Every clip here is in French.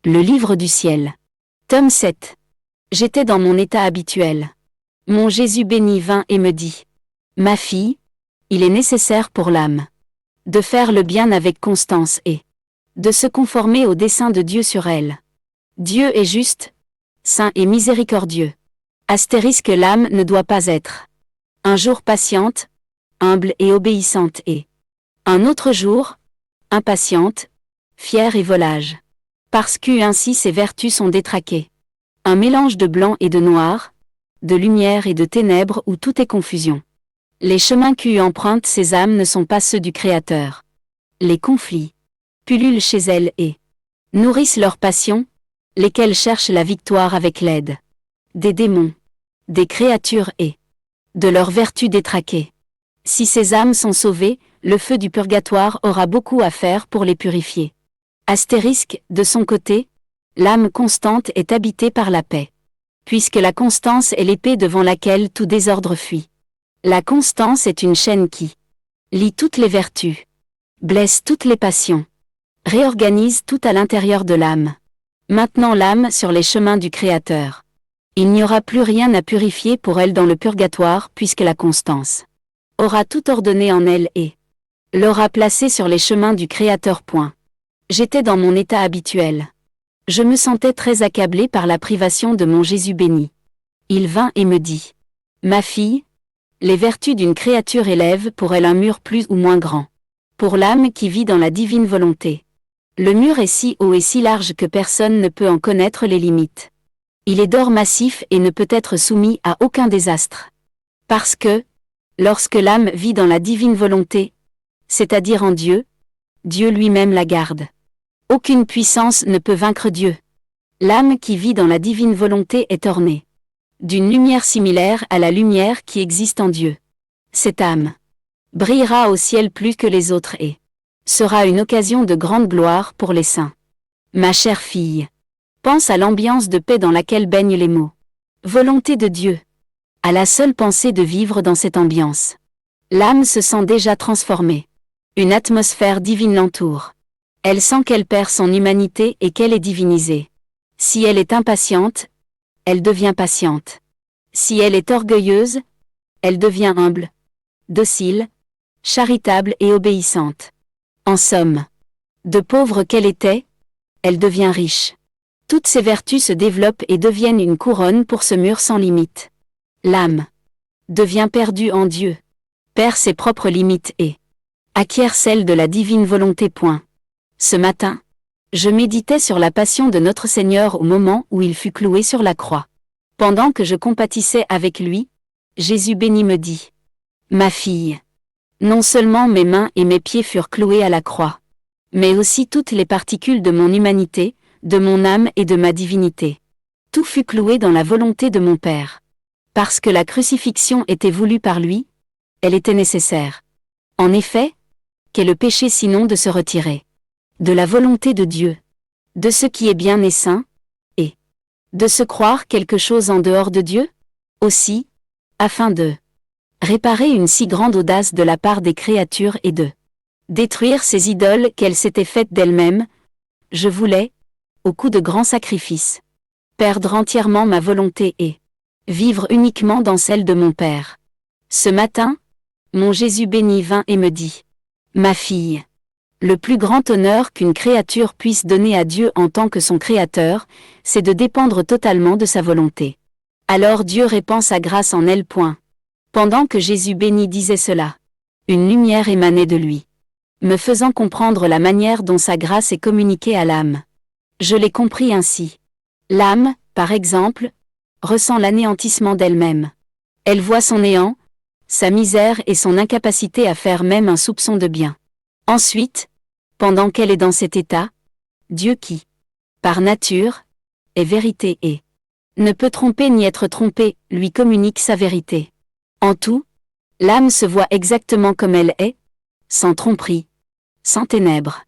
Le livre du ciel. Tome 7. J'étais dans mon état habituel. Mon Jésus béni vint et me dit: Ma fille, il est nécessaire pour l'âme de faire le bien avec constance et de se conformer au dessein de Dieu sur elle. Dieu est juste, saint et miséricordieux. Astérisque, l'âme ne doit pas être un jour patiente, humble et obéissante, et un autre jour impatiente, fière et volage. Parce que ainsi ses vertus sont détraquées. Un mélange de blanc et de noir, de lumière et de ténèbres où tout est confusion. Les chemins qu'U empruntent ces âmes ne sont pas ceux du Créateur. Les conflits pullulent chez elles et nourrissent leurs passions, lesquelles cherchent la victoire avec l'aide des démons, des créatures et de leurs vertus détraquées. Si ces âmes sont sauvées, le feu du purgatoire aura beaucoup à faire pour les purifier. Astérisque, de son côté, l'âme constante est habitée par la paix. Puisque la constance est l'épée devant laquelle tout désordre fuit. La constance est une chaîne qui lie toutes les vertus, blesse toutes les passions, réorganise tout à l'intérieur de l'âme. Maintenant l'âme sur les chemins du Créateur. Il n'y aura plus rien à purifier pour elle dans le purgatoire puisque la constance aura tout ordonné en elle et l'aura placée sur les chemins du Créateur. J'étais dans mon état habituel. Je me sentais très accablé par la privation de mon Jésus béni. Il vint et me dit: Ma fille, les vertus d'une créature élèvent pour elle un mur plus ou moins grand. Pour l'âme qui vit dans la divine volonté, le mur est si haut et si large que personne ne peut en connaître les limites. Il est d'or massif et ne peut être soumis à aucun désastre. Parce que, lorsque l'âme vit dans la divine volonté, c'est-à-dire en Dieu, Dieu lui-même la garde. Aucune puissance ne peut vaincre Dieu. L'âme qui vit dans la divine volonté est ornée d'une lumière similaire à la lumière qui existe en Dieu. Cette âme brillera au ciel plus que les autres et sera une occasion de grande gloire pour les saints. Ma chère fille, pense à l'ambiance de paix dans laquelle baignent les mots volonté de Dieu. À la seule pensée de vivre dans cette ambiance, l'âme se sent déjà transformée. Une atmosphère divine l'entoure. Elle sent qu'elle perd son humanité et qu'elle est divinisée. Si elle est impatiente, elle devient patiente. Si elle est orgueilleuse, elle devient humble, docile, charitable et obéissante. En somme, de pauvre qu'elle était, elle devient riche. Toutes ces vertus se développent et deviennent une couronne pour ce mur sans limite. L'âme devient perdue en Dieu, perd ses propres limites et acquiert celle de la divine volonté. Ce matin, je méditais sur la passion de notre Seigneur au moment où il fut cloué sur la croix. Pendant que je compatissais avec lui, Jésus béni me dit: Ma fille, non seulement mes mains et mes pieds furent cloués à la croix, mais aussi toutes les particules de mon humanité, de mon âme et de ma divinité. Tout fut cloué dans la volonté de mon Père. Parce que la crucifixion était voulue par lui, elle était nécessaire. En effet, qu'est le péché sinon de se retirer de la volonté de Dieu, de ce qui est bien et saint, et de se croire quelque chose en dehors de Dieu? Aussi, afin de réparer une si grande audace de la part des créatures et de détruire ces idoles qu'elles s'étaient faites d'elles-mêmes, je voulais, au coup de grands sacrifices, perdre entièrement ma volonté et vivre uniquement dans celle de mon Père. Ce matin, mon Jésus béni vint et me dit: Ma fille, le plus grand honneur qu'une créature puisse donner à Dieu en tant que son Créateur, c'est de dépendre totalement de sa volonté. Alors Dieu répand sa grâce en elle. Pendant que Jésus béni disait cela, une lumière émanait de lui, me faisant comprendre la manière dont sa grâce est communiquée à l'âme. Je l'ai compris ainsi. L'âme, par exemple, ressent l'anéantissement d'elle-même. Elle voit son néant, sa misère et son incapacité à faire même un soupçon de bien. Ensuite, pendant qu'elle est dans cet état, Dieu qui, par nature, est vérité et ne peut tromper ni être trompé, lui communique sa vérité. En tout, l'âme se voit exactement comme elle est, sans tromperie, sans ténèbres.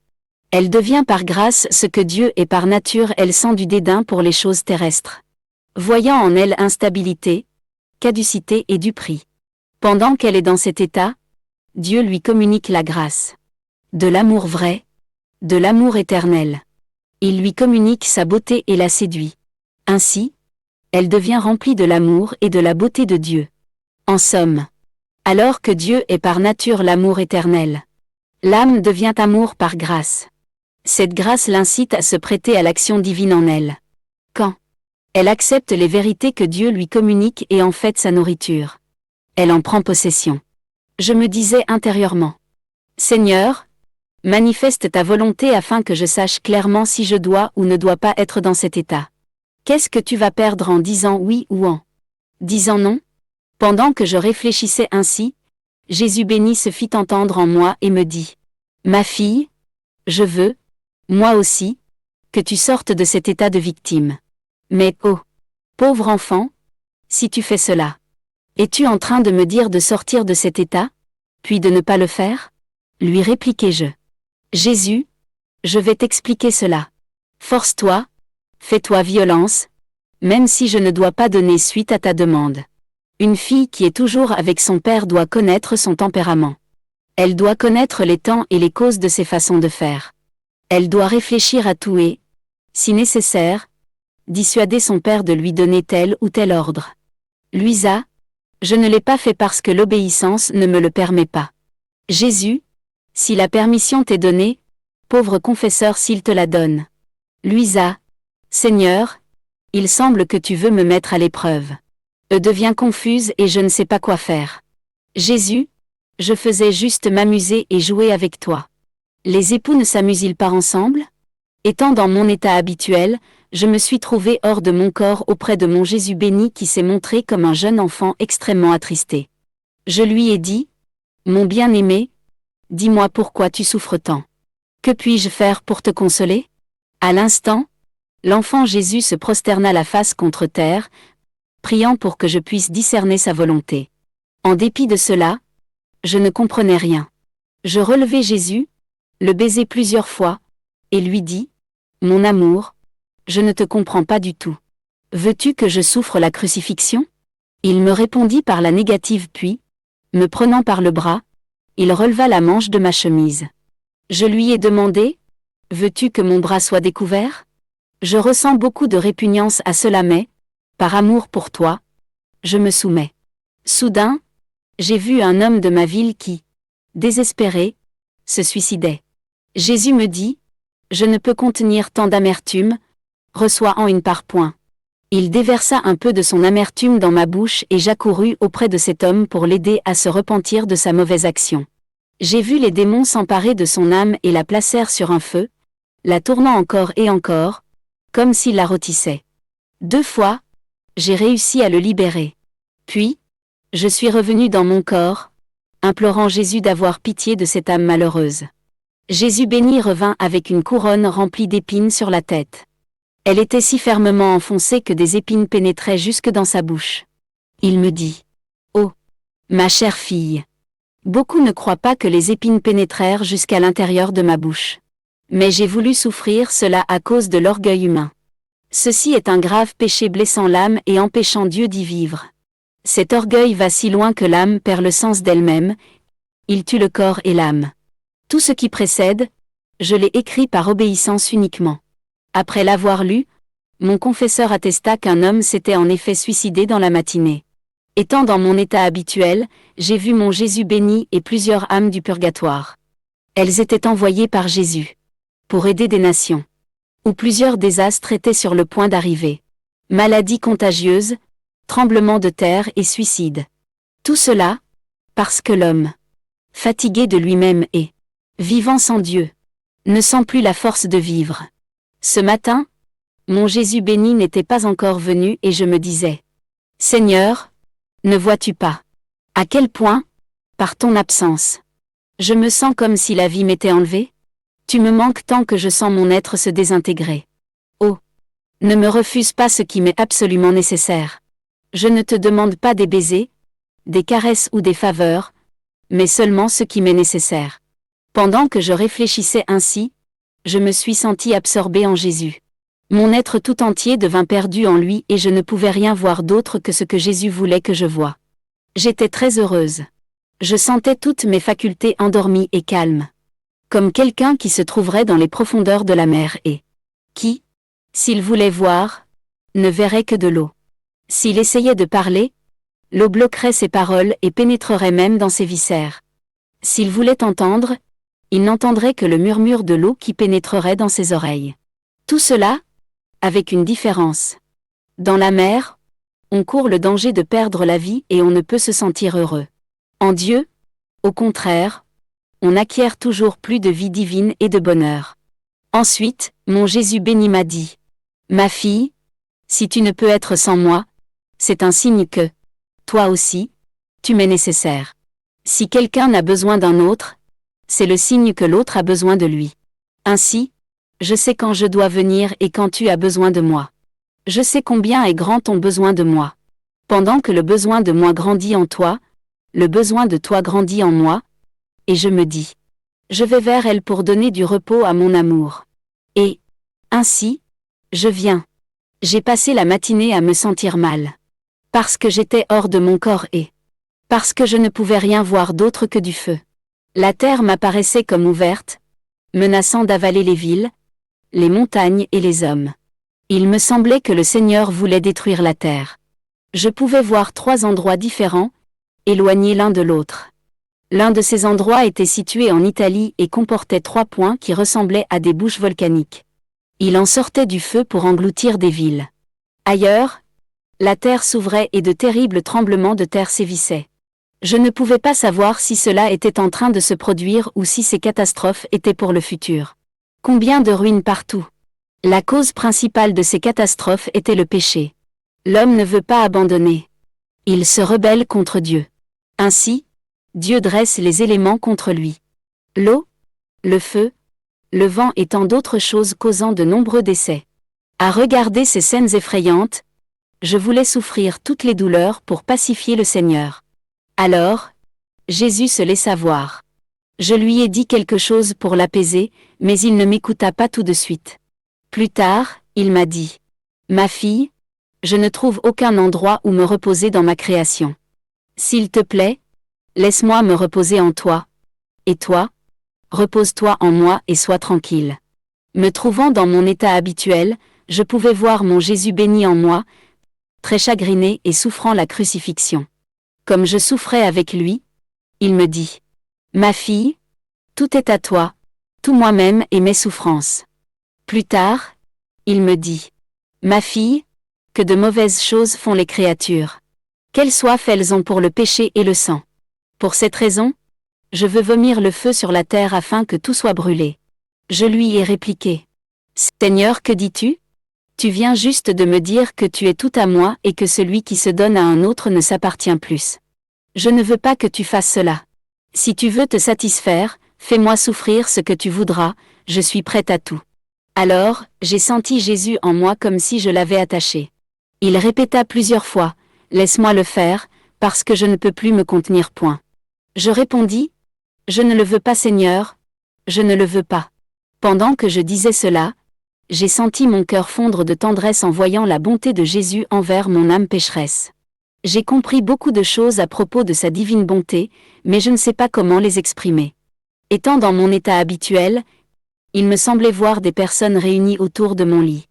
Elle devient par grâce ce que Dieu est par nature. Elle sent du dédain pour les choses terrestres, voyant en elle instabilité, caducité et duperie. Pendant qu'elle est dans cet état, Dieu lui communique la grâce de l'amour vrai, de l'amour éternel. Il lui communique sa beauté et la séduit. Ainsi, elle devient remplie de l'amour et de la beauté de Dieu. En somme, alors que Dieu est par nature l'amour éternel, l'âme devient amour par grâce. Cette grâce l'incite à se prêter à l'action divine en elle. Quand elle accepte les vérités que Dieu lui communique et en fait sa nourriture, elle en prend possession. Je me disais intérieurement: Seigneur, manifeste ta volonté afin que je sache clairement si je dois ou ne dois pas être dans cet état. Qu'est-ce que tu vas perdre en disant oui ou en disant non? Pendant que je réfléchissais ainsi, Jésus béni se fit entendre en moi et me dit: Ma fille, je veux, moi aussi, que tu sortes de cet état de victime. Mais oh, pauvre enfant, si tu fais cela, es-tu en train de me dire de sortir de cet état, puis de ne pas le faire? Lui répliquai-je. Jésus, je vais t'expliquer cela. Force-toi, fais-toi violence, même si je ne dois pas donner suite à ta demande. Une fille qui est toujours avec son père doit connaître son tempérament. Elle doit connaître les temps et les causes de ses façons de faire. Elle doit réfléchir à tout et, si nécessaire, dissuader son père de lui donner tel ou tel ordre. Luisa, je ne l'ai pas fait parce que l'obéissance ne me le permet pas. Jésus, si la permission t'est donnée, pauvre confesseur s'il te la donne. Luisa, Seigneur, il semble que tu veux me mettre à l'épreuve. Devient confuse et je ne sais pas quoi faire. Jésus, je faisais juste m'amuser et jouer avec toi. Les époux ne s'amusent-ils pas ensemble? Étant dans mon état habituel, je me suis trouvé hors de mon corps auprès de mon Jésus béni qui s'est montré comme un jeune enfant extrêmement attristé. Je lui ai dit: Mon bien-aimé, dis-moi pourquoi tu souffres tant. Que puis-je faire pour te consoler? À l'instant, l'enfant Jésus se prosterna la face contre terre, priant pour que je puisse discerner sa volonté. En dépit de cela, je ne comprenais rien. Je relevai Jésus, le baisai plusieurs fois, et lui dis: Mon amour, je ne te comprends pas du tout. Veux-tu que je souffre la crucifixion? Il me répondit par la négative puis, me prenant par le bras, il releva la manche de ma chemise. Je lui ai demandé: Veux-tu que mon bras soit découvert? Je ressens beaucoup de répugnance à cela mais, par amour pour toi, je me soumets. Soudain, j'ai vu un homme de ma ville qui, désespéré, se suicidait. Jésus me dit: Je ne peux contenir tant d'amertume, reçois-en une par point. Il déversa un peu de son amertume dans ma bouche et j'accourus auprès de cet homme pour l'aider à se repentir de sa mauvaise action. J'ai vu les démons s'emparer de son âme et la placèrent sur un feu, la tournant encore et encore, comme s'il la rôtissait. 2 fois, j'ai réussi à le libérer. Puis, je suis revenu dans mon corps, implorant Jésus d'avoir pitié de cette âme malheureuse. Jésus béni revint avec une couronne remplie d'épines sur la tête. Elle était si fermement enfoncée que des épines pénétraient jusque dans sa bouche. Il me dit: Oh, ma chère fille! Beaucoup ne croient pas que les épines pénétrèrent jusqu'à l'intérieur de ma bouche. Mais j'ai voulu souffrir cela à cause de l'orgueil humain. Ceci est un grave péché blessant l'âme et empêchant Dieu d'y vivre. Cet orgueil va si loin que l'âme perd le sens d'elle-même, il tue le corps et l'âme. Tout ce qui précède, je l'ai écrit par obéissance uniquement. Après l'avoir lu, mon confesseur attesta qu'un homme s'était en effet suicidé dans la matinée. Étant dans mon état habituel, j'ai vu mon Jésus béni et plusieurs âmes du purgatoire. Elles étaient envoyées par Jésus pour aider des nations où plusieurs désastres étaient sur le point d'arriver. Maladies contagieuses, tremblements de terre et suicides. Tout cela, parce que l'homme, fatigué de lui-même et vivant sans Dieu, ne sent plus la force de vivre. Ce matin, mon Jésus béni n'était pas encore venu et je me disais: Seigneur, ne vois-tu pas à quel point, par ton absence, je me sens comme si la vie m'était enlevée? Tu me manques tant que je sens mon être se désintégrer. Oh, ne me refuse pas ce qui m'est absolument nécessaire. Je ne te demande pas des baisers, des caresses ou des faveurs, mais seulement ce qui m'est nécessaire. Pendant que je réfléchissais ainsi, je me suis sentie absorbée en Jésus. Mon être tout entier devint perdu en lui et je ne pouvais rien voir d'autre que ce que Jésus voulait que je voie. J'étais très heureuse. Je sentais toutes mes facultés endormies et calmes. Comme quelqu'un qui se trouverait dans les profondeurs de la mer et qui, s'il voulait voir, ne verrait que de l'eau. S'il essayait de parler, l'eau bloquerait ses paroles et pénétrerait même dans ses viscères. S'il voulait entendre, il n'entendrait que le murmure de l'eau qui pénétrerait dans ses oreilles. Tout cela, avec une différence. Dans la mer, on court le danger de perdre la vie et on ne peut se sentir heureux. En Dieu, au contraire, on acquiert toujours plus de vie divine et de bonheur. Ensuite, mon Jésus béni m'a dit, « Ma fille, si tu ne peux être sans moi, c'est un signe que, toi aussi, tu m'es nécessaire. Si quelqu'un a besoin d'un autre, c'est le signe que l'autre a besoin de lui. Ainsi, je sais quand je dois venir et quand tu as besoin de moi. Je sais combien est grand ton besoin de moi. Pendant que le besoin de moi grandit en toi, le besoin de toi grandit en moi, et je me dis, je vais vers elle pour donner du repos à mon amour. Et, ainsi, je viens. J'ai passé la matinée à me sentir mal. Parce que j'étais hors de mon corps et parce que je ne pouvais rien voir d'autre que du feu. La terre m'apparaissait comme ouverte, menaçant d'avaler les villes, les montagnes et les hommes. Il me semblait que le Seigneur voulait détruire la terre. Je pouvais voir 3 endroits différents, éloignés l'un de l'autre. L'un de ces endroits était situé en Italie et comportait 3 points qui ressemblaient à des bouches volcaniques. Il en sortait du feu pour engloutir des villes. Ailleurs, la terre s'ouvrait et de terribles tremblements de terre sévissaient. Je ne pouvais pas savoir si cela était en train de se produire ou si ces catastrophes étaient pour le futur. Combien de ruines partout! La cause principale de ces catastrophes était le péché. L'homme ne veut pas abandonner. Il se rebelle contre Dieu. Ainsi, Dieu dresse les éléments contre lui. L'eau, le feu, le vent et tant d'autres choses causant de nombreux décès. À regarder ces scènes effrayantes, je voulais souffrir toutes les douleurs pour pacifier le Seigneur. Alors, Jésus se laissa voir. Je lui ai dit quelque chose pour l'apaiser, mais il ne m'écouta pas tout de suite. Plus tard, il m'a dit, « Ma fille, je ne trouve aucun endroit où me reposer dans ma création. S'il te plaît, laisse-moi me reposer en toi. Et toi, repose-toi en moi et sois tranquille. » Me trouvant dans mon état habituel, je pouvais voir mon Jésus béni en moi, très chagriné et souffrant la crucifixion. Comme je souffrais avec lui, il me dit, « Ma fille, tout est à toi, tout moi-même et mes souffrances. » Plus tard, il me dit, « Ma fille, que de mauvaises choses font les créatures. Quelles soif elles ont pour le péché et le sang. Pour cette raison, je veux vomir le feu sur la terre afin que tout soit brûlé. » Je lui ai répliqué, « Seigneur, que dis-tu ? Tu viens juste de me dire que tu es tout à moi et que celui qui se donne à un autre ne s'appartient plus. Je ne veux pas que tu fasses cela. Si tu veux te satisfaire, fais-moi souffrir ce que tu voudras, je suis prête à tout. » Alors, j'ai senti Jésus en moi comme si je l'avais attaché. Il répéta plusieurs fois, « Laisse-moi le faire, parce que je ne peux plus me contenir point. » Je répondis, « Je ne le veux pas Seigneur, je ne le veux pas. » Pendant que je disais cela, j'ai senti mon cœur fondre de tendresse en voyant la bonté de Jésus envers mon âme pécheresse. J'ai compris beaucoup de choses à propos de sa divine bonté, mais je ne sais pas comment les exprimer. Étant dans mon état habituel, il me semblait voir des personnes réunies autour de mon lit.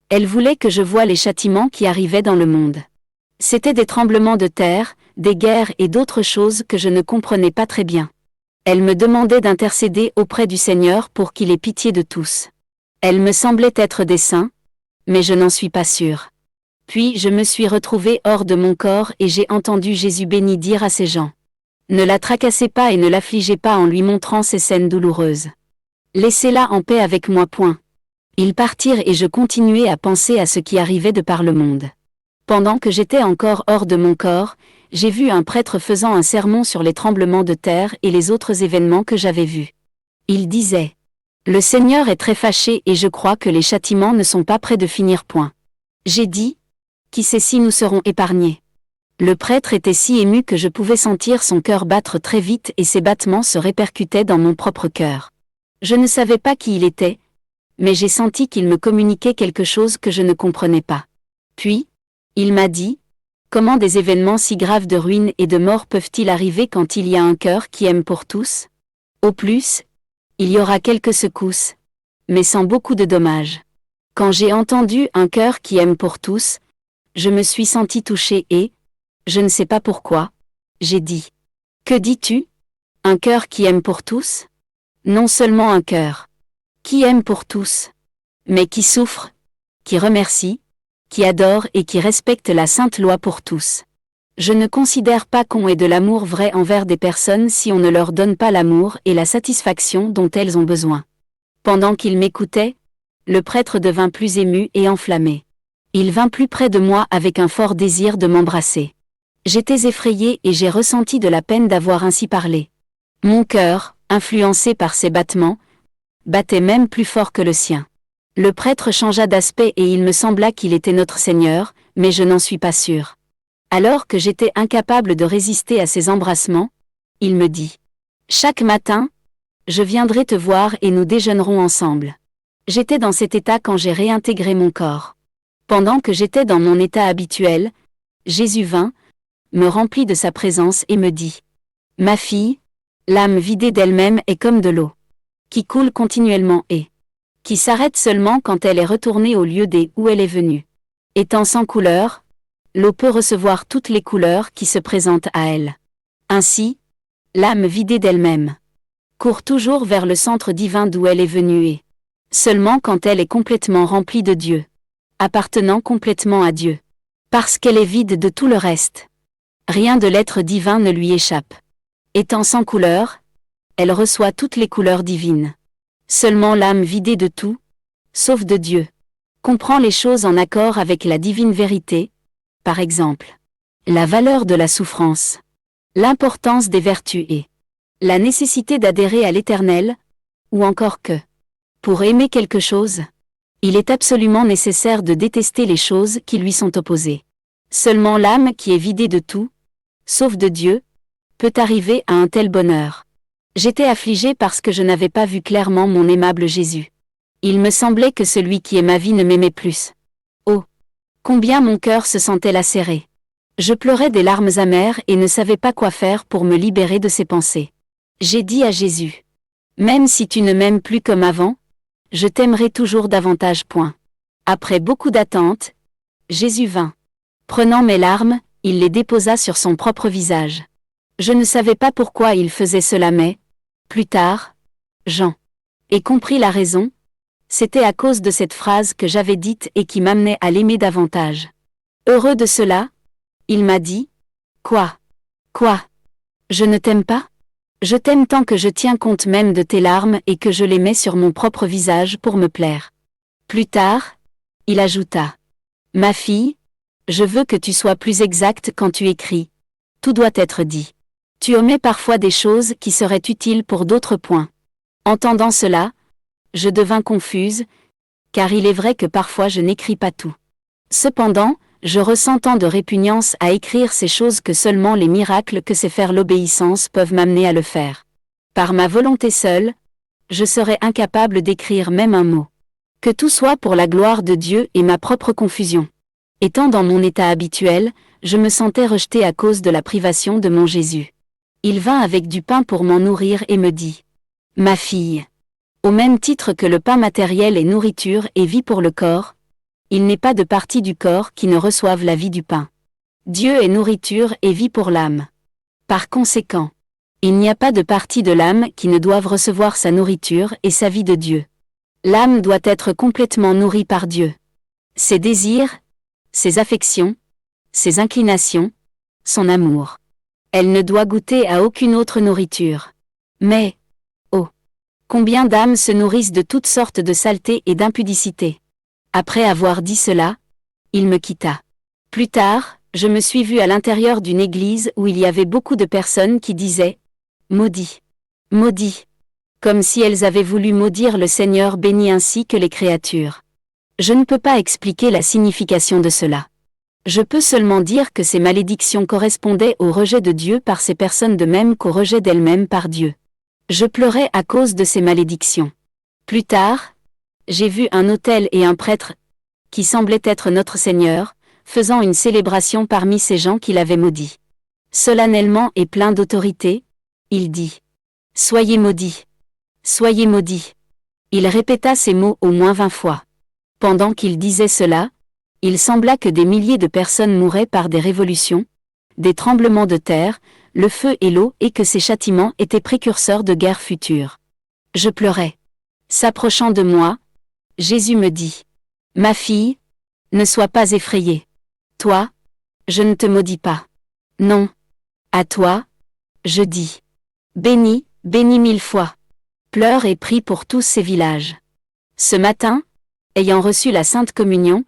Elles voulaient que je voie les châtiments qui arrivaient dans le monde. C'étaient des tremblements de terre, des guerres et d'autres choses que je ne comprenais pas très bien. Elles me demandaient d'intercéder auprès du Seigneur pour qu'il ait pitié de tous. Elles me semblaient être des saints, mais je n'en suis pas sûre. Puis je me suis retrouvée hors de mon corps et j'ai entendu Jésus béni dire à ces gens, « Ne la tracassez pas et ne l'affligez pas en lui montrant ces scènes douloureuses. Laissez-la en paix avec moi. » Ils partirent et je continuai à penser à ce qui arrivait de par le monde. Pendant que j'étais encore hors de mon corps, j'ai vu un prêtre faisant un sermon sur les tremblements de terre et les autres événements que j'avais vus. Il disait, « Le Seigneur est très fâché et je crois que les châtiments ne sont pas près de finir point. » J'ai dit, « Qui sait si nous serons épargnés ?» Le prêtre était si ému que je pouvais sentir son cœur battre très vite et ses battements se répercutaient dans mon propre cœur. Je ne savais pas qui il était, mais j'ai senti qu'il me communiquait quelque chose que je ne comprenais pas. Puis, il m'a dit, « Comment des événements si graves de ruine et de mort peuvent-ils arriver quand il y a un cœur qui aime pour tous ? Au plus, il y aura quelques secousses, mais sans beaucoup de dommages. » Quand j'ai entendu un cœur qui aime pour tous, je me suis senti touchée et, je ne sais pas pourquoi, j'ai dit. Que dis-tu? Un cœur qui aime pour tous? Non seulement un cœur qui aime pour tous, mais qui souffre, qui remercie, qui adore et qui respecte la sainte loi pour tous. Je ne considère pas qu'on ait de l'amour vrai envers des personnes si on ne leur donne pas l'amour et la satisfaction dont elles ont besoin. Pendant qu'il m'écoutait, le prêtre devint plus ému et enflammé. Il vint plus près de moi avec un fort désir de m'embrasser. J'étais effrayée et j'ai ressenti de la peine d'avoir ainsi parlé. Mon cœur, influencé par ses battements, battait même plus fort que le sien. Le prêtre changea d'aspect et il me sembla qu'il était notre Seigneur, mais je n'en suis pas sûre. Alors que j'étais incapable de résister à ses embrassements, il me dit « Chaque matin, je viendrai te voir et nous déjeunerons ensemble. » J'étais dans cet état quand j'ai réintégré mon corps. Pendant que j'étais dans mon état habituel, Jésus vint, me remplit de sa présence et me dit « Ma fille, l'âme vidée d'elle-même est comme de l'eau, qui coule continuellement et qui s'arrête seulement quand elle est retournée au lieu où elle est venue. Étant sans couleur, l'eau peut recevoir toutes les couleurs qui se présentent à elle. Ainsi, l'âme vidée d'elle-même court toujours vers le centre divin d'où elle est venue et seulement quand elle est complètement remplie de Dieu, appartenant complètement à Dieu, parce qu'elle est vide de tout le reste. Rien de l'être divin ne lui échappe. Étant sans couleur, elle reçoit toutes les couleurs divines. Seulement l'âme vidée de tout, sauf de Dieu, comprend les choses en accord avec la divine vérité, par exemple, la valeur de la souffrance, l'importance des vertus et la nécessité d'adhérer à l'Éternel, ou encore que, pour aimer quelque chose, il est absolument nécessaire de détester les choses qui lui sont opposées. Seulement l'âme qui est vidée de tout, sauf de Dieu, peut arriver à un tel bonheur. J'étais affligée parce que je n'avais pas vu clairement mon aimable Jésus. Il me semblait que celui qui est ma vie ne m'aimait plus. Oh! Combien mon cœur se sentait lacéré. Je pleurais des larmes amères et ne savais pas quoi faire pour me libérer de ces pensées. J'ai dit à Jésus, « Même si tu ne m'aimes plus comme avant, je t'aimerai toujours davantage. » Après beaucoup d'attentes, Jésus vint. Prenant mes larmes, il les déposa sur son propre visage. Je ne savais pas pourquoi il faisait cela mais, plus tard, Jean ai compris la raison. C'était à cause de cette phrase que j'avais dite et qui m'amenait à l'aimer davantage. Heureux de cela, il m'a dit, « Quoi? Je ne t'aime pas? Je t'aime tant que je tiens compte même de tes larmes et que je les mets sur mon propre visage pour me plaire. » Plus tard, il ajouta, « Ma fille, je veux que tu sois plus exacte quand tu écris. Tout doit être dit. Tu omets parfois des choses qui seraient utiles pour d'autres points. » Entendant cela, je devins confuse, car il est vrai que parfois je n'écris pas tout. Cependant, je ressens tant de répugnance à écrire ces choses que seulement les miracles que sait faire l'obéissance peuvent m'amener à le faire. Par ma volonté seule, je serais incapable d'écrire même un mot. Que tout soit pour la gloire de Dieu et ma propre confusion. Étant dans mon état habituel, je me sentais rejetée à cause de la privation de mon Jésus. Il vint avec du pain pour m'en nourrir et me dit, « Ma fille, au même titre que le pain matériel est nourriture et vie pour le corps, il n'est pas de partie du corps qui ne reçoive la vie du pain. Dieu est nourriture et vie pour l'âme. Par conséquent, il n'y a pas de partie de l'âme qui ne doive recevoir sa nourriture et sa vie de Dieu. L'âme doit être complètement nourrie par Dieu. Ses désirs, ses affections, ses inclinations, son amour. Elle ne doit goûter à aucune autre nourriture. Mais, oh, combien d'âmes se nourrissent de toutes sortes de saletés et d'impudicité. » Après avoir dit cela, il me quitta. Plus tard, je me suis vue à l'intérieur d'une église où il y avait beaucoup de personnes qui disaient « Maudit, maudit », comme si elles avaient voulu maudire le Seigneur béni ainsi que les créatures. Je ne peux pas expliquer la signification de cela. Je peux seulement dire que ces malédictions correspondaient au rejet de Dieu par ces personnes de même qu'au rejet d'elles-mêmes par Dieu. Je pleurais à cause de ces malédictions. Plus tard, j'ai vu un autel et un prêtre, qui semblaient être notre Seigneur, faisant une célébration parmi ces gens qu'il avait maudits. Solennellement et plein d'autorité, il dit « Soyez maudits. Soyez maudits. » Il répéta ces mots au moins 20 fois. Pendant qu'il disait cela, il sembla que des milliers de personnes mouraient par des révolutions, des tremblements de terre, le feu et l'eau et que ces châtiments étaient précurseurs de guerres futures. Je pleurais. S'approchant de moi, Jésus me dit, « Ma fille, ne sois pas effrayée. Toi, je ne te maudis pas. Non. À toi, je dis. Béni, béni 1000 fois. Pleure et prie pour tous ces villages. » Ce matin, ayant reçu la Sainte Communion,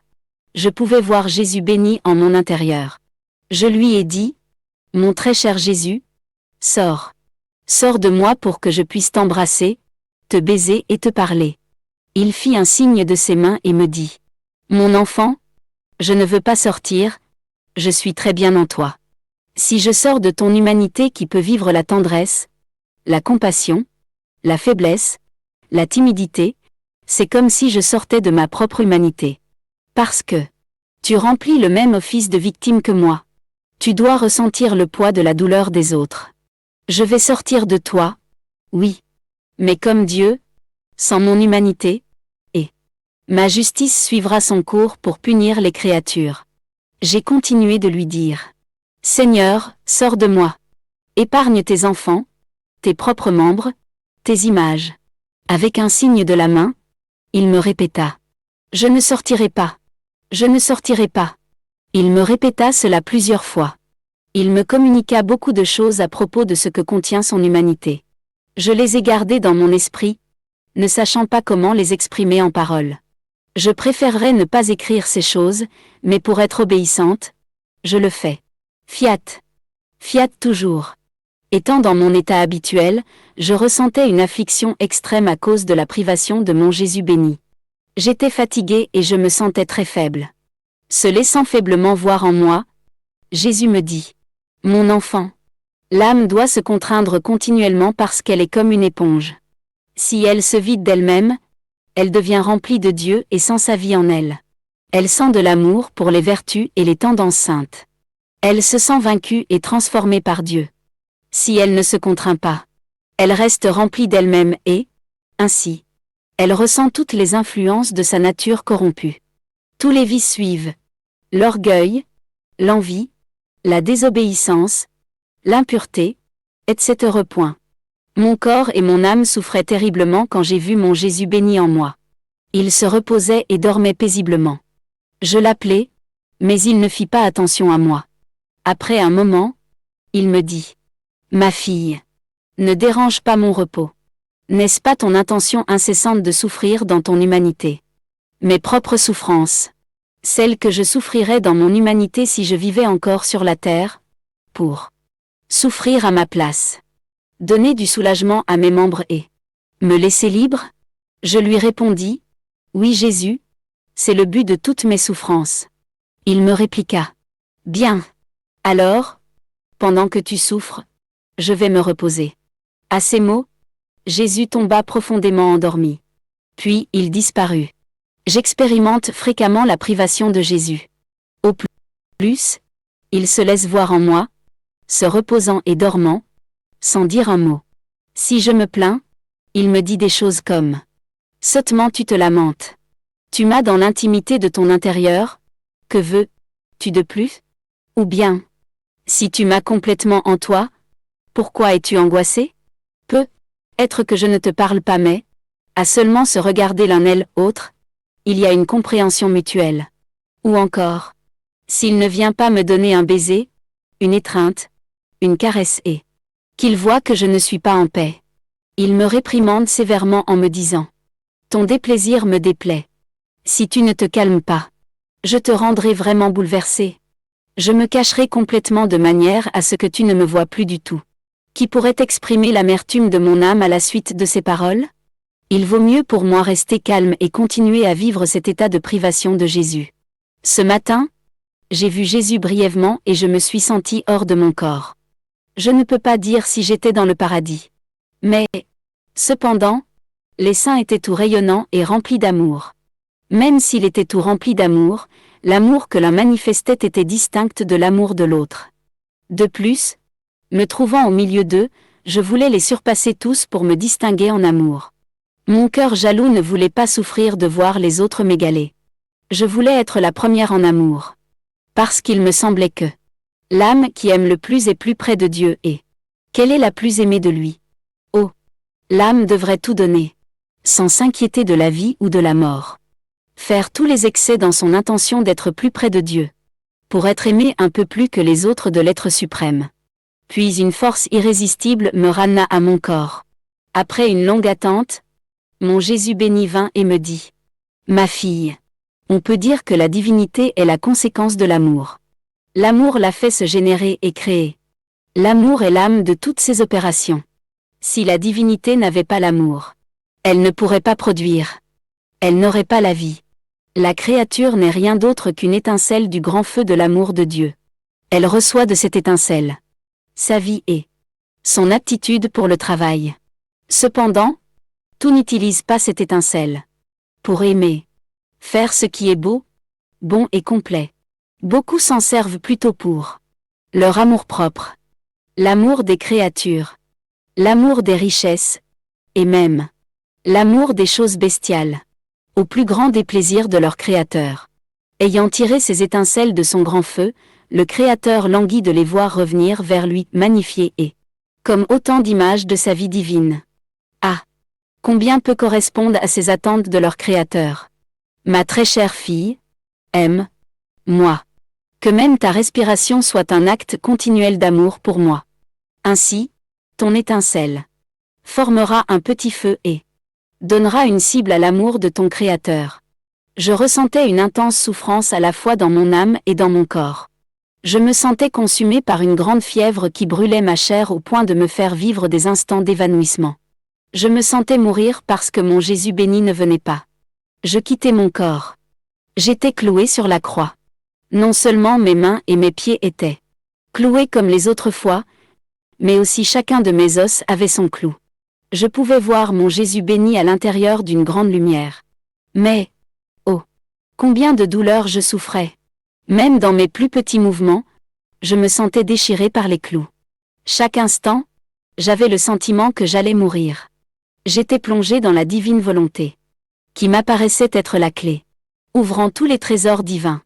je pouvais voir Jésus béni en mon intérieur. Je lui ai dit, « Mon très cher Jésus, sors. Sors de moi pour que je puisse t'embrasser, te baiser et te parler. » Il fit un signe de ses mains et me dit, « Mon enfant, je ne veux pas sortir, je suis très bien en toi. Si je sors de ton humanité qui peut vivre la tendresse, la compassion, la faiblesse, la timidité, c'est comme si je sortais de ma propre humanité. Parce que tu remplis le même office de victime que moi. Tu dois ressentir le poids de la douleur des autres. Je vais sortir de toi, oui, mais comme Dieu, sans mon humanité, et ma justice suivra son cours pour punir les créatures. » J'ai continué de lui dire, « Seigneur, sors de moi. Épargne tes enfants, tes propres membres, tes images. » Avec un signe de la main, il me répéta, « Je ne sortirai pas. Je ne sortirai pas. » Il me répéta cela plusieurs fois. Il me communiqua beaucoup de choses à propos de ce que contient son humanité. Je les ai gardées dans mon esprit, ne sachant pas comment les exprimer en paroles. Je préférerais ne pas écrire ces choses, mais pour être obéissante, je le fais. Fiat. Fiat toujours. Étant dans mon état habituel, je ressentais une affliction extrême à cause de la privation de mon Jésus béni. J'étais fatiguée et je me sentais très faible. Se laissant faiblement voir en moi, Jésus me dit, « Mon enfant, l'âme doit se contraindre continuellement parce qu'elle est comme une éponge. Si elle se vide d'elle-même, elle devient remplie de Dieu et sent sa vie en elle. Elle sent de l'amour pour les vertus et les tendances saintes. Elle se sent vaincue et transformée par Dieu. Si elle ne se contraint pas, elle reste remplie d'elle-même et, ainsi, elle ressent toutes les influences de sa nature corrompue. Tous les vices suivent. L'orgueil, l'envie, la désobéissance, l'impureté, etc. Mon corps et mon âme souffraient terriblement quand j'ai vu mon Jésus béni en moi. Il se reposait et dormait paisiblement. Je l'appelai, mais il ne fit pas attention à moi. Après un moment, il me dit, « Ma fille, ne dérange pas mon repos. N'est-ce pas ton intention incessante de souffrir dans ton humanité? Mes propres souffrances, celles que je souffrirais dans mon humanité si je vivais encore sur la terre, pour souffrir à ma place. Donner du soulagement à mes membres et me laisser libre ?» Je lui répondis, « Oui Jésus, c'est le but de toutes mes souffrances. » Il me répliqua, « Bien. Alors, pendant que tu souffres, je vais me reposer. » À ces mots, Jésus tomba profondément endormi. Puis il disparut. J'expérimente fréquemment la privation de Jésus. Au plus, il se laisse voir en moi, se reposant et dormant, sans dire un mot. Si je me plains, il me dit des choses comme « Sottement tu te lamentes. Tu m'as dans l'intimité de ton intérieur, que veux-tu de plus? Ou bien, si tu m'as complètement en toi, pourquoi es-tu angoissé? Peut-être que je ne te parle pas mais, à seulement se regarder l'un et l'autre, il y a une compréhension mutuelle. Ou encore, s'il ne vient pas me donner un baiser, une étreinte, une caresse et qu'il voit que je ne suis pas en paix. Il me réprimande sévèrement en me disant « Ton déplaisir me déplaît. Si tu ne te calmes pas, je te rendrai vraiment bouleversé. Je me cacherai complètement de manière à ce que tu ne me vois plus du tout. » Qui pourrait exprimer l'amertume de mon âme à la suite de ces paroles? Il vaut mieux pour moi rester calme et continuer à vivre cet état de privation de Jésus. Ce matin, j'ai vu Jésus brièvement et je me suis senti hors de mon corps. Je ne peux pas dire si j'étais dans le paradis. Mais, cependant, les saints étaient tout rayonnants et remplis d'amour. Même s'il était tout rempli d'amour, l'amour que l'un manifestait était distinct de l'amour de l'autre. De plus, me trouvant au milieu d'eux, je voulais les surpasser tous pour me distinguer en amour. Mon cœur jaloux ne voulait pas souffrir de voir les autres m'égaler. Je voulais être la première en amour. Parce qu'il me semblait que l'âme qui aime le plus est plus près de Dieu et qu'elle est la plus aimée de lui. Oh, l'âme devrait tout donner, sans s'inquiéter de la vie ou de la mort. Faire tous les excès dans son intention d'être plus près de Dieu, pour être aimé un peu plus que les autres de l'être suprême. Puis une force irrésistible me ramena à mon corps. Après une longue attente, mon Jésus béni vint et me dit : « Ma fille, on peut dire que la divinité est la conséquence de l'amour. L'amour l'a fait se générer et créer. L'amour est l'âme de toutes ces opérations. Si la divinité n'avait pas l'amour, elle ne pourrait pas produire. Elle n'aurait pas la vie. La créature n'est rien d'autre qu'une étincelle du grand feu de l'amour de Dieu. Elle reçoit de cette étincelle sa vie et son aptitude pour le travail. Cependant, tout n'utilise pas cette étincelle. Pour aimer, faire ce qui est beau, bon et complet. Beaucoup s'en servent plutôt pour leur amour-propre, l'amour des créatures, l'amour des richesses, et même l'amour des choses bestiales, au plus grand des plaisirs de leur Créateur. Ayant tiré ces étincelles de son grand feu, le Créateur languit de les voir revenir vers lui, magnifiées et comme autant d'images de sa vie divine. Ah! Combien peu correspondent à ces attentes de leur Créateur. Ma très chère fille, aime-moi. Que même ta respiration soit un acte continuel d'amour pour moi. Ainsi, ton étincelle formera un petit feu et donnera une cible à l'amour de ton Créateur. Je ressentais une intense souffrance à la fois dans mon âme et dans mon corps. Je me sentais consumée par une grande fièvre qui brûlait ma chair au point de me faire vivre des instants d'évanouissement. Je me sentais mourir parce que mon Jésus béni ne venait pas. Je quittais mon corps. J'étais clouée sur la croix. Non seulement mes mains et mes pieds étaient cloués comme les autres fois, mais aussi chacun de mes os avait son clou. Je pouvais voir mon Jésus béni à l'intérieur d'une grande lumière. Mais, oh, combien de douleurs je souffrais. Même dans mes plus petits mouvements, je me sentais déchirée par les clous. Chaque instant, j'avais le sentiment que j'allais mourir. J'étais plongée dans la divine volonté, qui m'apparaissait être la clé, ouvrant tous les trésors divins.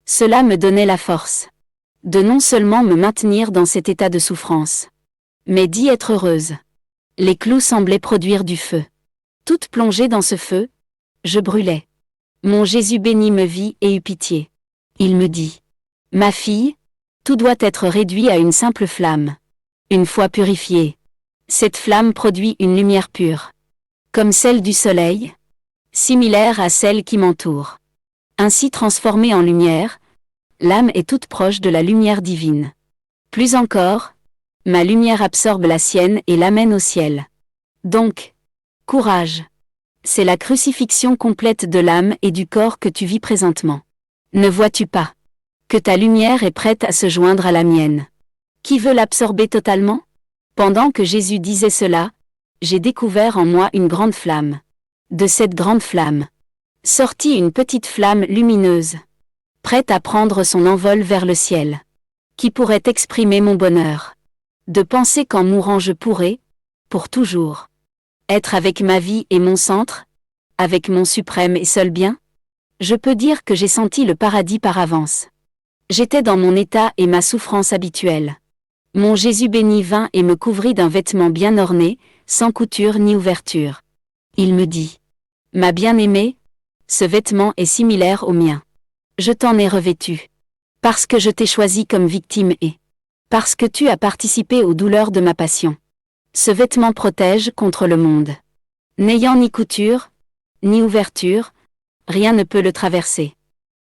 Cela me donnait la force de non seulement me maintenir dans cet état de souffrance, mais d'y être heureuse. Les clous semblaient produire du feu. Toute plongée dans ce feu, je brûlais. Mon Jésus béni me vit et eut pitié. Il me dit : « Ma fille, tout doit être réduit à une simple flamme. Une fois purifiée, cette flamme produit une lumière pure, comme celle du soleil, similaire à celle qui m'entoure. Ainsi transformée en lumière, l'âme est toute proche de la lumière divine. Plus encore, ma lumière absorbe la sienne et l'amène au ciel. Donc, courage. C'est la crucifixion complète de l'âme et du corps que tu vis présentement. Ne vois-tu pas que ta lumière est prête à se joindre à la mienne? Qui veut l'absorber totalement? » Pendant que Jésus disait cela, j'ai découvert en moi une grande flamme. De cette grande flamme sortit une petite flamme lumineuse, prête à prendre son envol vers le ciel. Qui pourrait exprimer mon bonheur? De penser qu'en mourant je pourrais, pour toujours, être avec ma vie et mon centre, avec mon suprême et seul bien? Je peux dire que j'ai senti le paradis par avance. J'étais dans mon état et ma souffrance habituelle. Mon Jésus béni vint et me couvrit d'un vêtement bien orné, sans couture ni ouverture. Il me dit : « Ma bien-aimée, ce vêtement est similaire au mien. Je t'en ai revêtu. Parce que je t'ai choisi comme victime et parce que tu as participé aux douleurs de ma passion. Ce vêtement protège contre le monde. N'ayant ni couture, ni ouverture, rien ne peut le traverser.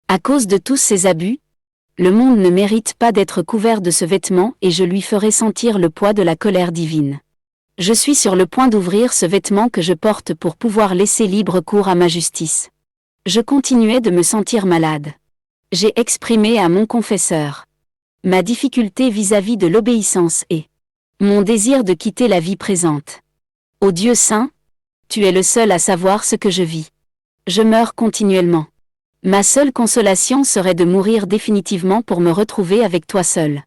À cause de tous ces abus, le monde ne mérite pas d'être couvert de ce vêtement et je lui ferai sentir le poids de la colère divine. Je suis sur le point d'ouvrir ce vêtement que je porte pour pouvoir laisser libre cours à ma justice. Je continuais de me sentir malade. J'ai exprimé à mon confesseur ma difficulté vis-à-vis de l'obéissance et mon désir de quitter la vie présente. Ô Dieu saint, tu es le seul à savoir ce que je vis. Je meurs continuellement. Ma seule consolation serait de mourir définitivement pour me retrouver avec toi seul.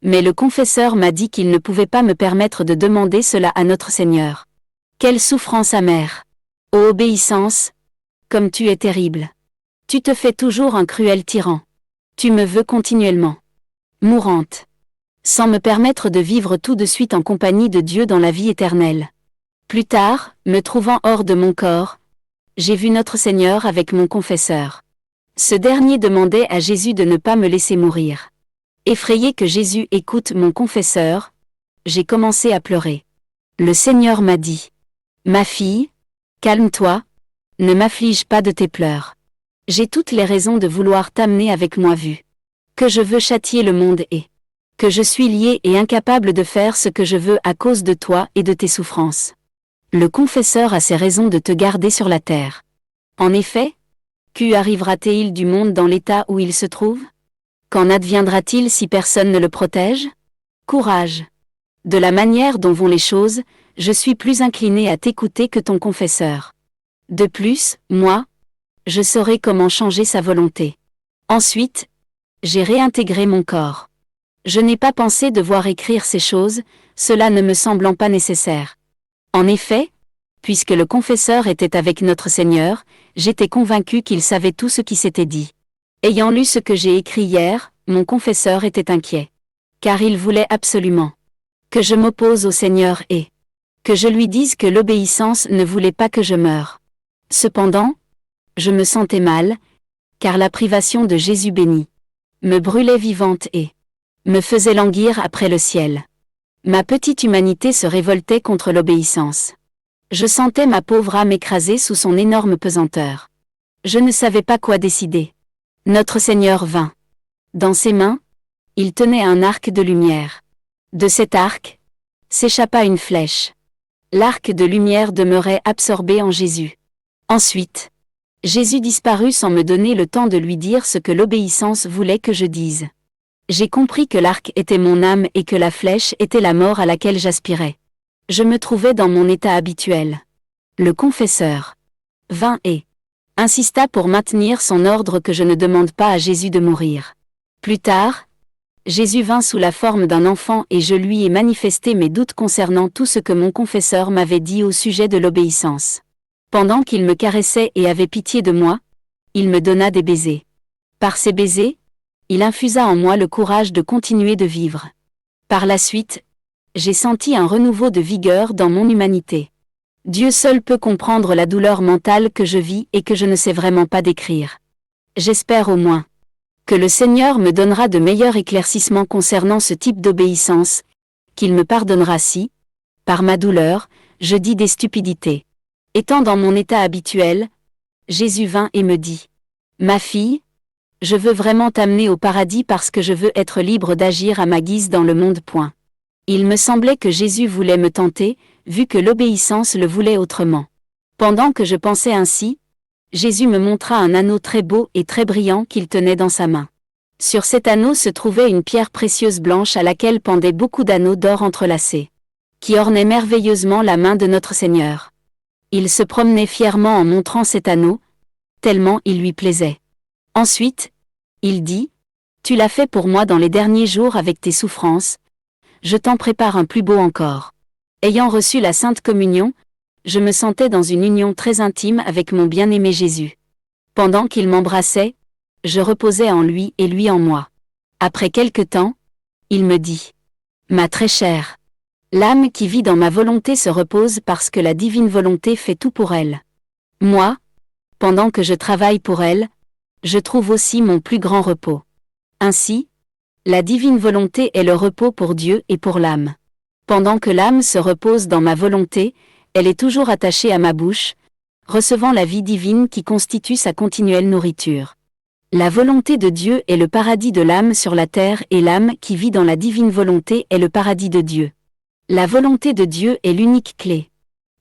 Mais le confesseur m'a dit qu'il ne pouvait pas me permettre de demander cela à notre Seigneur. Quelle souffrance amère! Ô obéissance, comme tu es terrible! Tu te fais toujours un cruel tyran. Tu me veux continuellement mourante, sans me permettre de vivre tout de suite en compagnie de Dieu dans la vie éternelle. Plus tard, me trouvant hors de mon corps, j'ai vu notre Seigneur avec mon confesseur. Ce dernier demandait à Jésus de ne pas me laisser mourir. Effrayé que Jésus écoute mon confesseur, j'ai commencé à pleurer. Le Seigneur m'a dit: Ma fille, calme-toi, ne m'afflige pas de tes pleurs. J'ai toutes les raisons de vouloir t'amener avec moi vu que je veux châtier le monde et que je suis lié et incapable de faire ce que je veux à cause de toi et de tes souffrances. Le confesseur a ses raisons de te garder sur la terre. En effet, qu'arrivera-t-il du monde dans l'état où il se trouve? Qu'en adviendra-t-il si personne ne le protège? Courage. De la manière dont vont les choses, je suis plus incliné à t'écouter que ton confesseur. De plus, moi, je saurai comment changer sa volonté. Ensuite, j'ai réintégré mon corps. Je n'ai pas pensé devoir écrire ces choses, cela ne me semblant pas nécessaire. En effet, puisque le confesseur était avec notre Seigneur, j'étais convaincu qu'il savait tout ce qui s'était dit. Ayant lu ce que j'ai écrit hier, mon confesseur était inquiet. Car il voulait absolument que je m'oppose au Seigneur et que je lui dise que l'obéissance ne voulait pas que je meure. Cependant, je me sentais mal, car la privation de Jésus béni me brûlait vivante et me faisait languir après le ciel. Ma petite humanité se révoltait contre l'obéissance. Je sentais ma pauvre âme écrasée sous son énorme pesanteur. Je ne savais pas quoi décider. Notre Seigneur vint. Dans ses mains, il tenait un arc de lumière. De cet arc s'échappa une flèche. L'arc de lumière demeurait absorbé en Jésus. Ensuite, Jésus disparut sans me donner le temps de lui dire ce que l'obéissance voulait que je dise. J'ai compris que l'arc était mon âme et que la flèche était la mort à laquelle j'aspirais. Je me trouvais dans mon état habituel. Le confesseur vint et insista pour maintenir son ordre que je ne demande pas à Jésus de mourir. Plus tard, Jésus vint sous la forme d'un enfant et je lui ai manifesté mes doutes concernant tout ce que mon confesseur m'avait dit au sujet de l'obéissance. Pendant qu'il me caressait et avait pitié de moi, il me donna des baisers. Par ces baisers, il infusa en moi le courage de continuer de vivre. Par la suite, j'ai senti un renouveau de vigueur dans mon humanité. Dieu seul peut comprendre la douleur mentale que je vis et que je ne sais vraiment pas décrire. J'espère au moins que le Seigneur me donnera de meilleurs éclaircissements concernant ce type d'obéissance, qu'il me pardonnera si, par ma douleur, je dis des stupidités. Étant dans mon état habituel, Jésus vint et me dit: Ma fille, je veux vraiment t'amener au paradis parce que je veux être libre d'agir à ma guise dans le monde. Il me semblait que Jésus voulait me tenter, vu que l'obéissance le voulait autrement. Pendant que je pensais ainsi, Jésus me montra un anneau très beau et très brillant qu'il tenait dans sa main. Sur cet anneau se trouvait une pierre précieuse blanche à laquelle pendaient beaucoup d'anneaux d'or entrelacés, qui ornaient merveilleusement la main de notre Seigneur. Il se promenait fièrement en montrant cet anneau, tellement il lui plaisait. Ensuite, il dit: Tu l'as fait pour moi dans les derniers jours avec tes souffrances, je t'en prépare un plus beau encore. Ayant reçu la Sainte Communion, je me sentais dans une union très intime avec mon bien-aimé Jésus. Pendant qu'il m'embrassait, je reposais en lui et lui en moi. Après quelque temps, il me dit: Ma très chère, l'âme qui vit dans ma volonté se repose parce que la divine volonté fait tout pour elle. Moi, pendant que je travaille pour elle, je trouve aussi mon plus grand repos. Ainsi, la divine volonté est le repos pour Dieu et pour l'âme. Pendant que l'âme se repose dans ma volonté, elle est toujours attachée à ma bouche, recevant la vie divine qui constitue sa continuelle nourriture. La volonté de Dieu est le paradis de l'âme sur la terre et l'âme qui vit dans la divine volonté est le paradis de Dieu. La volonté de Dieu est l'unique clé,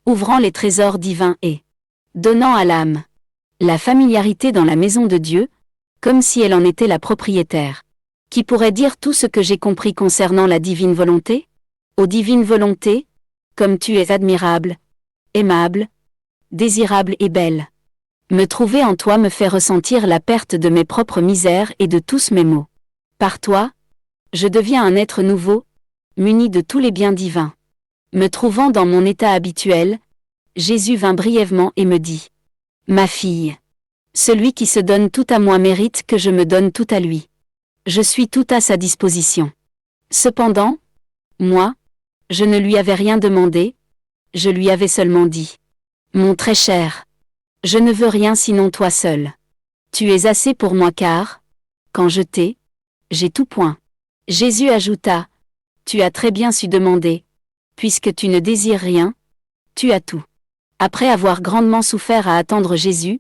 ouvrant les trésors divins et donnant à l'âme la familiarité dans la maison de Dieu, comme si elle en était la propriétaire. Qui pourrait dire tout ce que j'ai compris concernant la divine volonté? Ô divine volonté, comme tu es admirable, aimable, désirable et belle. Me trouver en toi me fait ressentir la perte de mes propres misères et de tous mes maux. Par toi, je deviens un être nouveau, muni de tous les biens divins. Me trouvant dans mon état habituel, Jésus vint brièvement et me dit: Ma fille, Celui qui se donne tout à moi mérite que je me donne tout à lui. Je suis tout à sa disposition. Cependant, moi, je ne lui avais rien demandé, je lui avais seulement dit. Mon très cher, je ne veux rien sinon toi seul. Tu es assez pour moi car, quand je t'ai, j'ai tout point. Jésus ajouta, tu as très bien su demander, puisque tu ne désires rien, tu as tout. Après avoir grandement souffert à attendre Jésus,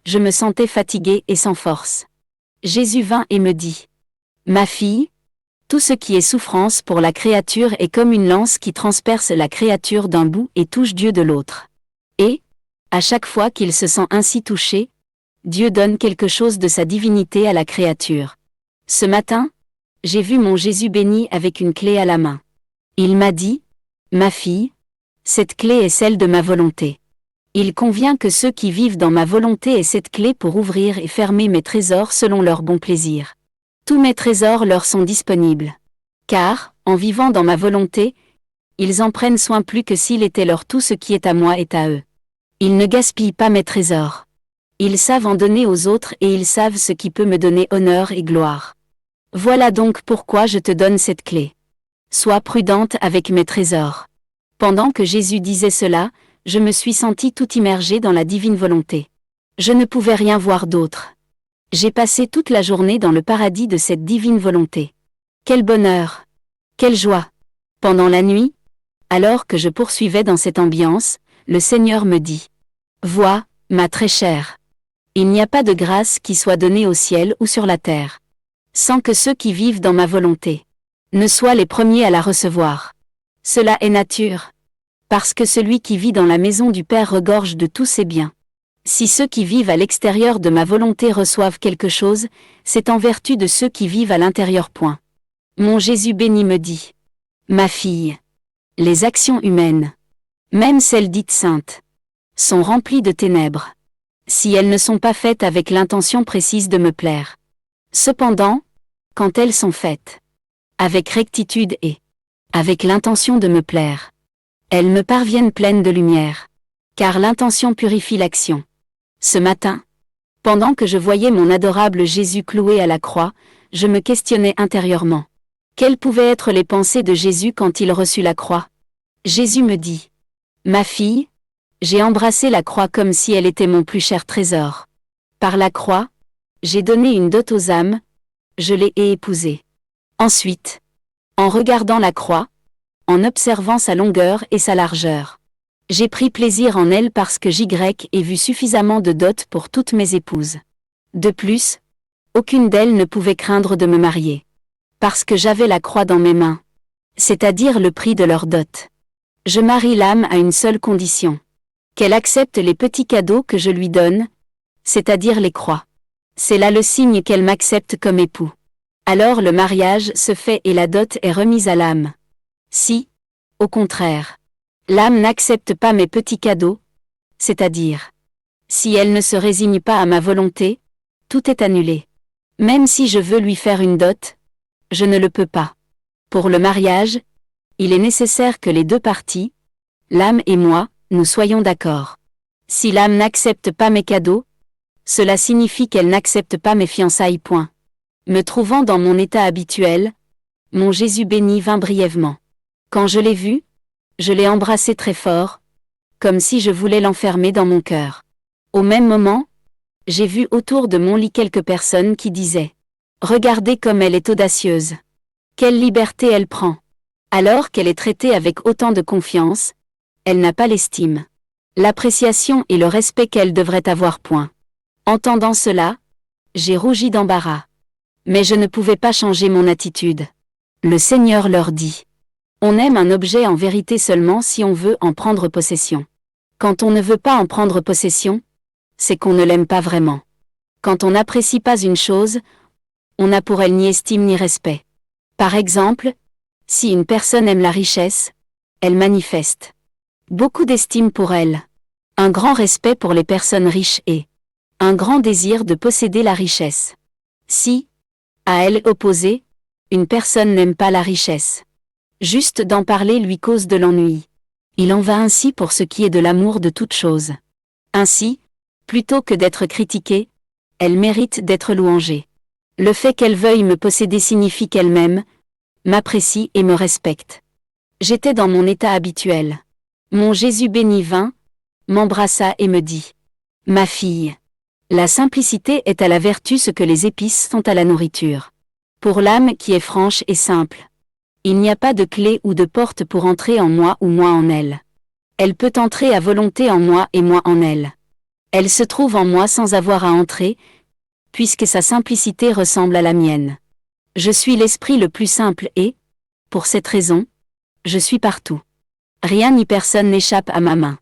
je me sentais fatigué et sans force. Jésus vint et me dit, ma fille, tout ce qui est souffrance pour la créature est comme une lance qui transperce la créature d'un bout et touche Dieu de l'autre. Et, à chaque fois qu'il se sent ainsi touché, Dieu donne quelque chose de sa divinité à la créature. Ce matin, j'ai vu mon Jésus béni avec une clé à la main. Il m'a dit, ma fille, cette clé est celle de ma volonté. Il convient que ceux qui vivent dans ma volonté aient cette clé pour ouvrir et fermer mes trésors selon leur bon plaisir. Tous mes trésors leur sont disponibles. Car, en vivant dans ma volonté, ils en prennent soin plus que s'il était leur tout ce qui est à moi est à eux. Ils ne gaspillent pas mes trésors. Ils savent en donner aux autres et ils savent ce qui peut me donner honneur et gloire. Voilà donc pourquoi je te donne cette clé. Sois prudente avec mes trésors. Pendant que Jésus disait cela, je me suis senti tout immergé dans la divine volonté. Je ne pouvais rien voir d'autre. J'ai passé toute la journée dans le paradis de cette divine volonté. Quel bonheur! Quelle joie! Pendant la nuit, alors que je poursuivais dans cette ambiance, le Seigneur me dit, « Vois, ma très chère, il n'y a pas de grâce qui soit donnée au ciel ou sur la terre, sans que ceux qui vivent dans ma volonté ne soient les premiers à la recevoir. Cela est nature, parce que celui qui vit dans la maison du Père regorge de tous ses biens. Si ceux qui vivent à l'extérieur de ma volonté reçoivent quelque chose, c'est en vertu de ceux qui vivent à l'intérieur. Point. Mon Jésus béni me dit, « Ma fille, les actions humaines, même celles dites saintes, sont remplies de ténèbres, si elles ne sont pas faites avec l'intention précise de me plaire. Cependant, quand elles sont faites, avec rectitude et avec l'intention de me plaire, elles me parviennent pleines de lumière, car l'intention purifie l'action. » Ce matin, pendant que je voyais mon adorable Jésus cloué à la croix, je me questionnais intérieurement. Quelles pouvaient être les pensées de Jésus quand il reçut la croix? Jésus me dit, « Ma fille, j'ai embrassé la croix comme si elle était mon plus cher trésor. Par la croix, j'ai donné une dot aux âmes, je l'ai épousée. Ensuite, en regardant la croix, en observant sa longueur et sa largeur, j'ai pris plaisir en elle parce que j'y ai vu suffisamment de dot pour toutes mes épouses. De plus, aucune d'elles ne pouvait craindre de me marier, parce que j'avais la croix dans mes mains, c'est-à-dire le prix de leur dot. Je marie l'âme à une seule condition, qu'elle accepte les petits cadeaux que je lui donne, c'est-à-dire les croix. C'est là le signe qu'elle m'accepte comme époux. Alors le mariage se fait et la dot est remise à l'âme. Si, au contraire, l'âme n'accepte pas mes petits cadeaux, c'est-à-dire, si elle ne se résigne pas à ma volonté, tout est annulé. Même si je veux lui faire une dot, je ne le peux pas. Pour le mariage, il est nécessaire que les deux parties, l'âme et moi, nous soyons d'accord. Si l'âme n'accepte pas mes cadeaux, cela signifie qu'elle n'accepte pas mes fiançailles. Point. Me trouvant dans mon état habituel, mon Jésus béni vint brièvement. Quand je l'ai vu, je l'ai embrassé très fort, comme si je voulais l'enfermer dans mon cœur. Au même moment, j'ai vu autour de mon lit quelques personnes qui disaient « Regardez comme elle est audacieuse. Quelle liberté elle prend. Alors qu'elle est traitée avec autant de confiance, elle n'a pas l'estime, l'appréciation et le respect qu'elle devrait avoir. Point. » Entendant cela, j'ai rougi d'embarras. Mais je ne pouvais pas changer mon attitude. Le Seigneur leur dit, « On aime un objet en vérité seulement si on veut en prendre possession. Quand on ne veut pas en prendre possession, c'est qu'on ne l'aime pas vraiment. Quand on n'apprécie pas une chose, on n'a pour elle ni estime ni respect. Par exemple, si une personne aime la richesse, elle manifeste beaucoup d'estime pour elle, un grand respect pour les personnes riches et un grand désir de posséder la richesse. Si, à elle opposée, une personne n'aime pas la richesse, juste d'en parler lui cause de l'ennui. Il en va ainsi pour ce qui est de l'amour de toute chose. Ainsi, Plutôt que d'être critiquée, elle mérite d'être louangée. Le fait qu'elle veuille me posséder signifie qu'elle m'aime, m'apprécie et me respecte. J'étais dans mon état habituel. Mon Jésus béni vint, m'embrassa et me dit: Ma fille, la simplicité est à la vertu ce que les épices sont à la nourriture. Pour l'âme qui est franche et simple, il n'y a pas de clé ou de porte pour entrer en moi ou moi en elle. Elle peut entrer à volonté en moi et moi en elle. Elle se trouve en moi sans avoir à entrer, puisque sa simplicité ressemble à la mienne. Je suis l'esprit le plus simple et, pour cette raison, je suis partout. Rien ni personne n'échappe à ma main.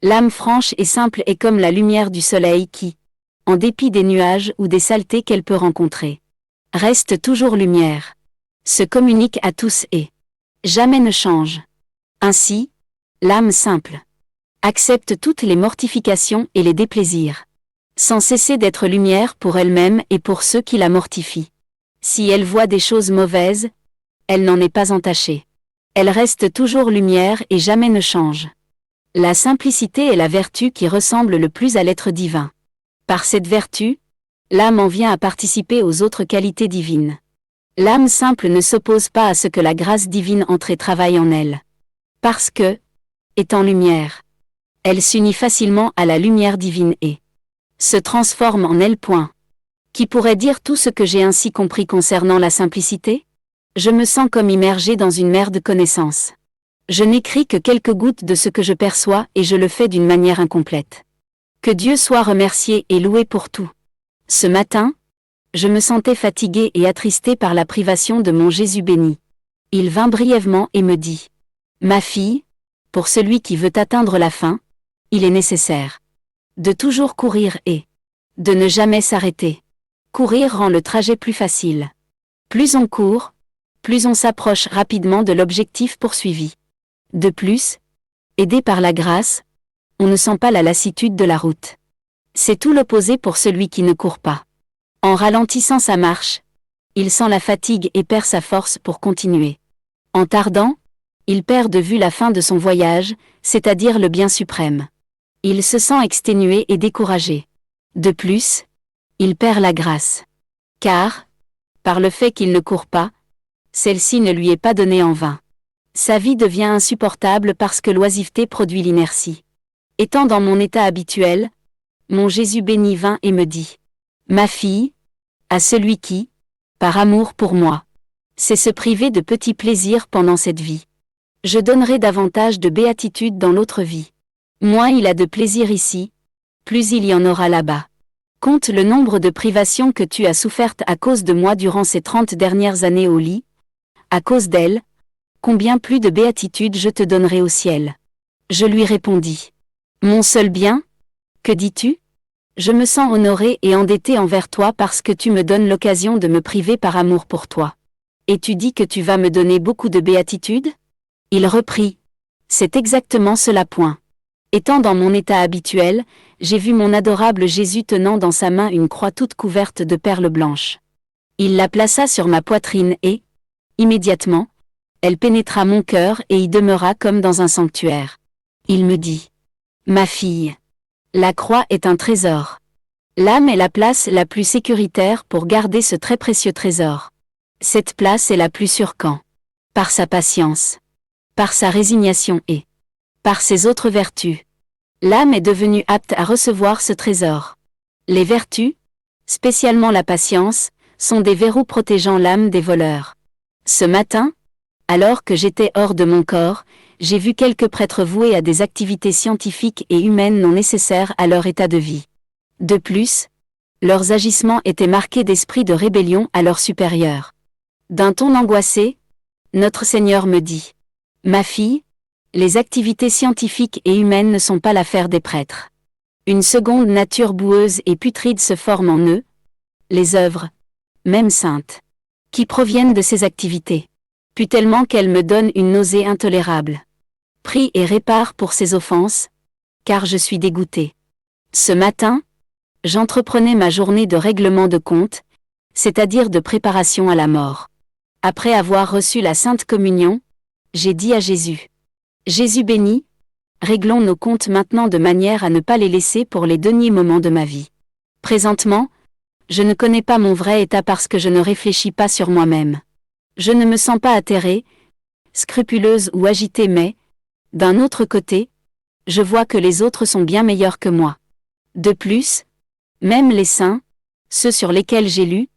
L'âme franche et simple est comme la lumière du soleil qui, en dépit des nuages ou des saletés qu'elle peut rencontrer, reste toujours lumière, se communique à tous et jamais ne change. Ainsi, l'âme simple accepte toutes les mortifications et les déplaisirs, sans cesser d'être lumière pour elle-même et pour ceux qui la mortifient. Si elle voit des choses mauvaises, elle n'en est pas entachée. Elle reste toujours lumière et jamais ne change. La simplicité est la vertu qui ressemble le plus à l'être divin. Par cette vertu, l'âme en vient à participer aux autres qualités divines. L'âme simple ne s'oppose pas à ce que la grâce divine entre et travaille en elle. Parce que, étant lumière, elle s'unit facilement à la lumière divine et se transforme en elle. Qui pourrait dire tout ce que j'ai ainsi compris concernant la simplicité? Je me sens comme immergé dans une mer de connaissances. Je n'écris que quelques gouttes de ce que je perçois et je le fais d'une manière incomplète. Que Dieu soit remercié et loué pour tout. Ce matin, je me sentais fatigué et attristé par la privation de mon Jésus béni. Il vint brièvement et me dit: Ma fille, pour celui qui veut atteindre la fin, il est nécessaire de toujours courir et de ne jamais s'arrêter. Courir rend le trajet plus facile. Plus on court, plus on s'approche rapidement de l'objectif poursuivi. De plus, aidé par la grâce, on ne sent pas la lassitude de la route. C'est tout l'opposé pour celui qui ne court pas. En ralentissant sa marche, il sent la fatigue et perd sa force pour continuer. En tardant, il perd de vue la fin de son voyage, c'est-à-dire le bien suprême. Il se sent exténué et découragé. De plus, il perd la grâce. Car, par le fait qu'il ne court pas, celle-ci ne lui est pas donnée en vain. Sa vie devient insupportable parce que l'oisiveté produit l'inertie. Étant dans mon état habituel, mon Jésus béni vint et me dit: Ma fille, à celui qui, par amour pour moi, sait se priver de petits plaisirs pendant cette vie, je donnerai davantage de béatitude dans l'autre vie. Moins il a de plaisir ici, plus il y en aura là-bas. Compte le nombre de privations que tu as souffertes à cause de moi durant ces 30 dernières années au lit. À cause d'elle, combien plus de béatitude je te donnerai au ciel. Je lui répondis: Mon seul bien? Que dis-tu? Je me sens honoré et endetté envers toi parce que tu me donnes l'occasion de me priver par amour pour toi. Et tu dis que tu vas me donner beaucoup de béatitude? Il reprit: C'est exactement cela. Étant dans mon état habituel, j'ai vu mon adorable Jésus tenant dans sa main une croix toute couverte de perles blanches. Il la plaça sur ma poitrine et, immédiatement, elle pénétra mon cœur et y demeura comme dans un sanctuaire. Il me dit: Ma fille, la croix est un trésor. L'âme est la place la plus sécuritaire pour garder ce très précieux trésor. Cette place est la plus sûre quand, par sa patience, par sa résignation et par ses autres vertus, l'âme est devenue apte à recevoir ce trésor. Les vertus, spécialement la patience, sont des verrous protégeant l'âme des voleurs. Ce matin, alors que j'étais hors de mon corps, j'ai vu quelques prêtres voués à des activités scientifiques et humaines non nécessaires à leur état de vie. De plus, leurs agissements étaient marqués d'esprit de rébellion à leurs supérieurs. D'un ton angoissé, notre Seigneur me dit: Ma fille, les activités scientifiques et humaines ne sont pas l'affaire des prêtres. Une seconde nature boueuse et putride se forme en eux, les œuvres, même saintes, qui proviennent de ces activités. Puis tellement qu'elles me donnent une nausée intolérable. Prie et répare pour ces offenses, car je suis dégoûté. Ce matin, j'entreprenais ma journée de règlement de compte, c'est-à-dire de préparation à la mort. Après avoir reçu la Sainte Communion, j'ai dit à Jésus: Jésus béni, Réglons nos comptes maintenant de manière à ne pas les laisser pour les derniers moments de ma vie. Présentement, je ne connais pas mon vrai état parce que je ne réfléchis pas sur moi-même. Je ne me sens pas atterrée, scrupuleuse ou agitée, mais, d'un autre côté, je vois que les autres sont bien meilleurs que moi. De plus, même les saints, ceux sur lesquels j'ai lu,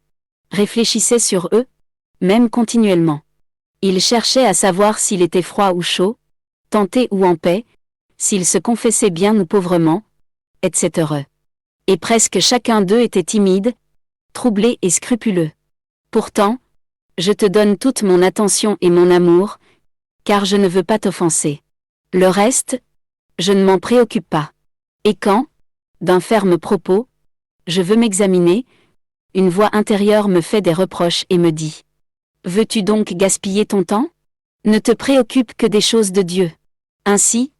réfléchissaient sur eux, même continuellement. Ils cherchaient à savoir s'il était froid ou chaud, tenté ou en paix, s'ils se confessaient bien ou pauvrement, etc. Et presque chacun d'eux était timide, troublé et scrupuleux. Pourtant, je te donne toute mon attention et mon amour, car je ne veux pas t'offenser. Le reste, je ne m'en préoccupe pas. Et quand, d'un ferme propos, je veux m'examiner, une voix intérieure me fait des reproches et me dit : veux-tu donc gaspiller ton temps ? Ne te préoccupe que des choses de Dieu. Ainsi,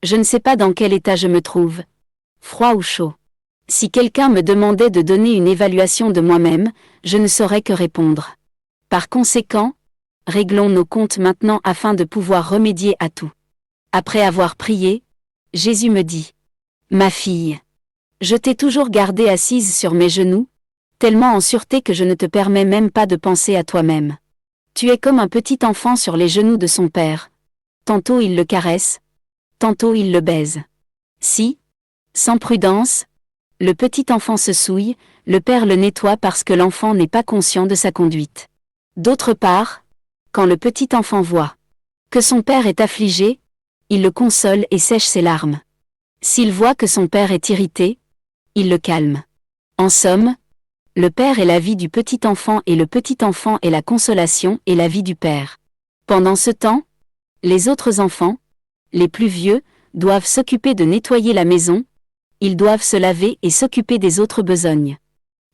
je ne sais pas dans quel état je me trouve, froid ou chaud. Si quelqu'un me demandait de donner une évaluation de moi-même, je ne saurais que répondre. Par conséquent, réglons nos comptes maintenant afin de pouvoir remédier à tout. Après avoir prié, Jésus me dit : ma fille, je t'ai toujours gardée assise sur mes genoux, tellement en sûreté que je ne te permets même pas de penser à toi-même. Tu es comme un petit enfant sur les genoux de son père. Tantôt il le caresse, tantôt il le baise. Si, sans prudence, le petit enfant se souille, le père le nettoie parce que l'enfant n'est pas conscient de sa conduite. D'autre part, quand le petit enfant voit que son père est affligé, il le console et sèche ses larmes. S'il voit que son père est irrité, il le calme. En somme, le père est la vie du petit enfant et le petit enfant est la consolation et la vie du père. Pendant ce temps, les autres enfants, les plus vieux, doivent s'occuper de nettoyer la maison, ils doivent se laver et s'occuper des autres besognes.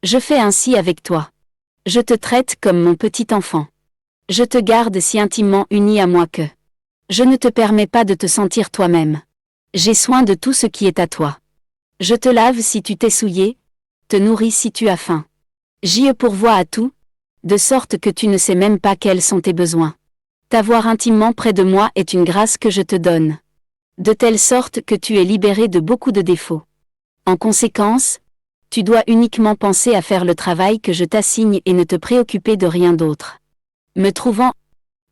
Je fais ainsi avec toi. Je te traite comme mon petit enfant. Je te garde si intimement uni à moi que je ne te permets pas de te sentir toi-même. J'ai soin de tout ce qui est à toi. Je te lave si tu t'es souillé, te nourris si tu as faim. J'y pourvois à tout, de sorte que tu ne sais même pas quels sont tes besoins. T'avoir intimement près de moi est une grâce que je te donne. De telle sorte que tu es libéré de beaucoup de défauts. En conséquence, tu dois uniquement penser à faire le travail que je t'assigne et ne te préoccuper de rien d'autre. Me trouvant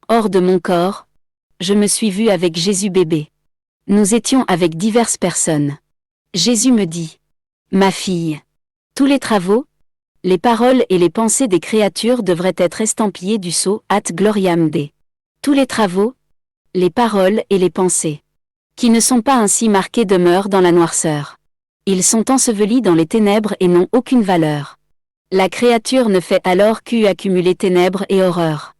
hors de mon corps, je me suis vue avec Jésus bébé. Nous étions avec diverses personnes. Jésus me dit : ma fille, tous les travaux, les paroles et les pensées des créatures devraient être estampillés du sceau At Gloriam Dei. Tous les travaux, les paroles et les pensées, qui ne sont pas ainsi marqués demeurent dans la noirceur. Ils sont ensevelis dans les ténèbres et n'ont aucune valeur. La créature ne fait alors qu'accumuler ténèbres et horreurs.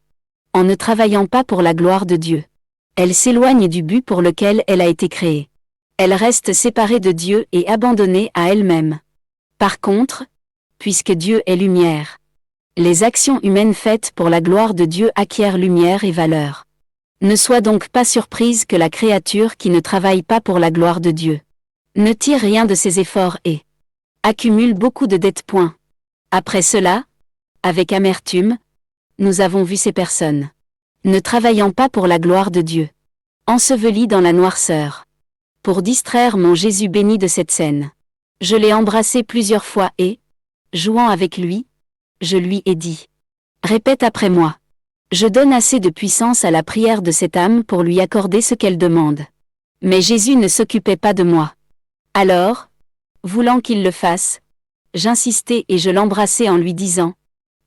En ne travaillant pas pour la gloire de Dieu, elle s'éloigne du but pour lequel elle a été créée. Elle reste séparée de Dieu et abandonnée à elle-même. Par contre, puisque Dieu est lumière, les actions humaines faites pour la gloire de Dieu acquièrent lumière et valeur. Ne sois donc pas surprise que la créature qui ne travaille pas pour la gloire de Dieu ne tire rien de ses efforts et accumule beaucoup de dettes. Après cela, avec amertume, nous avons vu ces personnes ne travaillant pas pour la gloire de Dieu, ensevelies dans la noirceur. Pour distraire mon Jésus béni de cette scène, je l'ai embrassé plusieurs fois et, jouant avec lui, je lui ai dit : répète après moi. Je donne assez de puissance à la prière de cette âme pour lui accorder ce qu'elle demande. Mais Jésus ne s'occupait pas de moi. Alors, voulant qu'il le fasse, j'insistai et je l'embrassai en lui disant :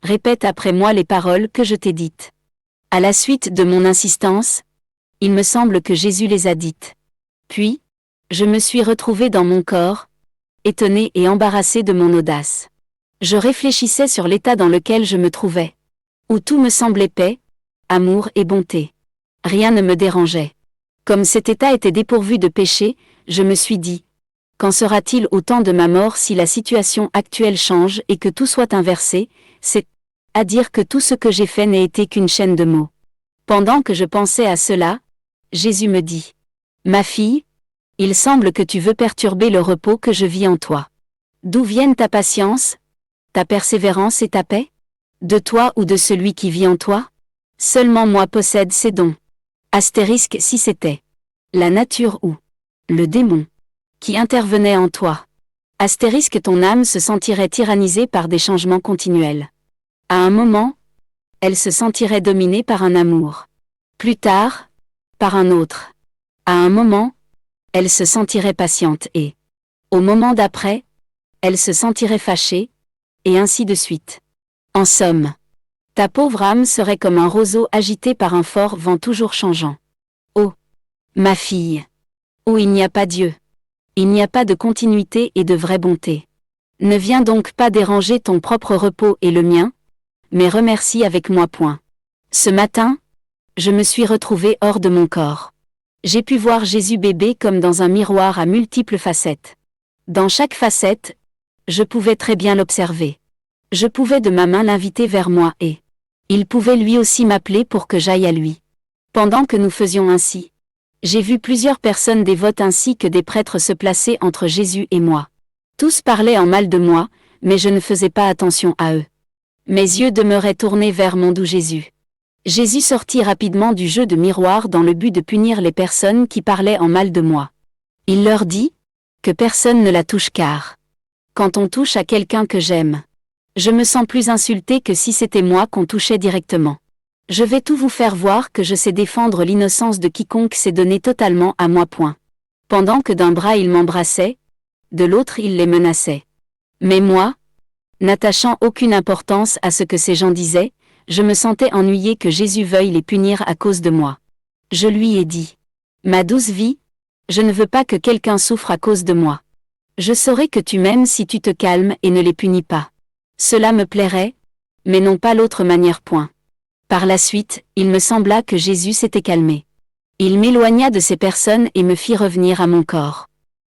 répète après moi les paroles que je t'ai dites. À la suite de mon insistance, il me semble que Jésus les a dites. Puis, je me suis retrouvée dans mon corps, étonnée et embarrassée de mon audace. Je réfléchissais sur l'état dans lequel je me trouvais, où tout me semblait paix, amour et bonté. Rien ne me dérangeait. Comme cet état était dépourvu de péché, je me suis dit : qu'en sera-t-il au temps de ma mort si la situation actuelle change et que tout soit inversé, c'est-à-dire que tout ce que j'ai fait n'ait été qu'une chaîne de mots. Pendant que je pensais à cela, Jésus me dit : ma fille, il semble que tu veux perturber le repos que je vis en toi. D'où viennent ta patience, ta persévérance et ta paix ? De toi ou de celui qui vit en toi ? Seulement moi possède ces dons. Astérisque si c'était la nature ou le démon, qui intervenait en toi. Astérisque, ton âme se sentirait tyrannisée par des changements continuels. À un moment, elle se sentirait dominée par un amour. Plus tard, par un autre. À un moment, elle se sentirait patiente et, au moment d'après, elle se sentirait fâchée, et ainsi de suite. En somme, ta pauvre âme serait comme un roseau agité par un fort vent toujours changeant. Oh, ma fille! Où il n'y a pas Dieu. Il n'y a pas de continuité et de vraie bonté. Ne viens donc pas déranger ton propre repos et le mien, mais remercie avec moi. Ce matin, je me suis retrouvée hors de mon corps. J'ai pu voir Jésus bébé comme dans un miroir à multiples facettes. Dans chaque facette, je pouvais très bien l'observer. Je pouvais de ma main l'inviter vers moi et il pouvait lui aussi m'appeler pour que j'aille à lui. Pendant que nous faisions ainsi, j'ai vu plusieurs personnes dévotes ainsi que des prêtres se placer entre Jésus et moi. Tous parlaient en mal de moi, mais je ne faisais pas attention à eux. Mes yeux demeuraient tournés vers mon doux Jésus. Jésus sortit rapidement du jeu de miroir dans le but de punir les personnes qui parlaient en mal de moi. Il leur dit que personne ne la touche car, quand on touche à quelqu'un que j'aime, je me sens plus insulté que si c'était moi qu'on touchait directement. Je vais tout vous faire voir que je sais défendre l'innocence de quiconque s'est donné totalement à moi. Pendant que d'un bras il m'embrassait, de l'autre il les menaçait. Mais moi, n'attachant aucune importance à ce que ces gens disaient, je me sentais ennuyé que Jésus veuille les punir à cause de moi. Je lui ai dit, ma douce vie, je ne veux pas que quelqu'un souffre à cause de moi. Je saurai que tu m'aimes si tu te calmes et ne les punis pas. Cela me plairait, mais non pas l'autre manière. Par la suite, il me sembla que Jésus s'était calmé. Il m'éloigna de ces personnes et me fit revenir à mon corps.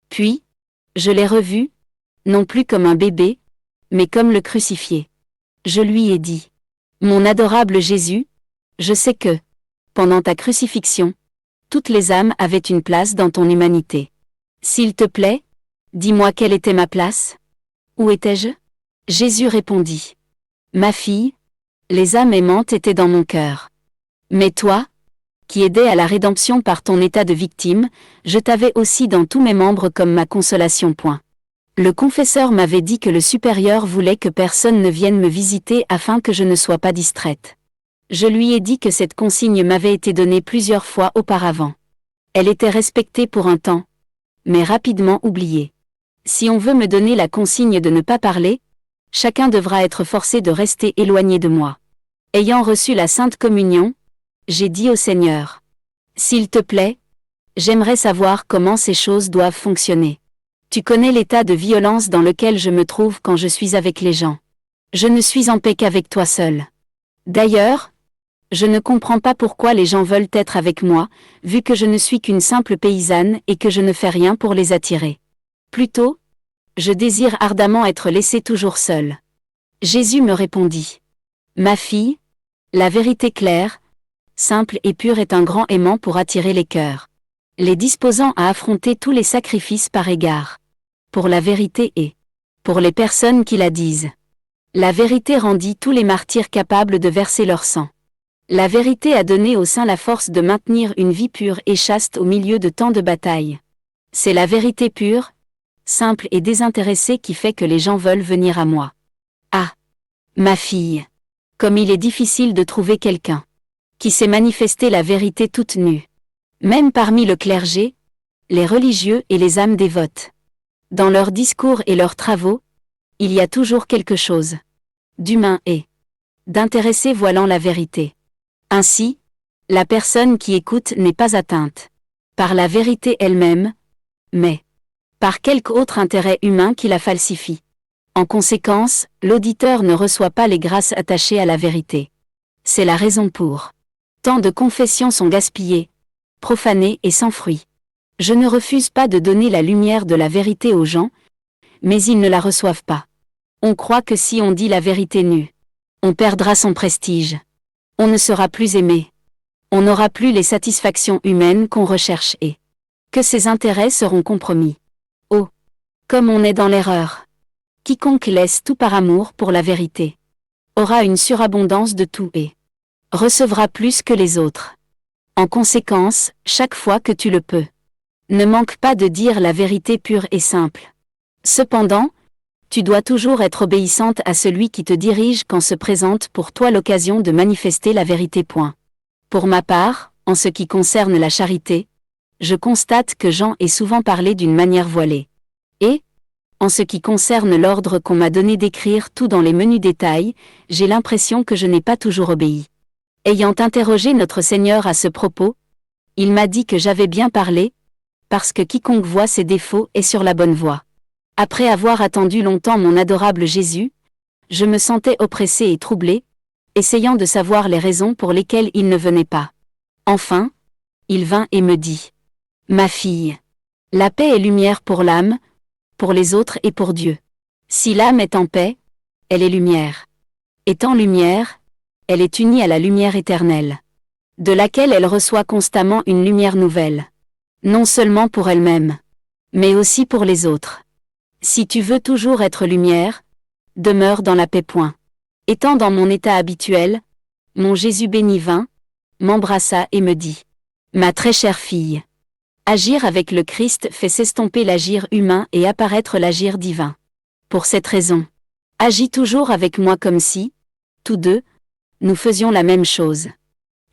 Puis, je l'ai revu, non plus comme un bébé, mais comme le crucifié. Je lui ai dit, mon adorable Jésus, je sais que, pendant ta crucifixion, toutes les âmes avaient une place dans ton humanité. S'il te plaît, dis-moi quelle était ma place? Où étais-je? Jésus répondit, ma fille, les âmes aimantes étaient dans mon cœur. Mais toi, qui aidais à la rédemption par ton état de victime, je t'avais aussi dans tous mes membres comme ma consolation. Le confesseur m'avait dit que le supérieur voulait que personne ne vienne me visiter afin que je ne sois pas distraite. Je lui ai dit que cette consigne m'avait été donnée plusieurs fois auparavant. Elle était respectée pour un temps, mais rapidement oubliée. Si on veut me donner la consigne de ne pas parler, chacun devra être forcé de rester éloigné de moi. Ayant reçu la Sainte Communion, j'ai dit au Seigneur, s'il te plaît, j'aimerais savoir comment ces choses doivent fonctionner. Tu connais l'état de violence dans lequel je me trouve quand je suis avec les gens. Je ne suis en paix qu'avec toi seul. D'ailleurs, je ne comprends pas pourquoi les gens veulent être avec moi, vu que je ne suis qu'une simple paysanne et que je ne fais rien pour les attirer. Plutôt, je désire ardemment être laissée toujours seule. Jésus me répondit, ma fille, la vérité claire, simple et pure est un grand aimant pour attirer les cœurs, les disposant à affronter tous les sacrifices par égard. Pour la vérité et pour les personnes qui la disent. La vérité rendit tous les martyrs capables de verser leur sang. La vérité a donné aux saints la force de maintenir une vie pure et chaste au milieu de tant de batailles. C'est la vérité pure, simple et désintéressée qui fait que les gens veulent venir à moi. Ah, ma fille, comme il est difficile de trouver quelqu'un qui sait manifester la vérité toute nue. Même parmi le clergé, les religieux et les âmes dévotes. Dans leurs discours et leurs travaux, il y a toujours quelque chose d'humain et d'intéressé voilant la vérité. Ainsi, la personne qui écoute n'est pas atteinte par la vérité elle-même, mais par quelque autre intérêt humain qui la falsifie. En conséquence, l'auditeur ne reçoit pas les grâces attachées à la vérité. C'est la raison pour tant de confessions sont gaspillées, profanées et sans fruit. Je ne refuse pas de donner la lumière de la vérité aux gens, mais ils ne la reçoivent pas. On croit que si on dit la vérité nue, on perdra son prestige. On ne sera plus aimé. On n'aura plus les satisfactions humaines qu'on recherche et que ses intérêts seront compromis. Oh, comme on est dans l'erreur. Quiconque laisse tout par amour pour la vérité aura une surabondance de tout et recevra plus que les autres. En conséquence, chaque fois que tu le peux, Ne manque pas de dire la vérité pure et simple. Cependant, tu dois toujours être obéissante à celui qui te dirige quand se présente pour toi l'occasion de manifester la vérité. Pour ma part, en ce qui concerne la charité, je constate que Jean est souvent parlé d'une manière voilée. Et, en ce qui concerne l'ordre qu'on m'a donné d'écrire tout dans les menus détails, j'ai l'impression que je n'ai pas toujours obéi. Ayant interrogé notre Seigneur à ce propos, il m'a dit que j'avais bien parlé, parce que quiconque voit ses défauts est sur la bonne voie. Après avoir attendu longtemps mon adorable Jésus, je me sentais oppressée et troublée, essayant de savoir les raisons pour lesquelles il ne venait pas. Enfin, il vint et me dit : « Ma fille, la paix est lumière pour l'âme, pour les autres et pour Dieu. Si l'âme est en paix, elle est lumière. Étant lumière, elle est unie à la lumière éternelle, de laquelle elle reçoit constamment une lumière nouvelle. Non seulement pour elle-même, mais aussi pour les autres. Si tu veux toujours être lumière, demeure dans la paix. Étant dans mon état habituel, mon Jésus béni vint, m'embrassa et me dit : « Ma très chère fille, agir avec le Christ fait s'estomper l'agir humain et apparaître l'agir divin. Pour cette raison, agis toujours avec moi comme si, tous deux, nous faisions la même chose.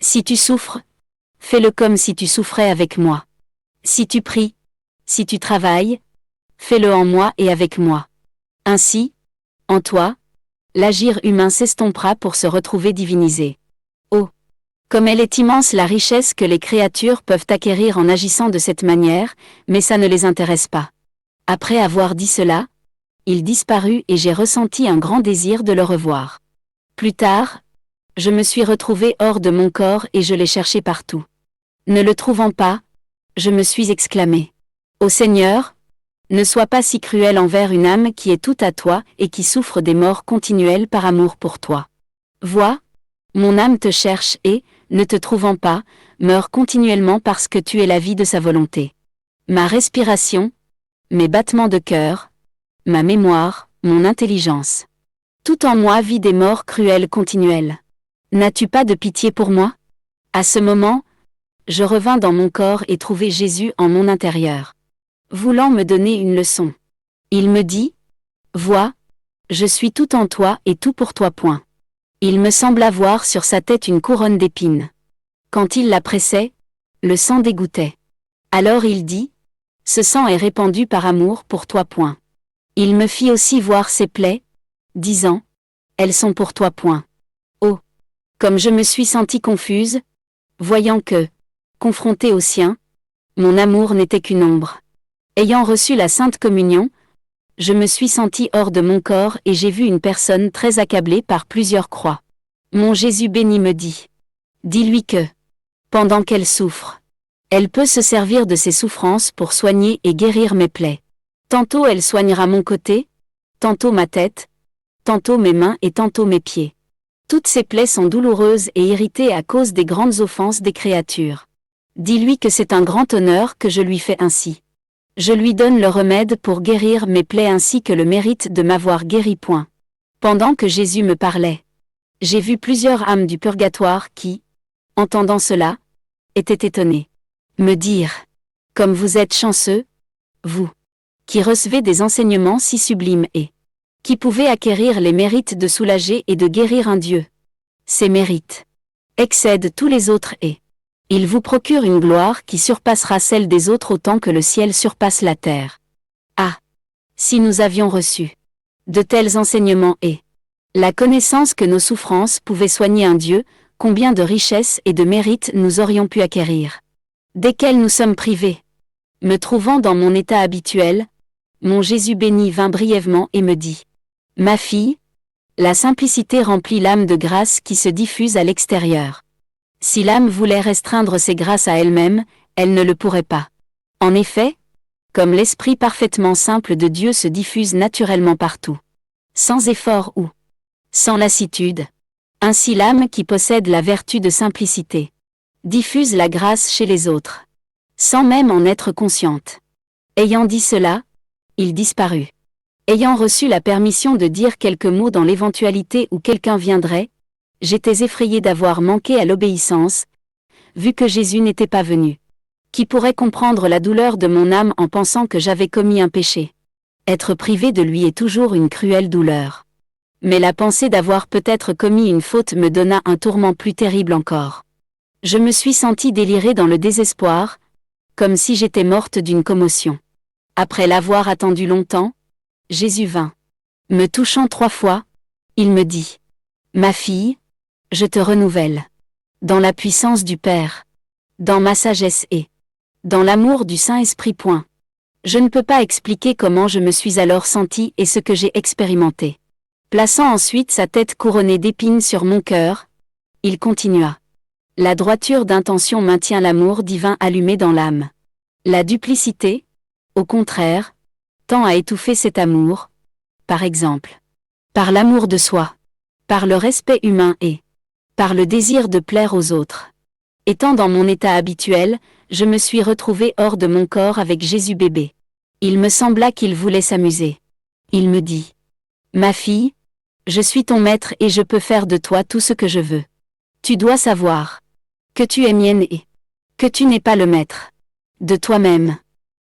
Si tu souffres, fais-le comme si tu souffrais avec moi. Si tu pries, si tu travailles, fais-le en moi et avec moi. Ainsi, en toi, l'agir humain s'estompera pour se retrouver divinisé. Oh, comme elle est immense la richesse que les créatures peuvent acquérir en agissant de cette manière, mais ça ne les intéresse pas. » Après avoir dit cela, il disparut et j'ai ressenti un grand désir de le revoir. Plus tard, je me suis retrouvée hors de mon corps et je l'ai cherché partout. Ne le trouvant pas, je me suis exclamée : « Ô Seigneur, ne sois pas si cruel envers une âme qui est toute à toi et qui souffre des morts continuelles par amour pour toi. Vois, mon âme te cherche et, ne te trouvant pas, meurt continuellement parce que tu es la vie de sa volonté. Ma respiration, mes battements de cœur, ma mémoire, mon intelligence. Tout en moi vit des morts cruelles continuelles. N'as-tu pas de pitié pour moi ? » À ce moment, je revins dans mon corps et trouvai Jésus en mon intérieur, voulant me donner une leçon. Il me dit : « Vois, je suis tout en toi et tout pour toi. » Il me sembla voir sur sa tête une couronne d'épines. Quand il la pressait, le sang dégouttait. Alors il dit : « Ce sang est répandu par amour pour toi. » Il me fit aussi voir ses plaies, disant : « Elles sont pour toi. » Oh, comme je me suis sentie confuse, voyant que, confrontée au sien, mon amour n'était qu'une ombre. Ayant reçu la Sainte Communion, je me suis sentie hors de mon corps et j'ai vu une personne très accablée par plusieurs croix. Mon Jésus béni me dit : « Dis-lui que, pendant qu'elle souffre, elle peut se servir de ses souffrances pour soigner et guérir mes plaies. Tantôt elle soignera mon côté, tantôt ma tête, tantôt mes mains et tantôt mes pieds. Toutes ces plaies sont douloureuses et irritées à cause des grandes offenses des créatures. Dis-lui que c'est un grand honneur que je lui fais ainsi. Je lui donne le remède pour guérir mes plaies ainsi que le mérite de m'avoir guéri. » Pendant que Jésus me parlait, j'ai vu plusieurs âmes du purgatoire qui, entendant cela, étaient étonnées. Me dire : « Comme vous êtes chanceux, vous, qui recevez des enseignements si sublimes et qui pouvez acquérir les mérites de soulager et de guérir un Dieu. Ces mérites excèdent tous les autres et ils vous procurent une gloire qui surpassera celle des autres autant que le ciel surpasse la terre. Ah, si nous avions reçu de tels enseignements et la connaissance que nos souffrances pouvaient soigner un Dieu, combien de richesses et de mérites nous aurions pu acquérir, desquels nous sommes privés. » Me trouvant dans mon état habituel, mon Jésus béni vint brièvement et me dit : « Ma fille, la simplicité remplit l'âme de grâce qui se diffuse à l'extérieur. Si l'âme voulait restreindre ses grâces à elle-même, elle ne le pourrait pas. En effet, comme l'esprit parfaitement simple de Dieu se diffuse naturellement partout, sans effort ou sans lassitude, ainsi l'âme qui possède la vertu de simplicité diffuse la grâce chez les autres, sans même en être consciente. » Ayant dit cela, il disparut. Ayant reçu la permission de dire quelques mots dans l'éventualité où quelqu'un viendrait, j'étais effrayée d'avoir manqué à l'obéissance, vu que Jésus n'était pas venu. Qui pourrait comprendre la douleur de mon âme en pensant que j'avais commis un péché? Être privé de lui est toujours une cruelle douleur. Mais la pensée d'avoir peut-être commis une faute me donna un tourment plus terrible encore. Je me suis sentie délirer dans le désespoir, comme si j'étais morte d'une commotion. Après l'avoir attendu longtemps, Jésus vint. Me touchant 3 fois, il me dit: Ma fille, je te renouvelle. Dans la puissance du Père, dans ma sagesse et dans l'amour du Saint-Esprit. Je ne peux pas expliquer comment je me suis alors sentie et ce que j'ai expérimenté. Plaçant ensuite sa tête couronnée d'épines sur mon cœur, il continua. La droiture d'intention maintient l'amour divin allumé dans l'âme. La duplicité, au contraire, tend à étouffer cet amour, par exemple, par l'amour de soi, par le respect humain et par le désir de plaire aux autres. Étant dans mon état habituel, je me suis retrouvée hors de mon corps avec Jésus bébé. Il me sembla qu'il voulait s'amuser. Il me dit: Ma fille, je suis ton maître et je peux faire de toi tout ce que je veux. Tu dois savoir que tu es mienne et que tu n'es pas le maître de toi-même,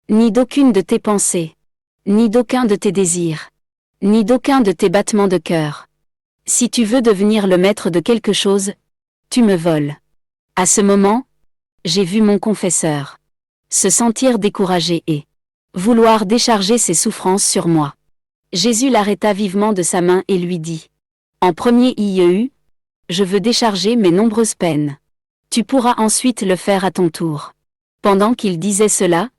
ni d'aucune de tes pensées, ni d'aucun de tes désirs, ni d'aucun de tes battements de cœur. Si tu veux devenir le maître de quelque chose, tu me voles. À ce moment, j'ai vu mon confesseur se sentir découragé et vouloir décharger ses souffrances sur moi. Jésus l'arrêta vivement de sa main et lui dit: En premier lieu, je veux décharger mes nombreuses peines. Tu pourras ensuite le faire à ton tour. Pendant qu'il disait cela,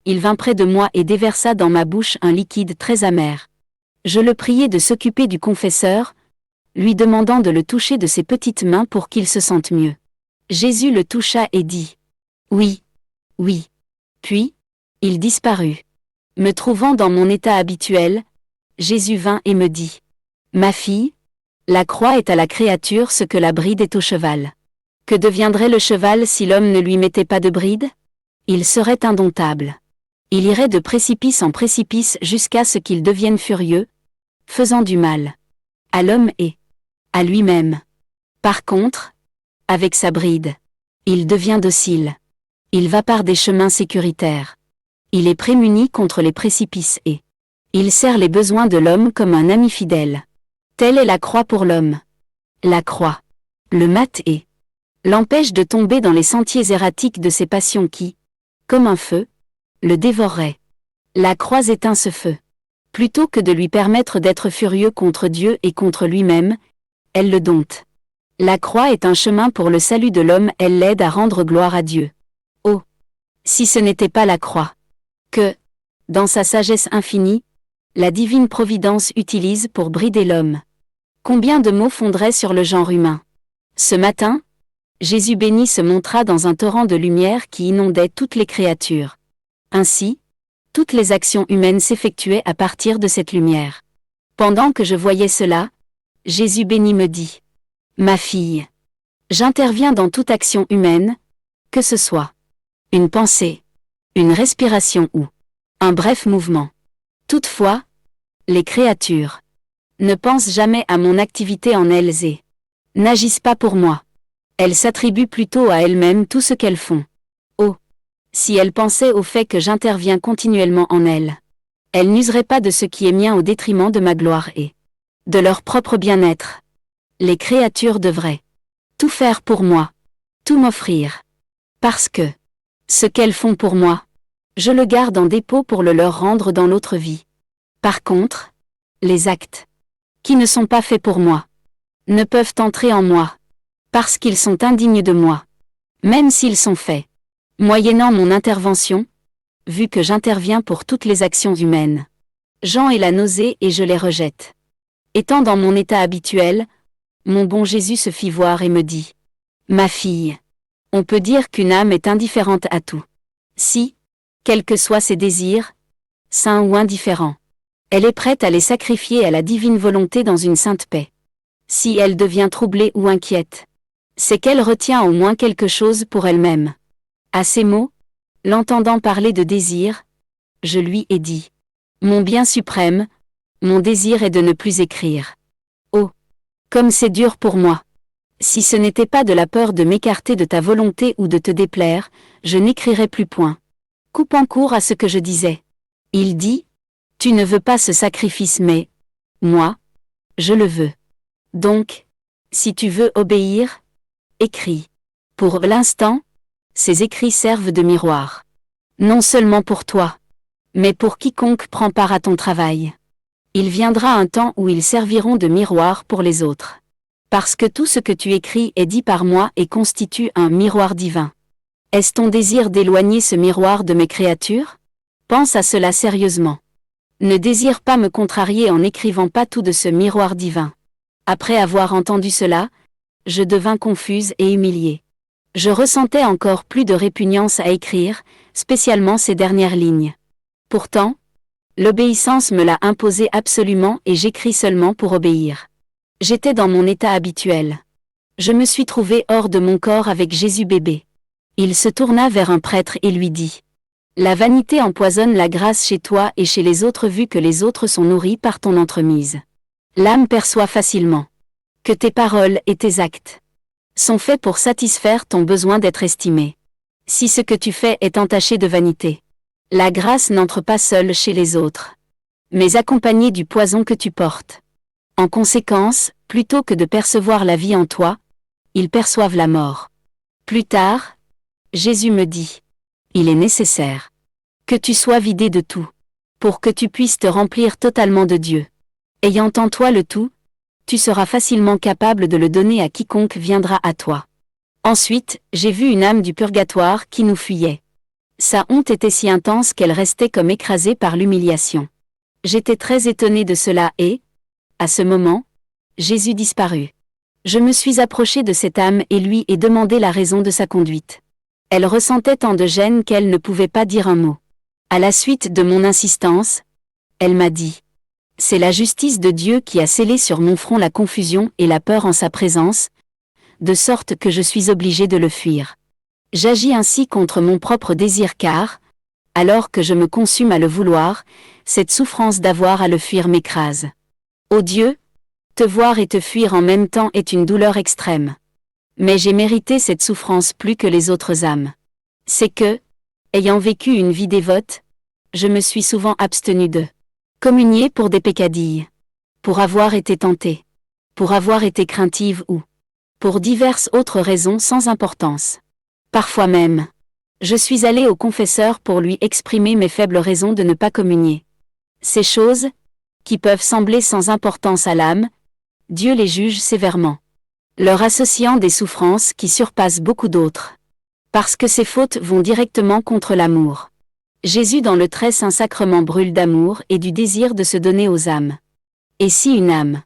il vint près de moi et déversa dans ma bouche un liquide très amer. Je le priai de s'occuper du confesseur, lui demandant de le toucher de ses petites mains pour qu'il se sente mieux. Jésus le toucha et dit: Oui, oui. Puis, il disparut. Me trouvant dans mon état habituel, Jésus vint et me dit: Ma fille, la croix est à la créature ce que la bride est au cheval. Que deviendrait le cheval si l'homme ne lui mettait pas de bride? Il serait indomptable. Il irait de précipice en précipice jusqu'à ce qu'il devienne furieux, faisant du mal à l'homme et à lui-même. Par contre, avec sa bride, il devient docile. Il va par des chemins sécuritaires. Il est prémuni contre les précipices et il sert les besoins de l'homme comme un ami fidèle. Telle est la croix pour l'homme. La croix le mate et l'empêche de tomber dans les sentiers erratiques de ses passions qui, comme un feu, le dévoreraient. La croix éteint ce feu. Plutôt que de lui permettre d'être furieux contre Dieu et contre lui-même, elle le dompte. La croix est un chemin pour le salut de l'homme, elle l'aide à rendre gloire à Dieu. Oh! Si ce n'était pas la croix que, dans sa sagesse infinie, la divine providence utilise pour brider l'homme. Combien de mots fondraient sur le genre humain? Ce matin, Jésus béni se montra dans un torrent de lumière qui inondait toutes les créatures. Ainsi, toutes les actions humaines s'effectuaient à partir de cette lumière. Pendant que je voyais cela, Jésus béni me dit: Ma fille, j'interviens dans toute action humaine, que ce soit une pensée, une respiration ou un bref mouvement. Toutefois, les créatures ne pensent jamais à mon activité en elles et n'agissent pas pour moi. Elles s'attribuent plutôt à elles-mêmes tout ce qu'elles font. Oh! Si elles pensaient au fait que j'interviens continuellement en elles, elles n'useraient pas de ce qui est mien au détriment de ma gloire et de leur propre bien-être. Les créatures devraient tout faire pour moi, tout m'offrir. Parce que ce qu'elles font pour moi, je le garde en dépôt pour le leur rendre dans l'autre vie. Par contre, les actes qui ne sont pas faits pour moi ne peuvent entrer en moi, parce qu'ils sont indignes de moi, même s'ils sont faits moyennant mon intervention, vu que j'interviens pour toutes les actions humaines. J'en ai la nausée et je les rejette. Étant dans mon état habituel, mon bon Jésus se fit voir et me dit: Ma fille, on peut dire qu'une âme est indifférente à tout. Si, quels que soient ses désirs, saints ou indifférents, elle est prête à les sacrifier à la divine volonté dans une sainte paix. Si elle devient troublée ou inquiète, c'est qu'elle retient au moins quelque chose pour elle-même. À ces mots, l'entendant parler de désir, je lui ai dit: Mon bien suprême, mon désir est de ne plus écrire. Oh! Comme c'est dur pour moi! Si ce n'était pas de la peur de m'écarter de ta volonté ou de te déplaire, je n'écrirais plus point. Coupant court à ce que je disais. Il dit, tu ne veux pas ce sacrifice mais, moi, je le veux. Donc, si tu veux obéir, écris. Pour l'instant, ces écrits servent de miroir. Non seulement pour toi, mais pour quiconque prend part à ton travail. Il viendra un temps où ils serviront de miroir pour les autres. Parce que tout ce que tu écris est dit par moi et constitue un miroir divin. Est-ce ton désir d'éloigner ce miroir de mes créatures? Pense à cela sérieusement. Ne désire pas me contrarier en n'écrivant pas tout de ce miroir divin. Après avoir entendu cela, je devins confuse et humiliée. Je ressentais encore plus de répugnance à écrire, spécialement ces dernières lignes. Pourtant, l'obéissance me l'a imposé absolument et j'écris seulement pour obéir. J'étais dans mon état habituel. Je me suis trouvée hors de mon corps avec Jésus bébé. Il se tourna vers un prêtre et lui dit : la vanité empoisonne la grâce chez toi et chez les autres vu que les autres sont nourris par ton entremise. L'âme perçoit facilement que tes paroles et tes actes sont faits pour satisfaire ton besoin d'être estimé. Si ce que tu fais est entaché de vanité, la grâce n'entre pas seule chez les autres, mais accompagnée du poison que tu portes. En conséquence, plutôt que de percevoir la vie en toi, ils perçoivent la mort. Plus tard, Jésus me dit : il est nécessaire que tu sois vidé de tout, pour que tu puisses te remplir totalement de Dieu. Ayant en toi le tout, tu seras facilement capable de le donner à quiconque viendra à toi. Ensuite, j'ai vu une âme du purgatoire qui nous fuyait. Sa honte était si intense qu'elle restait comme écrasée par l'humiliation. J'étais très étonnée de cela et, à ce moment, Jésus disparut. Je me suis approchée de cette âme et lui ai demandé la raison de sa conduite. Elle ressentait tant de gêne qu'elle ne pouvait pas dire un mot. À la suite de mon insistance, elle m'a dit : c'est la justice de Dieu qui a scellé sur mon front la confusion et la peur en sa présence, de sorte que je suis obligée de le fuir. J'agis ainsi contre mon propre désir car, alors que je me consume à le vouloir, cette souffrance d'avoir à le fuir m'écrase. Ô Dieu, te voir et te fuir en même temps est une douleur extrême. Mais j'ai mérité cette souffrance plus que les autres âmes. C'est que, ayant vécu une vie dévote, je me suis souvent abstenue de communier pour des peccadilles, pour avoir été tentée, pour avoir été craintive ou pour diverses autres raisons sans importance. Parfois même, je suis allée au confesseur pour lui exprimer mes faibles raisons de ne pas communier. Ces choses, qui peuvent sembler sans importance à l'âme, Dieu les juge sévèrement, leur associant des souffrances qui surpassent beaucoup d'autres. Parce que ces fautes vont directement contre l'amour. Jésus dans le très saint sacrement brûle d'amour et du désir de se donner aux âmes. Et si une âme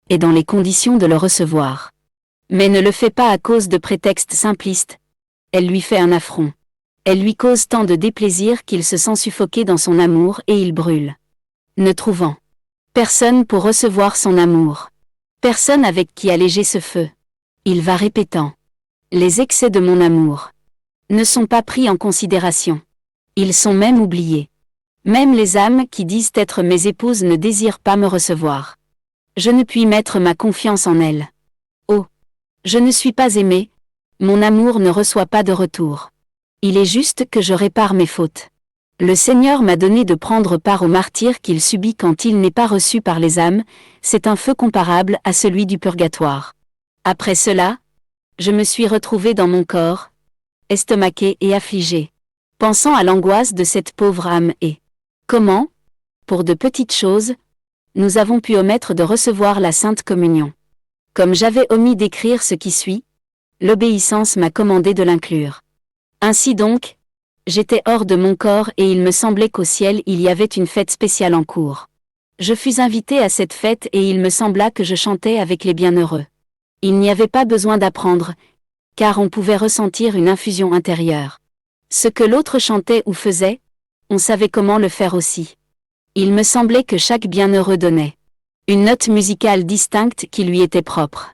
est dans les conditions de le recevoir, mais ne le fait pas à cause de prétextes simplistes, elle lui fait un affront. Elle lui cause tant de déplaisir qu'il se sent suffoqué dans son amour et il brûle. Ne trouvant personne pour recevoir son amour, personne avec qui alléger ce feu, il va répétant : les excès de mon amour ne sont pas pris en considération. Ils sont même oubliés. Même les âmes qui disent être mes épouses ne désirent pas me recevoir. Je ne puis mettre ma confiance en elles. Oh, je ne suis pas aimée, mon amour ne reçoit pas de retour. Il est juste que je répare mes fautes. Le Seigneur m'a donné de prendre part au martyre qu'il subit quand il n'est pas reçu par les âmes, c'est un feu comparable à celui du purgatoire. Après cela, je me suis retrouvée dans mon corps, estomaquée et affligée, pensant à l'angoisse de cette pauvre âme et comment, pour de petites choses, nous avons pu omettre de recevoir la Sainte Communion. Comme j'avais omis d'écrire ce qui suit, l'obéissance m'a commandé de l'inclure. Ainsi donc, j'étais hors de mon corps et il me semblait qu'au ciel il y avait une fête spéciale en cours. Je fus invitée à cette fête et il me sembla que je chantais avec les bienheureux. Il n'y avait pas besoin d'apprendre, car on pouvait ressentir une infusion intérieure. Ce que l'autre chantait ou faisait, on savait comment le faire aussi. Il me semblait que chaque bienheureux donnait une note musicale distincte qui lui était propre.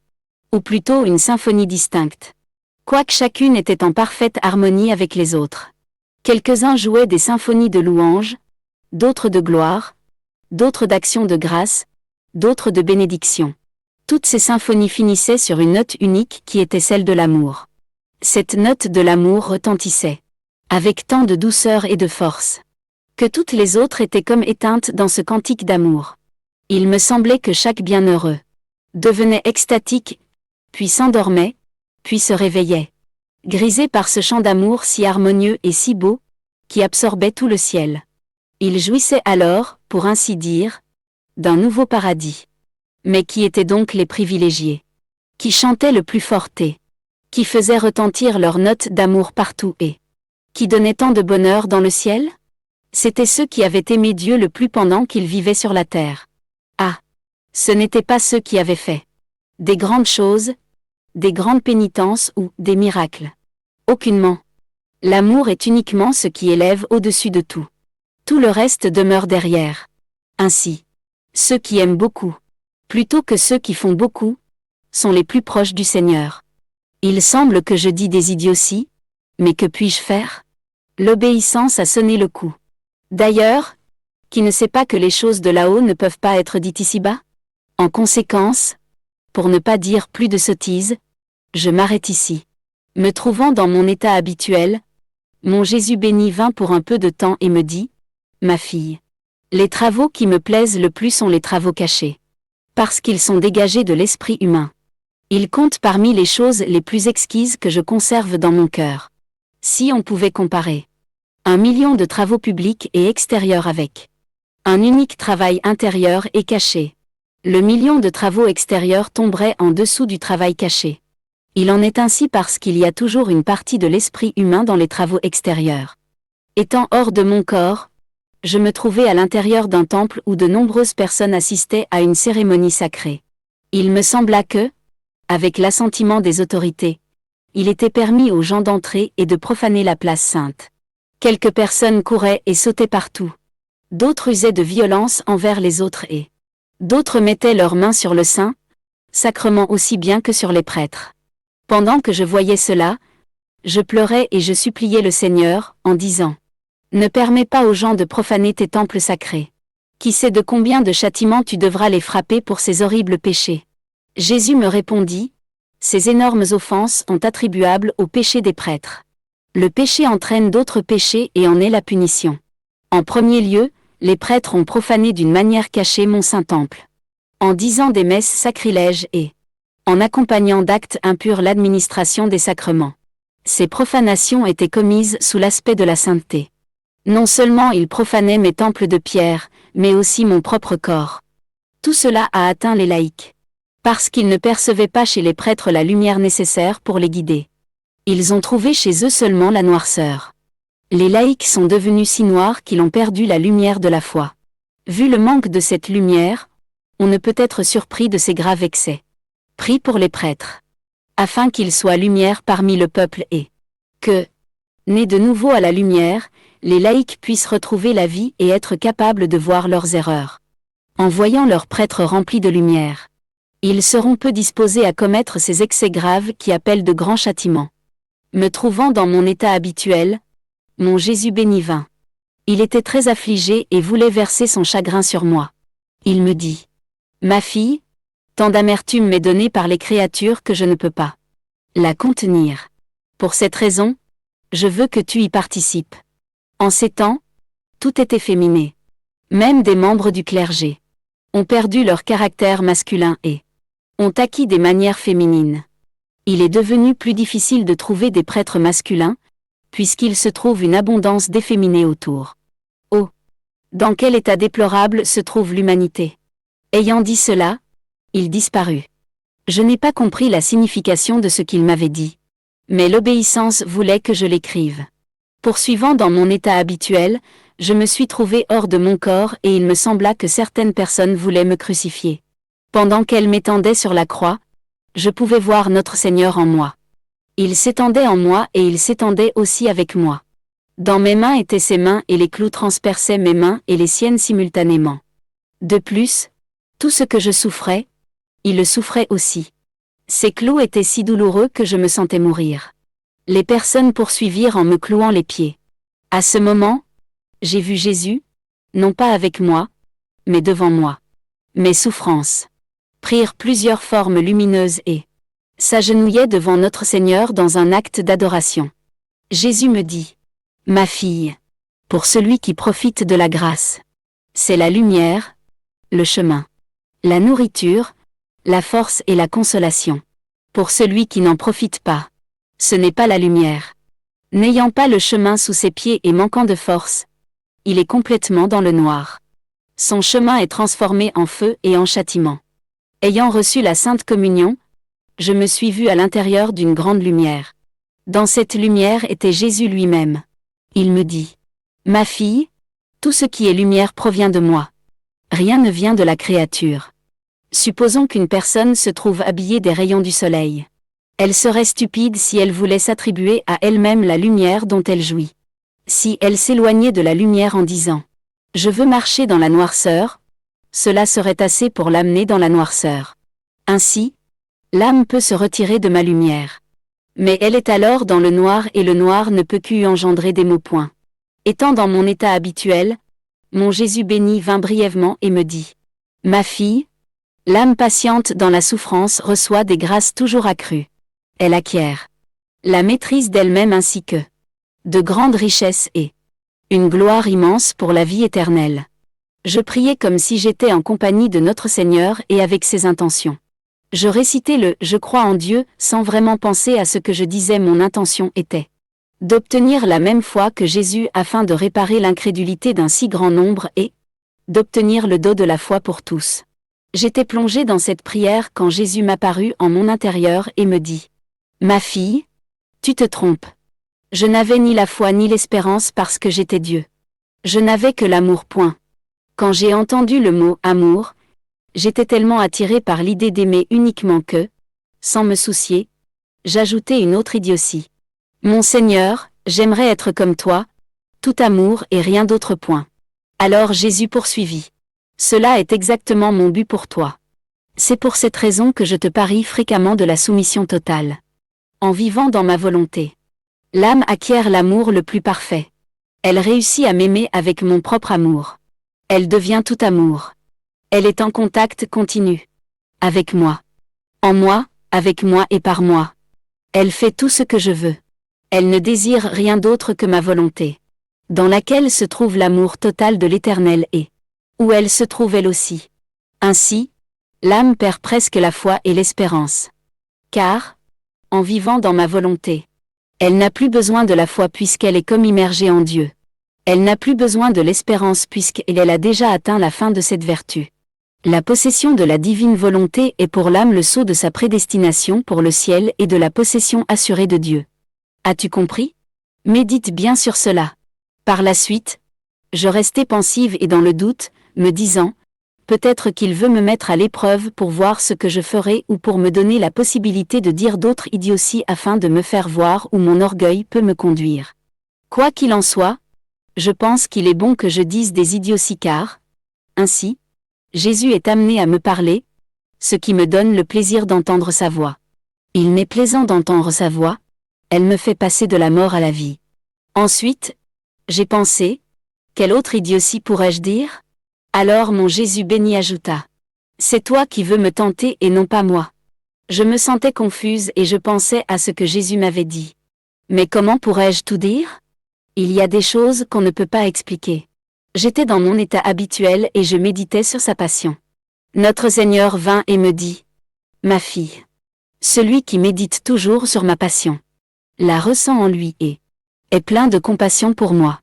Ou plutôt une symphonie distincte. Quoique chacune était en parfaite harmonie avec les autres. Quelques-uns jouaient des symphonies de louanges, d'autres de gloire, d'autres d'actions de grâce, d'autres de bénédiction. Toutes ces symphonies finissaient sur une note unique qui était celle de l'amour. Cette note de l'amour retentissait, avec tant de douceur et de force, que toutes les autres étaient comme éteintes dans ce cantique d'amour. Il me semblait que chaque bienheureux devenait extatique, puis s'endormait, puis se réveillait, grisé par ce chant d'amour si harmonieux et si beau, qui absorbait tout le ciel. Il jouissait alors, pour ainsi dire, d'un nouveau paradis. Mais qui étaient donc les privilégiés? Qui chantaient le plus forté? Qui faisaient retentir leurs notes d'amour partout et qui donnaient tant de bonheur dans le ciel? C'étaient ceux qui avaient aimé Dieu le plus pendant qu'ils vivaient sur la terre. Ah! Ce n'étaient pas ceux qui avaient fait des grandes choses, des grandes pénitences ou des miracles. Aucunement. L'amour est uniquement ce qui élève au-dessus de tout. Tout le reste demeure derrière. Ainsi, ceux qui aiment beaucoup, plutôt que ceux qui font beaucoup, sont les plus proches du Seigneur. Il semble que je dis des idioties, mais que puis-je faire? L'obéissance a sonné le coup. D'ailleurs, qui ne sait pas que les choses de là-haut ne peuvent pas être dites ici-bas? En conséquence, pour ne pas dire plus de sottises, je m'arrête ici. Me trouvant dans mon état habituel, mon Jésus béni vint pour un peu de temps et me dit, « Ma fille, les travaux qui me plaisent le plus sont les travaux cachés, parce qu'ils sont dégagés de l'esprit humain. Ils comptent parmi les choses les plus exquises que je conserve dans mon cœur. Si on pouvait comparer 1 million de travaux publics et extérieurs avec un unique travail intérieur et caché, le million de travaux extérieurs tomberait en dessous du travail caché. Il en est ainsi parce qu'il y a toujours une partie de l'esprit humain dans les travaux extérieurs. Étant hors de mon corps, je me trouvais à l'intérieur d'un temple où de nombreuses personnes assistaient à une cérémonie sacrée. Il me sembla que, avec l'assentiment des autorités, il était permis aux gens d'entrer et de profaner la place sainte. Quelques personnes couraient et sautaient partout. D'autres usaient de violence envers les autres et d'autres mettaient leurs mains sur le saint sacrement aussi bien que sur les prêtres. Pendant que je voyais cela, je pleurais et je suppliais le Seigneur, en disant, « Ne permets pas aux gens de profaner tes temples sacrés. Qui sait de combien de châtiments tu devras les frapper pour ces horribles péchés? » Jésus me répondit, « Ces énormes offenses sont attribuables au péché des prêtres. Le péché entraîne d'autres péchés et en est la punition. En premier lieu, les prêtres ont profané d'une manière cachée mon saint temple, en disant des messes sacrilèges et en accompagnant d'actes impurs l'administration des sacrements. Ces profanations étaient commises sous l'aspect de la sainteté. Non seulement ils profanaient mes temples de pierre, mais aussi mon propre corps. Tout cela a atteint les laïcs, parce qu'ils ne percevaient pas chez les prêtres la lumière nécessaire pour les guider. Ils ont trouvé chez eux seulement la noirceur. Les laïcs sont devenus si noirs qu'ils ont perdu la lumière de la foi. Vu le manque de cette lumière, on ne peut être surpris de ces graves excès. Prie pour les prêtres, afin qu'ils soient lumière parmi le peuple et que, nés de nouveau à la lumière, les laïcs puissent retrouver la vie et être capables de voir leurs erreurs. En voyant leurs prêtres remplis de lumière, ils seront peu disposés à commettre ces excès graves qui appellent de grands châtiments. Me trouvant dans mon état habituel, mon Jésus béni vint. Il était très affligé et voulait verser son chagrin sur moi. Il me dit, « Ma fille, tant d'amertume m'est donnée par les créatures que je ne peux pas la contenir. Pour cette raison, je veux que tu y participes. » En ces temps, tout est efféminé. Même des membres du clergé ont perdu leur caractère masculin et ont acquis des manières féminines. Il est devenu plus difficile de trouver des prêtres masculins, puisqu'il se trouve une abondance d'efféminés autour. Oh! Dans quel état déplorable se trouve l'humanité! Ayant dit cela, il disparut. Je n'ai pas compris la signification de ce qu'il m'avait dit. Mais l'obéissance voulait que je l'écrive. Poursuivant dans mon état habituel, je me suis trouvé hors de mon corps et il me sembla que certaines personnes voulaient me crucifier. Pendant qu'elles m'étendaient sur la croix, je pouvais voir notre Seigneur en moi. Il s'étendait en moi et il s'étendait aussi avec moi. Dans mes mains étaient ses mains et les clous transperçaient mes mains et les siennes simultanément. De plus, tout ce que je souffrais, il le souffrait aussi. Ces clous étaient si douloureux que je me sentais mourir. Les personnes poursuivirent en me clouant les pieds. À ce moment, j'ai vu Jésus, non pas avec moi, mais devant moi. Mes souffrances prirent plusieurs formes lumineuses et s'agenouillaient devant notre Seigneur dans un acte d'adoration. Jésus me dit: Ma fille, pour celui qui profite de la grâce, c'est la lumière, le chemin, la nourriture, la force et la consolation. Pour celui qui n'en profite pas, ce n'est pas la lumière. N'ayant pas le chemin sous ses pieds et manquant de force, il est complètement dans le noir. Son chemin est transformé en feu et en châtiment. Ayant reçu la Sainte Communion, je me suis vue à l'intérieur d'une grande lumière. Dans cette lumière était Jésus lui-même. Il me dit: Ma fille, tout ce qui est lumière provient de moi. Rien ne vient de la créature. Supposons qu'une personne se trouve habillée des rayons du soleil. Elle serait stupide si elle voulait s'attribuer à elle-même la lumière dont elle jouit. Si elle s'éloignait de la lumière en disant: Je veux marcher dans la noirceur, cela serait assez pour l'amener dans la noirceur. Ainsi, l'âme peut se retirer de ma lumière. Mais elle est alors dans le noir et le noir ne peut qu'y engendrer des maux. Étant dans mon état habituel, mon Jésus béni vint brièvement et me dit: Ma fille, l'âme patiente dans la souffrance reçoit des grâces toujours accrues. Elle acquiert la maîtrise d'elle-même ainsi que de grandes richesses et une gloire immense pour la vie éternelle. Je priais comme si j'étais en compagnie de notre Seigneur et avec ses intentions. Je récitais le « Je crois en Dieu » sans vraiment penser à ce que je disais. Mon intention était d'obtenir la même foi que Jésus afin de réparer l'incrédulité d'un si grand nombre et d'obtenir le don de la foi pour tous. J'étais plongé dans cette prière quand Jésus m'apparut en mon intérieur et me dit: Ma fille, tu te trompes. Je n'avais ni la foi ni l'espérance parce que j'étais Dieu. Je n'avais que l'amour. Quand j'ai entendu le mot « amour », j'étais tellement attiré par l'idée d'aimer uniquement que, sans me soucier, j'ajoutais une autre idiotie. Mon Seigneur, j'aimerais être comme toi, tout amour et rien d'autre. Alors Jésus poursuivit: Cela est exactement mon but pour toi. C'est pour cette raison que je te parie fréquemment de la soumission totale. En vivant dans ma volonté, l'âme acquiert l'amour le plus parfait. Elle réussit à m'aimer avec mon propre amour. Elle devient tout amour. Elle est en contact continu avec moi. En moi, avec moi et par moi. Elle fait tout ce que je veux. Elle ne désire rien d'autre que ma volonté, dans laquelle se trouve l'amour total de l'Éternel et où elle se trouve elle aussi. Ainsi, l'âme perd presque la foi et l'espérance. Car, en vivant dans ma volonté, elle n'a plus besoin de la foi puisqu'elle est comme immergée en Dieu. Elle n'a plus besoin de l'espérance puisqu'elle a déjà atteint la fin de cette vertu. La possession de la divine volonté est pour l'âme le sceau de sa prédestination pour le ciel et de la possession assurée de Dieu. As-tu compris? Médite bien sur cela. Par la suite, je restais pensive et dans le doute, me disant: peut-être qu'il veut me mettre à l'épreuve pour voir ce que je ferai ou pour me donner la possibilité de dire d'autres idioties afin de me faire voir où mon orgueil peut me conduire. Quoi qu'il en soit, je pense qu'il est bon que je dise des idioties car, ainsi, Jésus est amené à me parler, ce qui me donne le plaisir d'entendre sa voix. Il m'est plaisant d'entendre sa voix, elle me fait passer de la mort à la vie. Ensuite, j'ai pensé: quelle autre idiotie pourrais-je dire? Alors mon Jésus béni ajouta: C'est toi qui veux me tenter et non pas moi. Je me sentais confuse et je pensais à ce que Jésus m'avait dit. Mais comment pourrais-je tout dire? Il y a des choses qu'on ne peut pas expliquer. J'étais dans mon état habituel et je méditais sur sa passion. Notre Seigneur vint et me dit: Ma fille, celui qui médite toujours sur ma passion, la ressent en lui et est plein de compassion pour moi.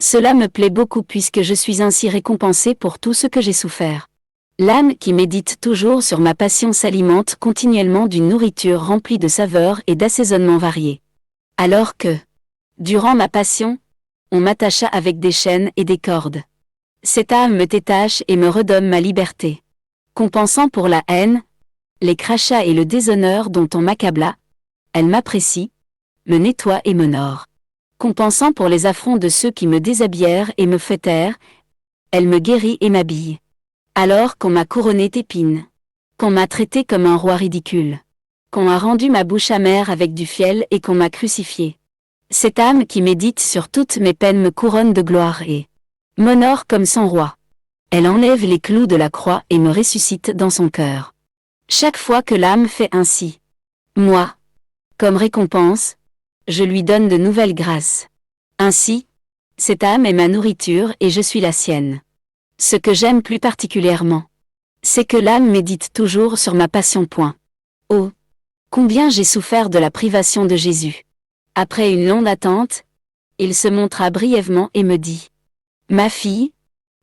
Cela me plaît beaucoup puisque je suis ainsi récompensé pour tout ce que j'ai souffert. L'âme qui médite toujours sur ma passion s'alimente continuellement d'une nourriture remplie de saveurs et d'assaisonnements variés. Alors que, durant ma passion, on m'attacha avec des chaînes et des cordes. Cette âme me détache et me redonne ma liberté. Compensant pour la haine, les crachats et le déshonneur dont on m'accabla, elle m'apprécie, me nettoie et m'honore. Compensant pour les affronts de ceux qui me déshabillèrent et me fêtèrent, elle me guérit et m'habille. Alors qu'on m'a couronné d'épines, qu'on m'a traité comme un roi ridicule, qu'on a rendu ma bouche amère avec du fiel et qu'on m'a crucifié. Cette âme qui médite sur toutes mes peines me couronne de gloire et m'honore comme son roi. Elle enlève les clous de la croix et me ressuscite dans son cœur. Chaque fois que l'âme fait ainsi, moi, comme récompense, je lui donne de nouvelles grâces. Ainsi, cette âme est ma nourriture et je suis la sienne. Ce que j'aime plus particulièrement, c'est que l'âme médite toujours sur ma passion. Oh, combien j'ai souffert de la privation de Jésus. Après une longue attente, il se montra brièvement et me dit: Ma fille,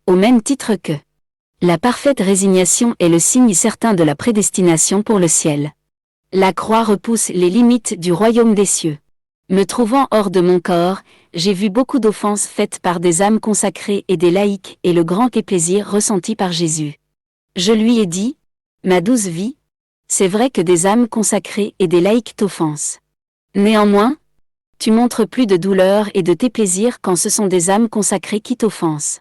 au même titre que la parfaite résignation est le signe certain de la prédestination pour le ciel. La croix repousse les limites du royaume des cieux. Me trouvant hors de mon corps, j'ai vu beaucoup d'offenses faites par des âmes consacrées et des laïcs et le grand déplaisir ressenti par Jésus. Je lui ai dit: Ma douce vie, c'est vrai que des âmes consacrées et des laïcs t'offensent. Néanmoins, tu montres plus de douleur et de tes plaisirs quand ce sont des âmes consacrées qui t'offensent.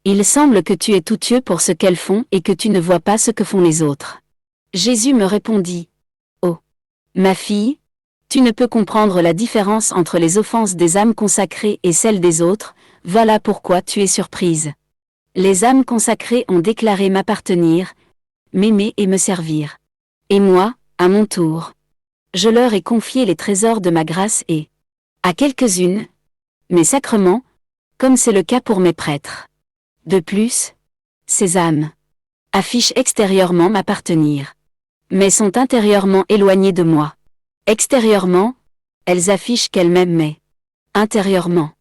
Il semble que tu es tout yeux pour ce qu'elles font et que tu ne vois pas ce que font les autres. Jésus me répondit: Oh, ma fille, tu ne peux comprendre la différence entre les offenses des âmes consacrées et celles des autres, voilà pourquoi tu es surprise. Les âmes consacrées ont déclaré m'appartenir, m'aimer et me servir. Et moi, à mon tour, je leur ai confié les trésors de ma grâce et, à quelques-unes, mes sacrements, comme c'est le cas pour mes prêtres. De plus, ces âmes affichent extérieurement m'appartenir, mais sont intérieurement éloignées de moi. Extérieurement, elles affichent qu'elles m'aiment, mais intérieurement,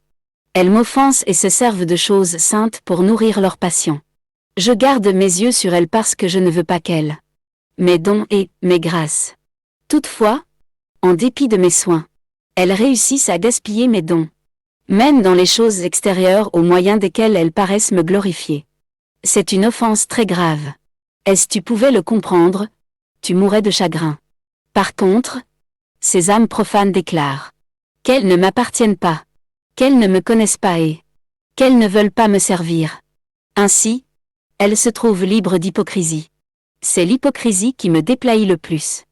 elles m'offensent et se servent de choses saintes pour nourrir leur passion. Je garde mes yeux sur elles parce que je ne veux pas qu'elles, mes dons et mes grâces. Toutefois, en dépit de mes soins, elles réussissent à gaspiller mes dons, même dans les choses extérieures au moyen desquelles elles paraissent me glorifier. C'est une offense très grave. Si tu pouvais le comprendre, tu mourrais de chagrin. Par contre, ces âmes profanes déclarent qu'elles ne m'appartiennent pas, qu'elles ne me connaissent pas et qu'elles ne veulent pas me servir. Ainsi, elles se trouvent libres d'hypocrisie. C'est l'hypocrisie qui me déplaît le plus.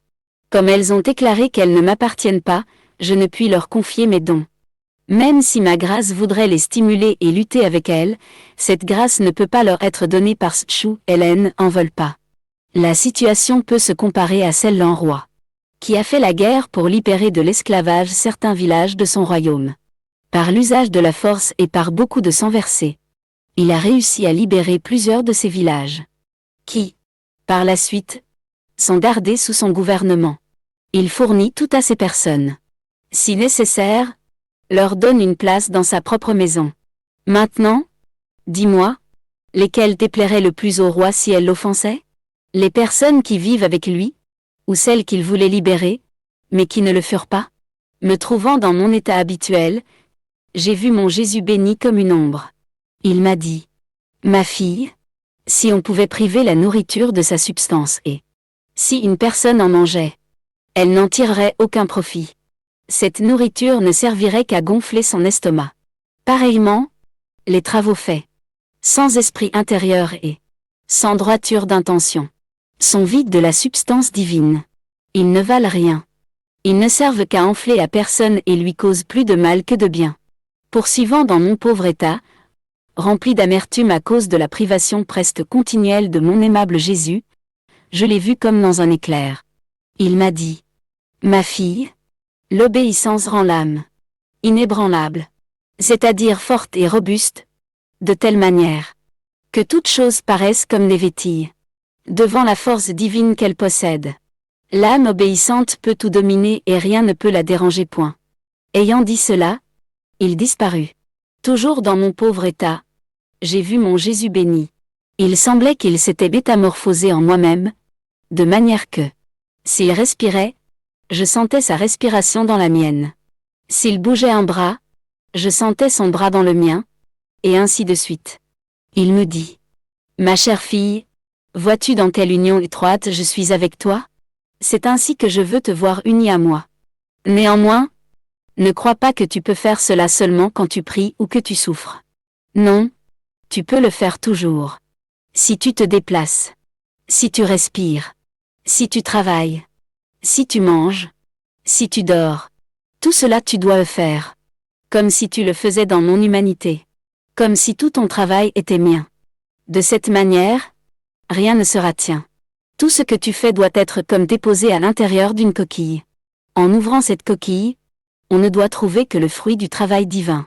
Comme elles ont déclaré qu'elles ne m'appartiennent pas, je ne puis leur confier mes dons. Même si ma grâce voudrait les stimuler et lutter avec elles, cette grâce ne peut pas leur être donnée parce qu'elles n'en veulent pas. La situation peut se comparer à celle d'un roi qui a fait la guerre pour libérer de l'esclavage certains villages de son royaume. Par l'usage de la force et par beaucoup de sang versé, il a réussi à libérer plusieurs de ces villages, qui, par la suite, sont gardés sous son gouvernement. Il fournit tout à ces personnes, si nécessaire, leur donne une place dans sa propre maison. Maintenant, dis-moi, lesquelles déplairaient le plus au roi si elles l'offensaient? Les personnes qui vivent avec lui, ou celles qu'il voulait libérer, mais qui ne le furent pas? Me trouvant dans mon état habituel, j'ai vu mon Jésus béni comme une ombre. Il m'a dit: Ma fille, si on pouvait priver la nourriture de sa substance et si une personne en mangeait, elle n'en tirerait aucun profit. Cette nourriture ne servirait qu'à gonfler son estomac. Pareillement, les travaux faits, sans esprit intérieur et sans droiture d'intention, sont vides de la substance divine. Ils ne valent rien. Ils ne servent qu'à enfler à personne et lui causent plus de mal que de bien. Poursuivant dans mon pauvre état, rempli d'amertume à cause de la privation presque continuelle de mon aimable Jésus, je l'ai vu comme dans un éclair. Il m'a dit: Ma fille, l'obéissance rend l'âme inébranlable, c'est-à-dire forte et robuste, de telle manière que toutes choses paraissent comme des vétilles devant la force divine qu'elle possède. L'âme obéissante peut tout dominer et rien ne peut la déranger. Ayant dit cela, il disparut. Toujours dans mon pauvre état, j'ai vu mon Jésus béni. Il semblait qu'il s'était métamorphosé en moi-même, de manière que, s'il respirait, je sentais sa respiration dans la mienne. S'il bougeait un bras, je sentais son bras dans le mien, et ainsi de suite. Il me dit: Ma chère fille, vois-tu dans quelle union étroite je suis avec toi? C'est ainsi que je veux te voir unie à moi. Néanmoins, ne crois pas que tu peux faire cela seulement quand tu pries ou que tu souffres. Non, tu peux le faire toujours. Si tu te déplaces, si tu respires, si tu travailles, si tu manges, si tu dors, tout cela tu dois le faire. Comme si tu le faisais dans mon humanité. Comme si tout ton travail était mien. De cette manière, rien ne sera tien. Tout ce que tu fais doit être comme déposé à l'intérieur d'une coquille. En ouvrant cette coquille, on ne doit trouver que le fruit du travail divin.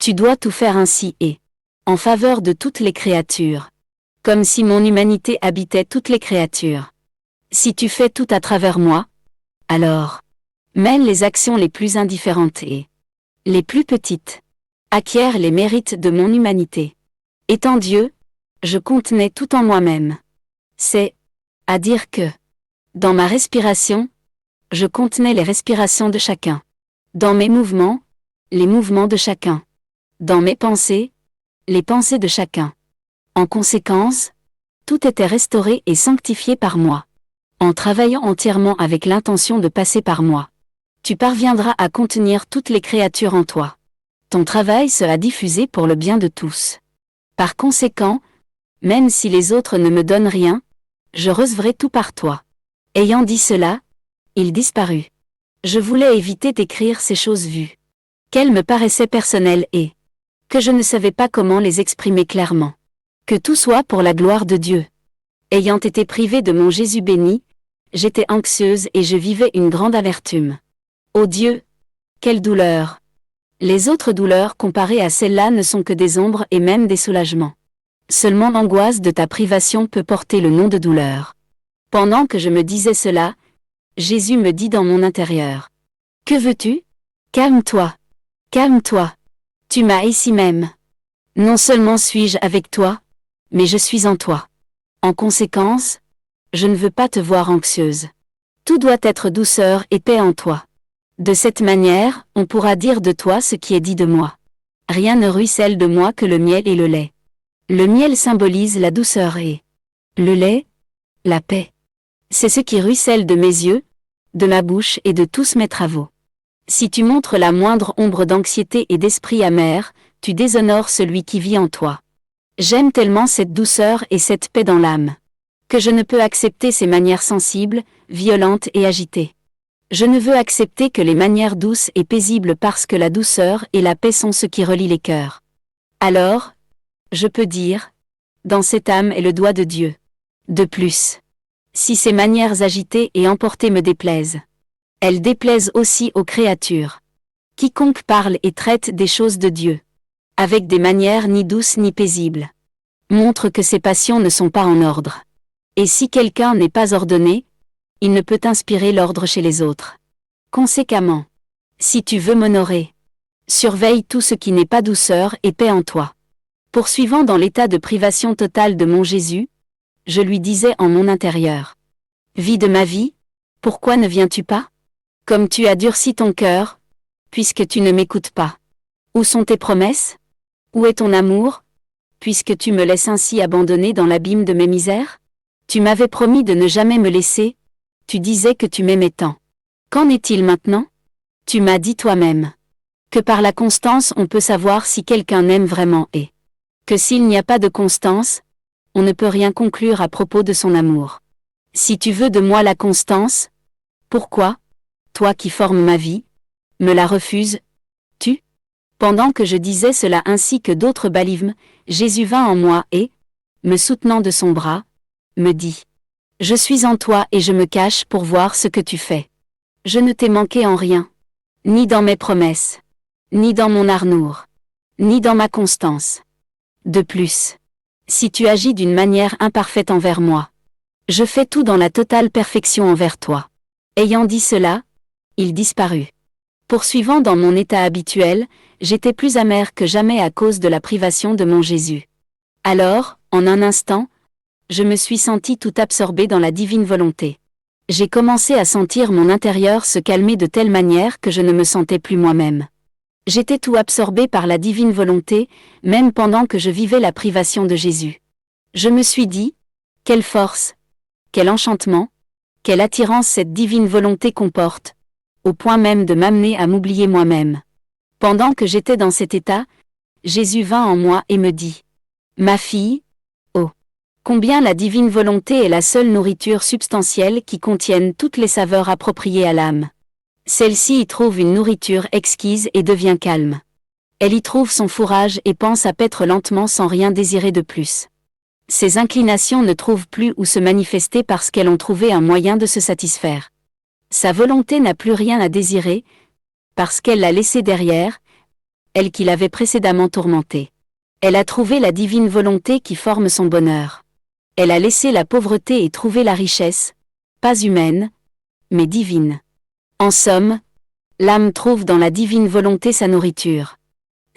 Tu dois tout faire ainsi et en faveur de toutes les créatures. Comme si mon humanité habitait toutes les créatures. Si tu fais tout à travers moi, alors, même les actions les plus indifférentes et les plus petites acquièrent les mérites de mon humanité. Étant Dieu, je contenais tout en moi-même. C'est à dire que, dans ma respiration, je contenais les respirations de chacun. Dans mes mouvements, les mouvements de chacun. Dans mes pensées, les pensées de chacun. En conséquence, tout était restauré et sanctifié par moi. En travaillant entièrement avec l'intention de passer par moi, tu parviendras à contenir toutes les créatures en toi. Ton travail sera diffusé pour le bien de tous. Par conséquent, même si les autres ne me donnent rien, je recevrai tout par toi. Ayant dit cela, il disparut. Je voulais éviter d'écrire ces choses vues, qu'elles me paraissaient personnelles et que je ne savais pas comment les exprimer clairement. Que tout soit pour la gloire de Dieu. Ayant été privée de mon Jésus béni, j'étais anxieuse et je vivais une grande amertume. Ô Dieu, quelle douleur! Les autres douleurs comparées à celle-là ne sont que des ombres et même des soulagements. Seulement l'angoisse de ta privation peut porter le nom de douleur. Pendant que je me disais cela, Jésus me dit dans mon intérieur. Que veux-tu? Calme-toi. Calme-toi. Tu m'as ici même. Non seulement suis-je avec toi, mais je suis en toi. En conséquence, je ne veux pas te voir anxieuse. Tout doit être douceur et paix en toi. De cette manière, on pourra dire de toi ce qui est dit de moi. Rien ne ruisselle de moi que le miel et le lait. Le miel symbolise la douceur et le lait, la paix. C'est ce qui ruisselle de mes yeux, de ma bouche et de tous mes travaux. Si tu montres la moindre ombre d'anxiété et d'esprit amer, tu déshonores celui qui vit en toi. J'aime tellement cette douceur et cette paix dans l'âme, que je ne peux accepter ces manières sensibles, violentes et agitées. Je ne veux accepter que les manières douces et paisibles parce que la douceur et la paix sont ce qui relie les cœurs. Alors, je peux dire, dans cette âme est le doigt de Dieu. De plus, si ces manières agitées et emportées me déplaisent, elles déplaisent aussi aux créatures. Quiconque parle et traite des choses de Dieu, avec des manières ni douces ni paisibles, montre que ses passions ne sont pas en ordre. Et si quelqu'un n'est pas ordonné, il ne peut inspirer l'ordre chez les autres. Conséquemment, si tu veux m'honorer, surveille tout ce qui n'est pas douceur et paix en toi. Poursuivant dans l'état de privation totale de mon Jésus, je lui disais en mon intérieur. Vie de ma vie, pourquoi ne viens-tu pas? Comme tu as durci ton cœur, puisque tu ne m'écoutes pas. Où sont tes promesses? Où est ton amour, puisque tu me laisses ainsi abandonner dans l'abîme de mes misères? Tu m'avais promis de ne jamais me laisser, tu disais que tu m'aimais tant. Qu'en est-il maintenant? Tu m'as dit toi-même que par la constance on peut savoir si quelqu'un aime vraiment et que s'il n'y a pas de constance, on ne peut rien conclure à propos de son amour. Si tu veux de moi la constance, pourquoi, toi qui formes ma vie, me la refuses-tu? Pendant que je disais cela ainsi que d'autres balismes, Jésus vint en moi et, me soutenant de son bras, me dit. Je suis en toi et je me cache pour voir ce que tu fais. Je ne t'ai manqué en rien, ni dans mes promesses, ni dans mon amour, ni dans ma constance. De plus, si tu agis d'une manière imparfaite envers moi, je fais tout dans la totale perfection envers toi. Ayant dit cela, il disparut. Poursuivant dans mon état habituel, j'étais plus amer que jamais à cause de la privation de mon Jésus. Alors, en un instant, je me suis senti tout absorbé dans la divine volonté. J'ai commencé à sentir mon intérieur se calmer de telle manière que je ne me sentais plus moi-même. J'étais tout absorbé par la divine volonté, même pendant que je vivais la privation de Jésus. Je me suis dit, quelle force, quel enchantement, quelle attirance cette divine volonté comporte, au point même de m'amener à m'oublier moi-même. Pendant que j'étais dans cet état, Jésus vint en moi et me dit, « Ma fille, oh, combien la divine volonté est la seule nourriture substantielle qui contienne toutes les saveurs appropriées à l'âme. Celle-ci y trouve une nourriture exquise et devient calme. Elle y trouve son fourrage et pense à paître lentement sans rien désirer de plus. Ses inclinations ne trouvent plus où se manifester parce qu'elles ont trouvé un moyen de se satisfaire. Sa volonté n'a plus rien à désirer, parce qu'elle l'a laissé derrière, elle qui l'avait précédemment tourmentée. Elle a trouvé la divine volonté qui forme son bonheur. Elle a laissé la pauvreté et trouvé la richesse, pas humaine, mais divine. En somme, l'âme trouve dans la divine volonté sa nourriture.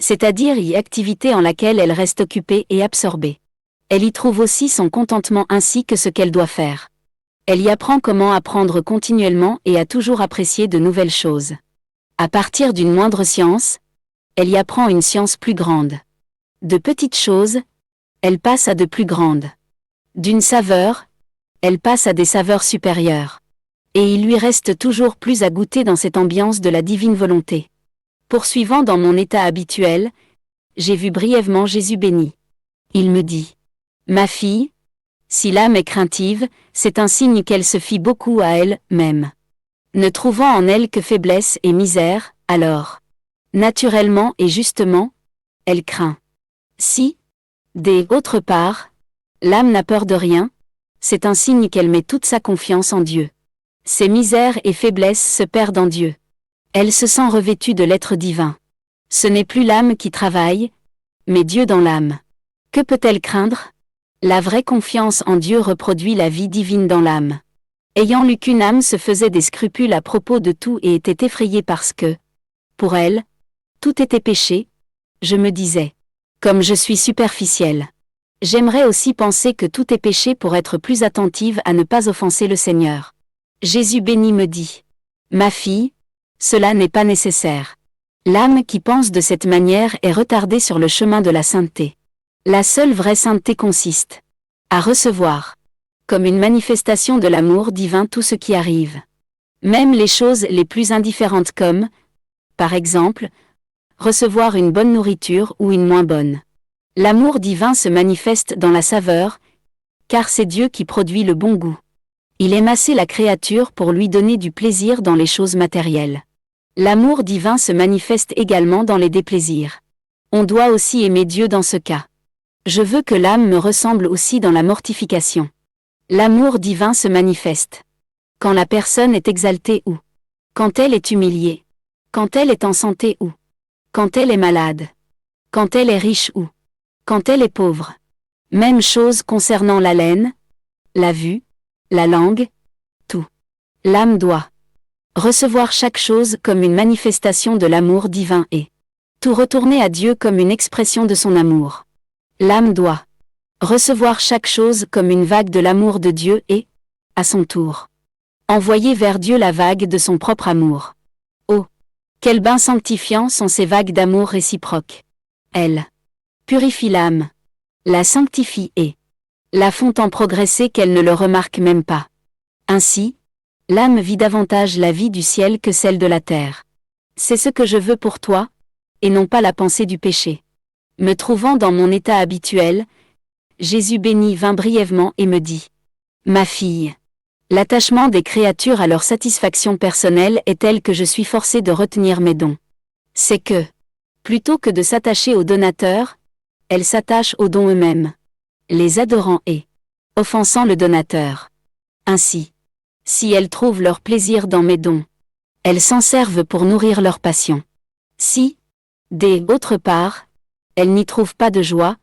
C'est-à-dire y activité en laquelle elle reste occupée et absorbée. Elle y trouve aussi son contentement ainsi que ce qu'elle doit faire. Elle y apprend comment apprendre continuellement et à toujours apprécier de nouvelles choses. À partir d'une moindre science, elle y apprend une science plus grande. De petites choses, elle passe à de plus grandes. D'une saveur, elle passe à des saveurs supérieures. Et il lui reste toujours plus à goûter dans cette ambiance de la divine volonté. Poursuivant dans mon état habituel, j'ai vu brièvement Jésus béni. Il me dit : Ma fille, si l'âme est craintive, c'est un signe qu'elle se fie beaucoup à elle-même. Ne trouvant en elle que faiblesse et misère, alors, naturellement et justement, elle craint. Si, d'autre part, l'âme n'a peur de rien, c'est un signe qu'elle met toute sa confiance en Dieu. Ses misères et faiblesses se perdent en Dieu. Elle se sent revêtue de l'être divin. Ce n'est plus l'âme qui travaille, mais Dieu dans l'âme. Que peut-elle craindre ? La vraie confiance en Dieu reproduit la vie divine dans l'âme. Ayant lu qu'une âme se faisait des scrupules à propos de tout et était effrayée parce que, pour elle, tout était péché, je me disais, comme je suis superficielle. J'aimerais aussi penser que tout est péché pour être plus attentive à ne pas offenser le Seigneur. Jésus béni me dit : Ma fille, cela n'est pas nécessaire. L'âme qui pense de cette manière est retardée sur le chemin de la sainteté. La seule vraie sainteté consiste à recevoir, comme une manifestation de l'amour divin, tout ce qui arrive. Même les choses les plus indifférentes comme, par exemple, recevoir une bonne nourriture ou une moins bonne. L'amour divin se manifeste dans la saveur, car c'est Dieu qui produit le bon goût. Il aime assez la créature pour lui donner du plaisir dans les choses matérielles. L'amour divin se manifeste également dans les déplaisirs. On doit aussi aimer Dieu dans ce cas. Je veux que l'âme me ressemble aussi dans la mortification. L'amour divin se manifeste quand la personne est exaltée ou quand elle est humiliée, quand elle est en santé ou quand elle est malade, quand elle est riche ou quand elle est pauvre. Même chose concernant l'haleine, la vue, la langue, tout. L'âme doit recevoir chaque chose comme une manifestation de l'amour divin et tout retourner à Dieu comme une expression de son amour. L'âme doit recevoir chaque chose comme une vague de l'amour de Dieu et, à son tour, envoyer vers Dieu la vague de son propre amour. Oh, quels bains sanctifiants sont ces vagues d'amour réciproques. Elles purifient l'âme, la sanctifient et la font tant progresser qu'elle ne le remarque même pas. Ainsi, l'âme vit davantage la vie du ciel que celle de la terre. C'est ce que je veux pour toi, et non pas la pensée du péché. Me trouvant dans mon état habituel, Jésus béni vint brièvement et me dit : Ma fille, l'attachement des créatures à leur satisfaction personnelle est tel que je suis forcé de retenir mes dons. C'est que, plutôt que de s'attacher aux donateurs, elles s'attachent aux dons eux-mêmes, les adorant et offensant le donateur. Ainsi, si elles trouvent leur plaisir dans mes dons, elles s'en servent pour nourrir leur passion. Si, d'autre part, elles n'y trouvent pas de joie,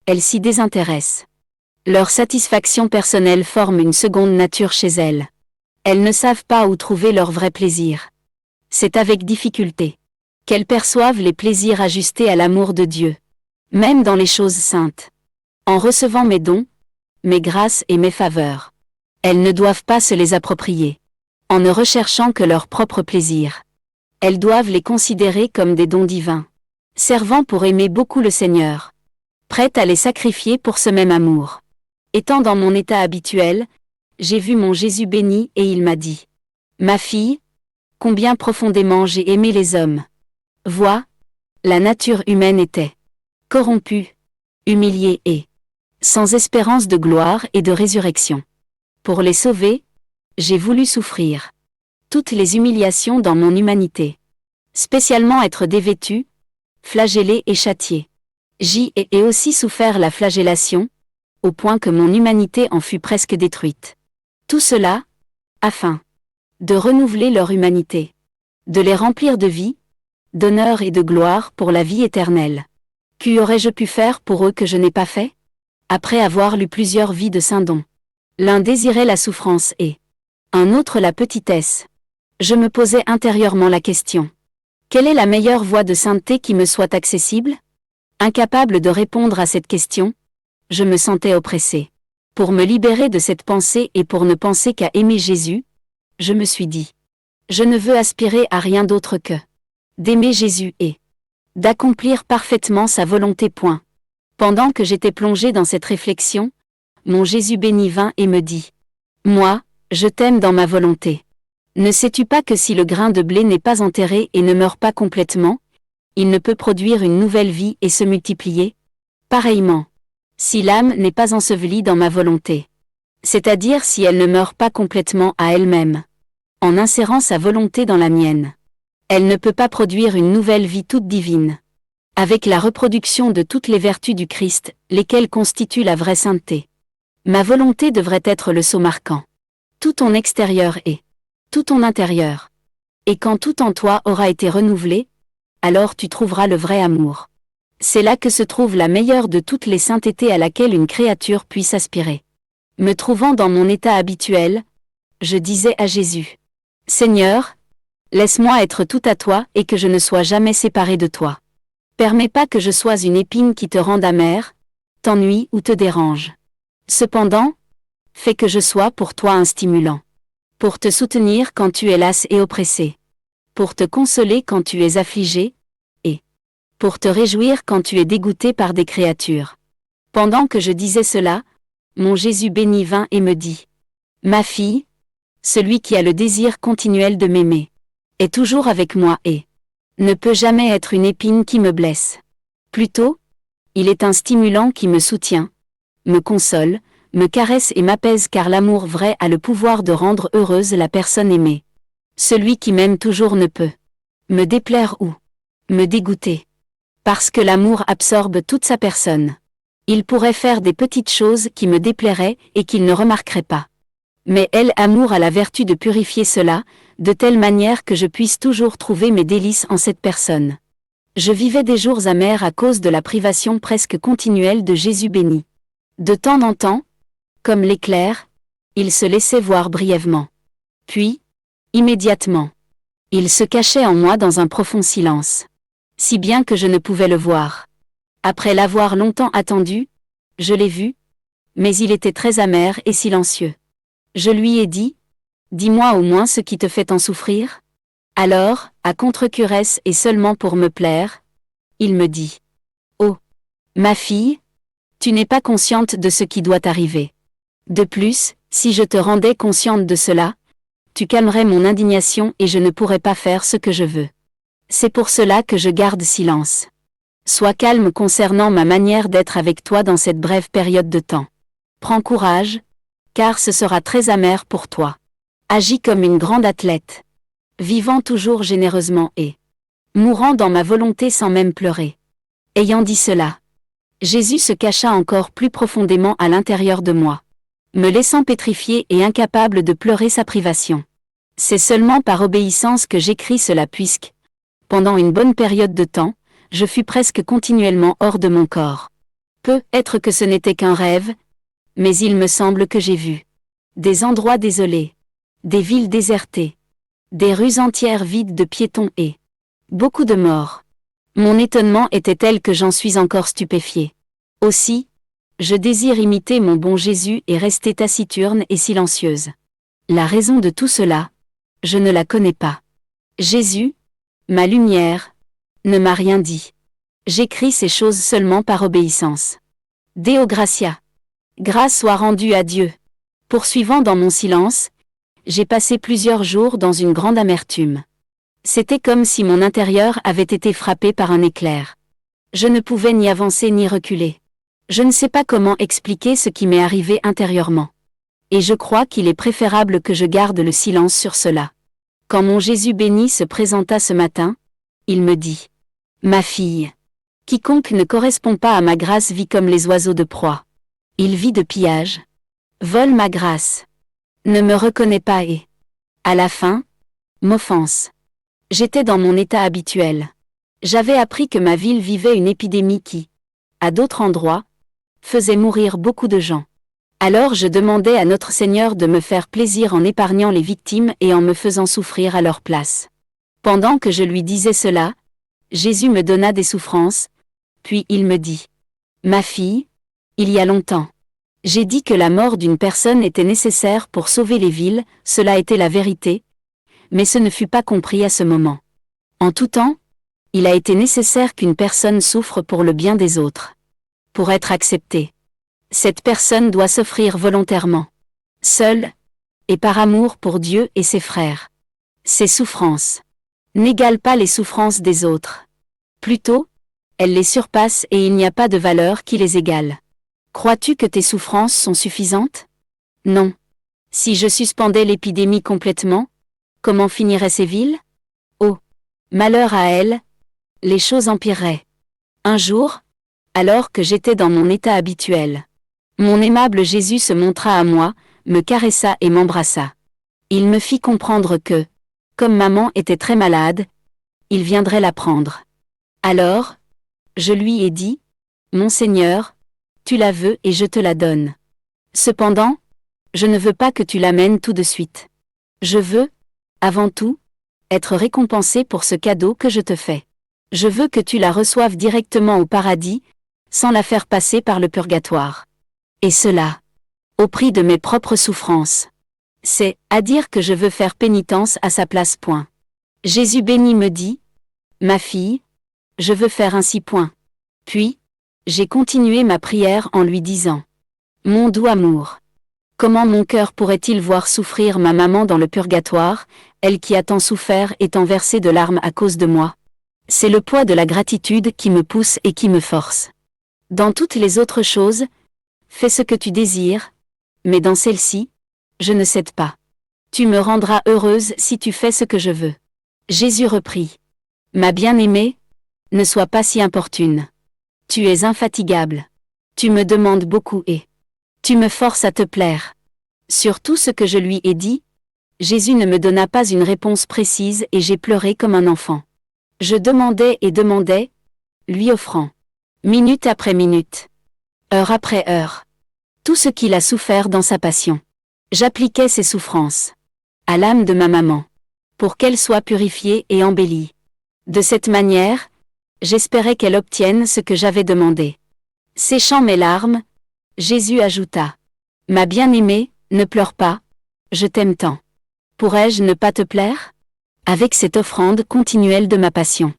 elles s'y désintéressent. Leur satisfaction personnelle forme une seconde nature chez elles. Elles ne savent pas où trouver leur vrai plaisir. C'est avec difficulté qu'elles perçoivent les plaisirs ajustés à l'amour de Dieu, même dans les choses saintes. En recevant mes dons, mes grâces et mes faveurs, elles ne doivent pas se les approprier, en ne recherchant que leur propre plaisir. Elles doivent les considérer comme des dons divins, servant pour aimer beaucoup le Seigneur, prêtes à les sacrifier pour ce même amour. Étant dans mon état habituel, j'ai vu mon Jésus béni et il m'a dit : Ma fille, combien profondément j'ai aimé les hommes. Vois, la nature humaine était corrompue, humiliée et sans espérance de gloire et de résurrection. Pour les sauver, j'ai voulu souffrir toutes les humiliations dans mon humanité, spécialement être dévêtue, flagellée et châtiée. J'y ai aussi souffert la flagellation, au point que mon humanité en fut presque détruite. Tout cela, afin de renouveler leur humanité, de les remplir de vie, d'honneur et de gloire pour la vie éternelle. Qu'aurais-je pu faire pour eux que je n'ai pas fait? Après avoir lu plusieurs vies de saints dons, l'un désirait la souffrance et un autre la petitesse. Je me posais intérieurement la question. Quelle est la meilleure voie de sainteté qui me soit accessible? Incapable de répondre à cette question, je me sentais oppressé. Pour me libérer de cette pensée et pour ne penser qu'à aimer Jésus, je me suis dit, je ne veux aspirer à rien d'autre que d'aimer Jésus et d'accomplir parfaitement sa volonté. Pendant que j'étais plongé dans cette réflexion, mon Jésus béni vint et me dit, moi, je t'aime dans ma volonté. Ne sais-tu pas que si le grain de blé n'est pas enterré et ne meurt pas complètement, il ne peut produire une nouvelle vie et se multiplier? Pareillement, si l'âme n'est pas ensevelie dans ma volonté, c'est-à-dire si elle ne meurt pas complètement à elle-même, en insérant sa volonté dans la mienne, elle ne peut pas produire une nouvelle vie toute divine, avec la reproduction de toutes les vertus du Christ, lesquelles constituent la vraie sainteté. Ma volonté devrait être le sceau marquant. Tout ton extérieur et tout ton intérieur. Et quand tout en toi aura été renouvelé, alors tu trouveras le vrai amour. C'est là que se trouve la meilleure de toutes les saintetés à laquelle une créature puisse aspirer. Me trouvant dans mon état habituel, je disais à Jésus, « Seigneur, laisse-moi être tout à toi et que je ne sois jamais séparé de toi. Permets pas que je sois une épine qui te rende amère, t'ennuie ou te dérange. Cependant, fais que je sois pour toi un stimulant. Pour te soutenir quand tu es lasse et oppressé. Pour te consoler quand tu es affligé, et pour te réjouir quand tu es dégoûté par des créatures. » Pendant que je disais cela, mon Jésus béni vint et me dit, « Ma fille, celui qui a le désir continuel de m'aimer, est toujours avec moi et ne peut jamais être une épine qui me blesse. Plutôt, il est un stimulant qui me soutient, me console, me caresse et m'apaise car l'amour vrai a le pouvoir de rendre heureuse la personne aimée. Celui qui m'aime toujours ne peut me déplaire ou me dégoûter. Parce que l'amour absorbe toute sa personne. Il pourrait faire des petites choses qui me déplairaient et qu'il ne remarquerait pas. Mais l'amour a la vertu de purifier cela, de telle manière que je puisse toujours trouver mes délices en cette personne. Je vivais des jours amers à cause de la privation presque continuelle de Jésus béni. De temps en temps, comme l'éclair, il se laissait voir brièvement. Puis, immédiatement, il se cachait en moi dans un profond silence. Si bien que je ne pouvais le voir. Après l'avoir longtemps attendu, je l'ai vu, mais il était très amer et silencieux. Je lui ai dit, « Dis-moi au moins ce qui te fait en souffrir. » Alors, à contre-curesse et seulement pour me plaire, il me dit, « Oh, ma fille, tu n'es pas consciente de ce qui doit arriver. De plus, si je te rendais consciente de cela, tu calmerais mon indignation et je ne pourrais pas faire ce que je veux. C'est pour cela que je garde silence. Sois calme concernant ma manière d'être avec toi dans cette brève période de temps. Prends courage, car ce sera très amer pour toi. Agis comme une grande athlète, vivant toujours généreusement et mourant dans ma volonté sans même pleurer. » Ayant dit cela, Jésus se cacha encore plus profondément à l'intérieur de moi, me laissant pétrifié et incapable de pleurer sa privation. C'est seulement par obéissance que j'écris cela puisque, pendant une bonne période de temps, je fus presque continuellement hors de mon corps. Peut-être que ce n'était qu'un rêve, mais il me semble que j'ai vu des endroits désolés, des villes désertées, des rues entières vides de piétons et beaucoup de morts. Mon étonnement était tel que j'en suis encore stupéfié. Aussi, je désire imiter mon bon Jésus et rester taciturne et silencieuse. La raison de tout cela, je ne la connais pas. Jésus, ma lumière, ne m'a rien dit. J'écris ces choses seulement par obéissance. Deo gratia. Grâce soit rendue à Dieu. Poursuivant dans mon silence, j'ai passé plusieurs jours dans une grande amertume. C'était comme si mon intérieur avait été frappé par un éclair. Je ne pouvais ni avancer ni reculer. Je ne sais pas comment expliquer ce qui m'est arrivé intérieurement. Et je crois qu'il est préférable que je garde le silence sur cela. Quand mon Jésus béni se présenta ce matin, il me dit, « Ma fille, quiconque ne correspond pas à ma grâce vit comme les oiseaux de proie. Il vit de pillage. Vole ma grâce. Ne me reconnaît pas et, à la fin, m'offense. J'étais dans mon état habituel. J'avais appris que ma ville vivait une épidémie qui, à d'autres endroits, faisait mourir beaucoup de gens. Alors je demandais à notre Seigneur de me faire plaisir en épargnant les victimes et en me faisant souffrir à leur place. Pendant que je lui disais cela, Jésus me donna des souffrances, puis il me dit : « Ma fille, il y a longtemps, j'ai dit que la mort d'une personne était nécessaire pour sauver les villes, cela était la vérité, mais ce ne fut pas compris à ce moment. En tout temps, il a été nécessaire qu'une personne souffre pour le bien des autres. Pour être acceptée, cette personne doit s'offrir volontairement, seule, et par amour pour Dieu et ses frères. Ces souffrances n'égalent pas les souffrances des autres. Plutôt, elles les surpassent et il n'y a pas de valeur qui les égale. Crois-tu que tes souffrances sont suffisantes ? Non. Si je suspendais l'épidémie complètement, comment finiraient ces villes ? Oh, malheur à elles, les choses empireraient. Un jour, alors que j'étais dans mon état habituel, mon aimable Jésus se montra à moi, me caressa et m'embrassa. Il me fit comprendre que, comme maman était très malade, il viendrait la prendre. Alors, je lui ai dit : « Mon Seigneur, tu la veux et je te la donne. Cependant, je ne veux pas que tu l'amènes tout de suite. Je veux, avant tout, être récompensé pour ce cadeau que je te fais. Je veux que tu la reçoives directement au paradis, sans la faire passer par le purgatoire. Et cela, au prix de mes propres souffrances. C'est à dire que je veux faire pénitence à sa place. Point. Jésus béni me dit : « Ma fille, je veux faire ainsi. Point. » Puis, j'ai continué ma prière en lui disant : « Mon doux amour, comment mon cœur pourrait-il voir souffrir ma maman dans le purgatoire, elle qui a tant souffert et tant versé de larmes à cause de moi ? C'est le poids de la gratitude qui me pousse et qui me force. Dans toutes les autres choses, fais ce que tu désires, mais dans celle-ci, je ne cède pas. Tu me rendras heureuse si tu fais ce que je veux. » Jésus reprit : « Ma bien-aimée, ne sois pas si importune. Tu es infatigable. Tu me demandes beaucoup et tu me forces à te plaire. » Sur tout ce que je lui ai dit, Jésus ne me donna pas une réponse précise et j'ai pleuré comme un enfant. Je demandais et demandais, lui offrant, minute après minute, heure après heure, tout ce qu'il a souffert dans sa passion. J'appliquais ses souffrances à l'âme de ma maman, pour qu'elle soit purifiée et embellie. De cette manière, j'espérais qu'elle obtienne ce que j'avais demandé. Séchant mes larmes, Jésus ajouta : « Ma bien-aimée, ne pleure pas, je t'aime tant. Pourrais-je ne pas te plaire ? Avec cette offrande continuelle de ma passion,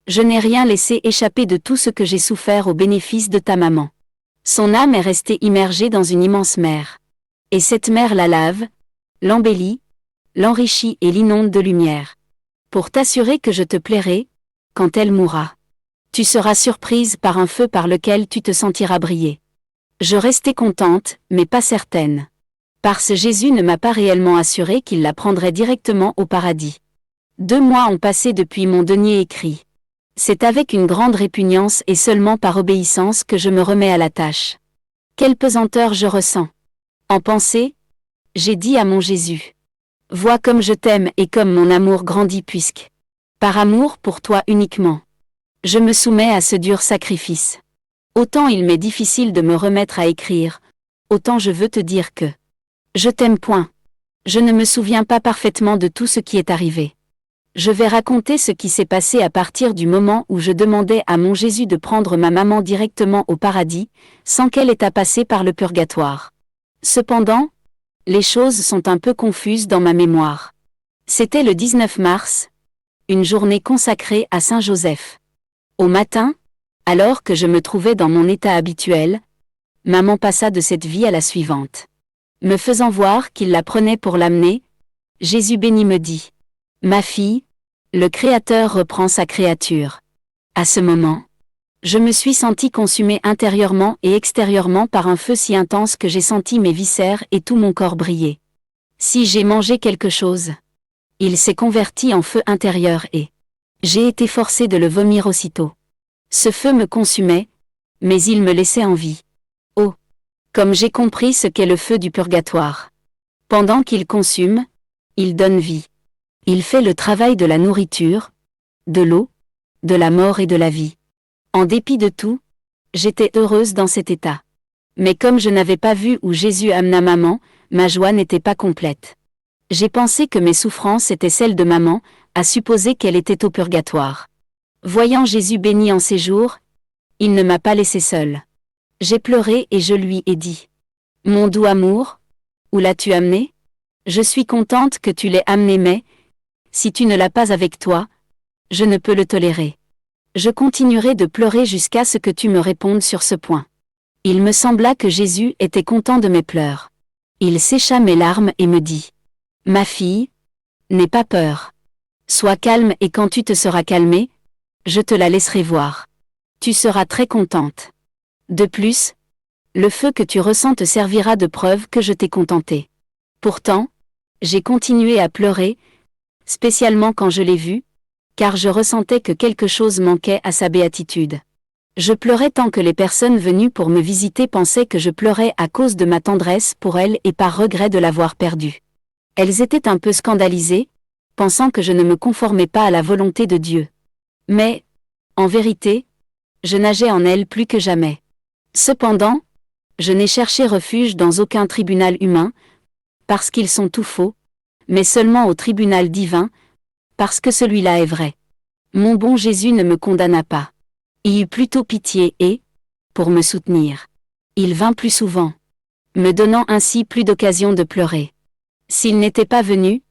je n'ai rien laissé échapper de tout ce que j'ai souffert au bénéfice de ta maman. Son âme est restée immergée dans une immense mer. Et cette mer la lave, l'embellit, l'enrichit et l'inonde de lumière. Pour t'assurer que je te plairai, quand elle mourra, tu seras surprise par un feu par lequel tu te sentiras briller. » Je restai contente, mais pas certaine. Parce Jésus ne m'a pas réellement assuré qu'il la prendrait directement au paradis. 2 mois ont passé depuis mon denier écrit. C'est avec une grande répugnance et seulement par obéissance que je me remets à la tâche. Quelle pesanteur je ressens. En pensée, j'ai dit à mon Jésus : « Vois comme je t'aime et comme mon amour grandit puisque, par amour pour toi uniquement, je me soumets à ce dur sacrifice. Autant il m'est difficile de me remettre à écrire, autant je veux te dire que je t'aime. Point. Je ne me souviens pas parfaitement de tout ce qui est arrivé. Je vais raconter ce qui s'est passé à partir du moment où je demandais à mon Jésus de prendre ma maman directement au paradis, sans qu'elle ait à passer par le purgatoire. Cependant, les choses sont un peu confuses dans ma mémoire. C'était le 19 mars, une journée consacrée à Saint Joseph. Au matin, alors que je me trouvais dans mon état habituel, maman passa de cette vie à la suivante. Me faisant voir qu'il la prenait pour l'amener, Jésus béni me dit : « Ma fille, le Créateur reprend sa créature. » À ce moment, je me suis sentie consumée intérieurement et extérieurement par un feu si intense que j'ai senti mes viscères et tout mon corps briller. Si j'ai mangé quelque chose, il s'est converti en feu intérieur et j'ai été forcée de le vomir aussitôt. Ce feu me consumait, mais il me laissait en vie. Oh, Comme j'ai compris ce qu'est le feu du purgatoire. Pendant qu'il consume, il donne vie. Il fait le travail de la nourriture, de l'eau, de la mort et de la vie. En dépit de tout, j'étais heureuse dans cet état. Mais comme je n'avais pas vu où Jésus amena maman, ma joie n'était pas complète. J'ai pensé que mes souffrances étaient celles de maman, à supposer qu'elle était au purgatoire. Voyant Jésus béni en ces jours, il ne m'a pas laissé seule. J'ai pleuré et je lui ai dit : Mon doux amour, où l'as-tu amené ? Je suis contente que tu l'aies amené, mais, si tu ne l'as pas avec toi, je ne peux le tolérer. Je continuerai de pleurer jusqu'à ce que tu me répondes sur ce point. Il me sembla que Jésus était content de mes pleurs. Il sécha mes larmes et me dit : Ma fille, n'aie pas peur. Sois calme et quand tu te seras calmée, je te la laisserai voir. Tu seras très contente. De plus, le feu que tu ressens te servira de preuve que je t'ai contentée. Pourtant, j'ai continué à pleurer, spécialement quand je l'ai vu, car je ressentais que quelque chose manquait à sa béatitude. Je pleurais tant que les personnes venues pour me visiter pensaient que je pleurais à cause de ma tendresse pour elles et par regret de l'avoir perdue. Elles étaient un peu scandalisées, pensant que je ne me conformais pas à la volonté de Dieu. Mais, en vérité, je nageais en elles plus que jamais. Cependant, je n'ai cherché refuge dans aucun tribunal humain, parce qu'ils sont tout faux, mais seulement au tribunal divin, parce que celui-là est vrai. Mon bon Jésus ne me condamna pas. Il eut plutôt pitié et, pour me soutenir, il vint plus souvent, me donnant ainsi plus d'occasion de pleurer. S'il n'était pas venu,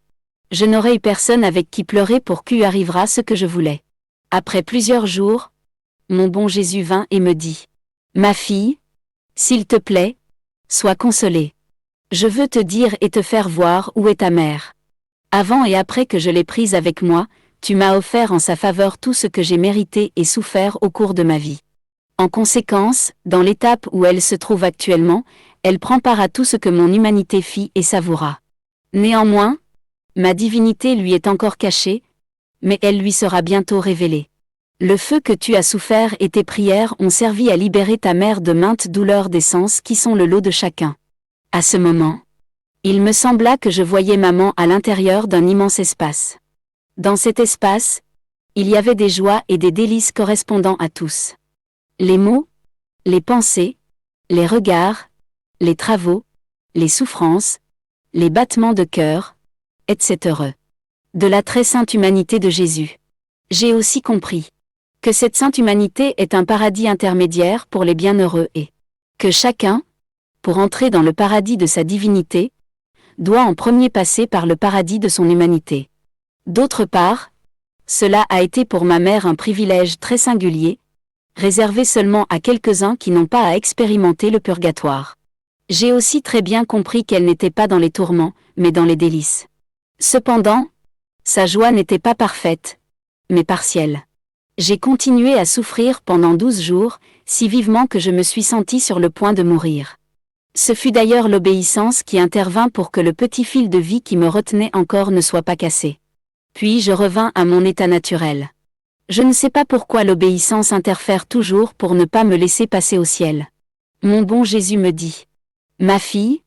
je n'aurais eu personne avec qui pleurer pour qu'il arrivera ce que je voulais. Après plusieurs jours, mon bon Jésus vint et me dit : Ma fille, s'il te plaît, sois consolée. Je veux te dire et te faire voir où est ta mère. Avant et après que je l'ai prise avec moi, tu m'as offert en sa faveur tout ce que j'ai mérité et souffert au cours de ma vie. En conséquence, dans l'étape où elle se trouve actuellement, elle prend part à tout ce que mon humanité fit et savoura. Néanmoins, ma divinité lui est encore cachée, mais elle lui sera bientôt révélée. Le feu que tu as souffert et tes prières ont servi à libérer ta mère de maintes douleurs des sens qui sont le lot de chacun. À ce moment, il me sembla que je voyais maman à l'intérieur d'un immense espace. Dans cet espace, il y avait des joies et des délices correspondant à tous. Les mots, les pensées, les regards, les travaux, les souffrances, les battements de cœur, etc. De la très sainte humanité de Jésus. J'ai aussi compris que cette sainte humanité est un paradis intermédiaire pour les bienheureux et que chacun, pour entrer dans le paradis de sa divinité, doit en premier passer par le paradis de son humanité. D'autre part, cela a été pour ma mère un privilège très singulier, réservé seulement à quelques-uns qui n'ont pas à expérimenter le purgatoire. J'ai aussi très bien compris qu'elle n'était pas dans les tourments, mais dans les délices. Cependant, sa joie n'était pas parfaite, mais partielle. J'ai continué à souffrir pendant 12 jours, si vivement que je me suis sentie sur le point de mourir. Ce fut d'ailleurs l'obéissance qui intervint pour que le petit fil de vie qui me retenait encore ne soit pas cassé. Puis je revins à mon état naturel. Je ne sais pas pourquoi l'obéissance interfère toujours pour ne pas me laisser passer au ciel. Mon bon Jésus me dit : Ma fille,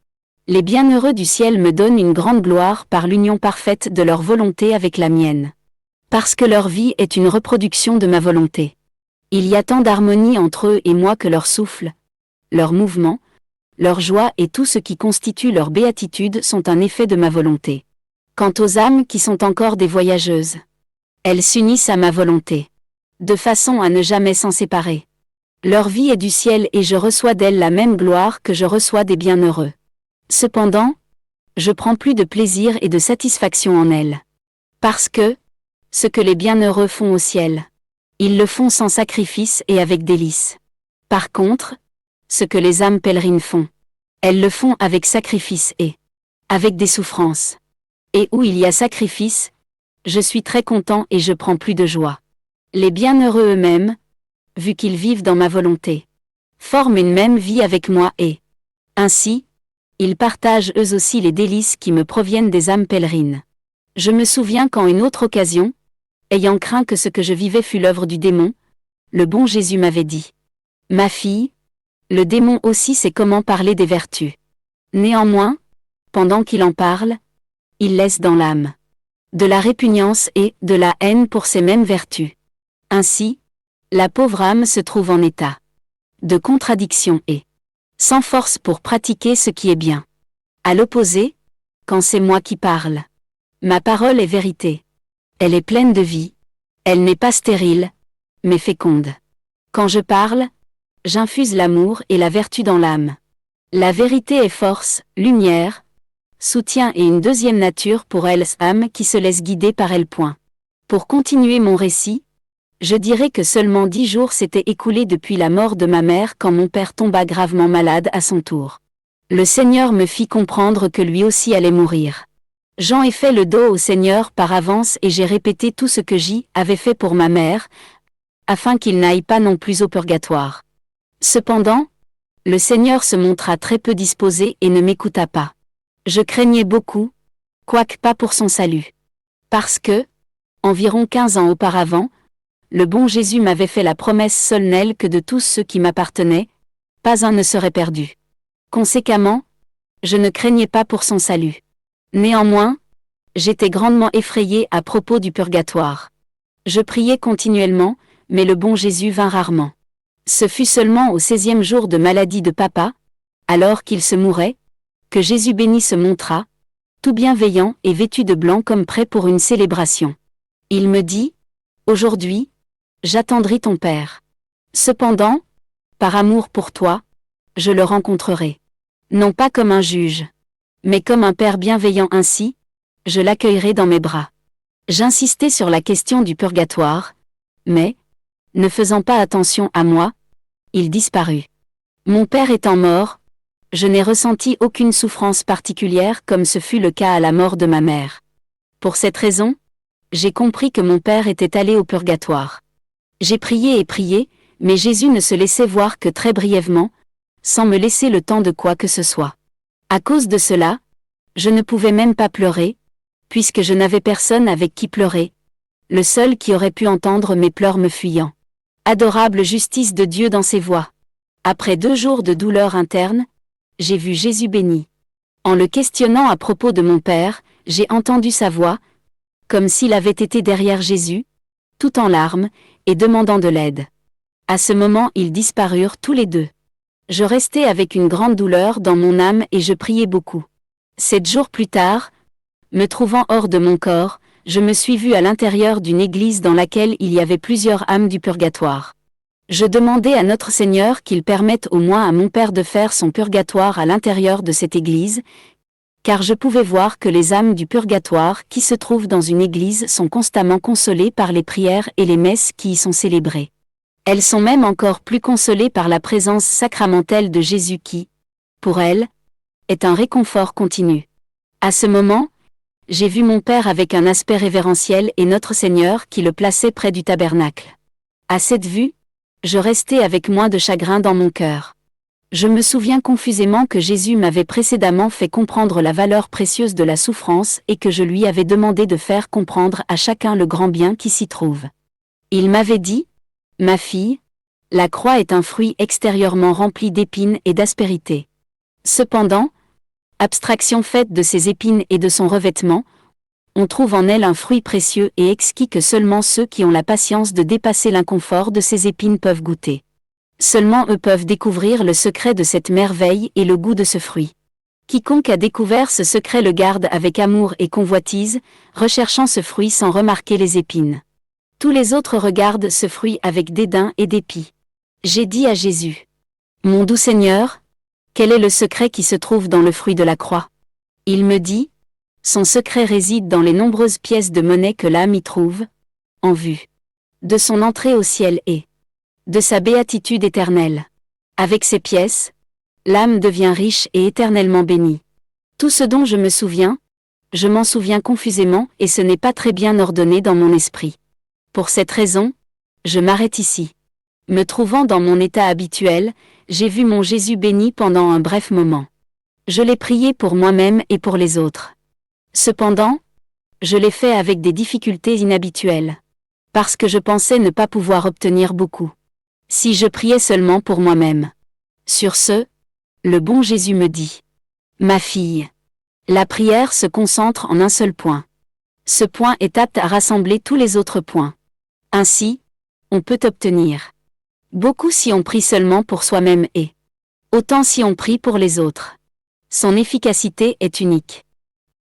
les bienheureux du ciel me donnent une grande gloire par l'union parfaite de leur volonté avec la mienne. Parce que leur vie est une reproduction de ma volonté. Il y a tant d'harmonie entre eux et moi que leur souffle, leur mouvement, leur joie et tout ce qui constitue leur béatitude sont un effet de ma volonté. Quant aux âmes qui sont encore des voyageuses, elles s'unissent à ma volonté, de façon à ne jamais s'en séparer. Leur vie est du ciel et je reçois d'elles la même gloire que je reçois des bienheureux. Cependant, je prends plus de plaisir et de satisfaction en elles. Parce que, ce que les bienheureux font au ciel, ils le font sans sacrifice et avec délice. Par contre, ce que les âmes pèlerines font, elles le font avec sacrifice et avec des souffrances. Et où il y a sacrifice, je suis très content et je prends plus de joie. Les bienheureux eux-mêmes, vu qu'ils vivent dans ma volonté, forment une même vie avec moi et, ainsi, ils partagent eux aussi les délices qui me proviennent des âmes pèlerines. Je me souviens qu'en une autre occasion, ayant craint que ce que je vivais fût l'œuvre du démon, le bon Jésus m'avait dit : Ma fille, Le démon aussi sait comment parler des vertus. Néanmoins, pendant qu'il en parle, il laisse dans l'âme de la répugnance et de la haine pour ces mêmes vertus. Ainsi, la pauvre âme se trouve en état de contradiction et sans force pour pratiquer ce qui est bien. À l'opposé, quand c'est moi qui parle, ma parole est vérité. Elle est pleine de vie. Elle n'est pas stérile, mais féconde. Quand je parle, j'infuse l'amour et la vertu dans l'âme. La vérité est force, lumière, soutien et une deuxième nature pour elle, âme qui se laisse guider par elle. Pour continuer mon récit, je dirais que seulement 10 jours s'étaient écoulés depuis la mort de ma mère quand mon père tomba gravement malade à son tour. Le Seigneur me fit comprendre que lui aussi allait mourir. J'en ai fait le dos au Seigneur par avance et j'ai répété tout ce que j'y avais fait pour ma mère, afin qu'il n'aille pas non plus au purgatoire. Cependant, le Seigneur se montra très peu disposé et ne m'écouta pas. Je craignais beaucoup, quoique pas pour son salut. Parce que, environ 15 ans auparavant, le bon Jésus m'avait fait la promesse solennelle que de tous ceux qui m'appartenaient, pas un ne serait perdu. Conséquemment, je ne craignais pas pour son salut. Néanmoins, j'étais grandement effrayé à propos du purgatoire. Je priais continuellement, mais le bon Jésus vint rarement. Ce fut seulement au 16e jour de maladie de papa, alors qu'il se mourait, que Jésus béni se montra, tout bienveillant et vêtu de blanc comme prêt pour une célébration. Il me dit, « Aujourd'hui, j'attendrai ton Père. Cependant, par amour pour toi, je le rencontrerai. Non pas comme un juge, mais comme un Père bienveillant ainsi, je l'accueillerai dans mes bras. » J'insistais sur la question du purgatoire, mais, ne faisant pas attention à moi, il disparut. Mon père étant mort, je n'ai ressenti aucune souffrance particulière comme ce fut le cas à la mort de ma mère. Pour cette raison, j'ai compris que mon père était allé au purgatoire. J'ai prié et prié, mais Jésus ne se laissait voir que très brièvement, sans me laisser le temps de quoi que ce soit. À cause de cela, je ne pouvais même pas pleurer, puisque je n'avais personne avec qui pleurer, le seul qui aurait pu entendre mes pleurs me fuyant. Adorable justice de Dieu dans ses voies. Après 2 jours de douleur interne, j'ai vu Jésus béni. En le questionnant à propos de mon père, j'ai entendu sa voix, comme s'il avait été derrière Jésus, tout en larmes, et demandant de l'aide. À ce moment ils disparurent tous les deux. Je restai avec une grande douleur dans mon âme et je priais beaucoup. 7 jours plus tard, me trouvant hors de mon corps, je me suis vu à l'intérieur d'une église dans laquelle il y avait plusieurs âmes du purgatoire. Je demandai à notre Seigneur qu'il permette au moins à mon père de faire son purgatoire à l'intérieur de cette église, car je pouvais voir que les âmes du purgatoire qui se trouvent dans une église sont constamment consolées par les prières et les messes qui y sont célébrées. Elles sont même encore plus consolées par la présence sacramentelle de Jésus qui, pour elles, est un réconfort continu. À ce moment, j'ai vu mon père avec un aspect révérentiel et notre Seigneur qui le plaçait près du tabernacle. À cette vue, je restai avec moins de chagrin dans mon cœur. Je me souviens confusément que Jésus m'avait précédemment fait comprendre la valeur précieuse de la souffrance et que je lui avais demandé de faire comprendre à chacun le grand bien qui s'y trouve. Il m'avait dit, « Ma fille, la croix est un fruit extérieurement rempli d'épines et d'aspérité. Cependant, abstraction faite de ses épines et de son revêtement, on trouve en elle un fruit précieux et exquis que seulement ceux qui ont la patience de dépasser l'inconfort de ces épines peuvent goûter. Seulement eux peuvent découvrir le secret de cette merveille et le goût de ce fruit. Quiconque a découvert ce secret le garde avec amour et convoitise, recherchant ce fruit sans remarquer les épines. Tous les autres regardent ce fruit avec dédain et dépit. » J'ai dit à Jésus, « Mon doux Seigneur, quel est le secret qui se trouve dans le fruit de la croix ?» Il me dit, « Son secret réside dans les nombreuses pièces de monnaie que l'âme y trouve, en vue de son entrée au ciel et de sa béatitude éternelle. Avec ces pièces, l'âme devient riche et éternellement bénie. Tout ce dont je me souviens, je m'en souviens confusément et ce n'est pas très bien ordonné dans mon esprit. Pour cette raison, je m'arrête ici. Me trouvant dans mon état habituel, j'ai vu mon Jésus béni pendant un bref moment. Je l'ai prié pour moi-même et pour les autres. Cependant, je l'ai fait avec des difficultés inhabituelles. Parce que je pensais ne pas pouvoir obtenir beaucoup. Si je priais seulement pour moi-même, Sur ce, le bon Jésus me dit: Ma fille, la prière se concentre en un seul point. Ce point est apte à rassembler tous les autres points. Ainsi, on peut obtenir beaucoup si on prie seulement pour soi-même et autant si on prie pour les autres. Son efficacité est unique.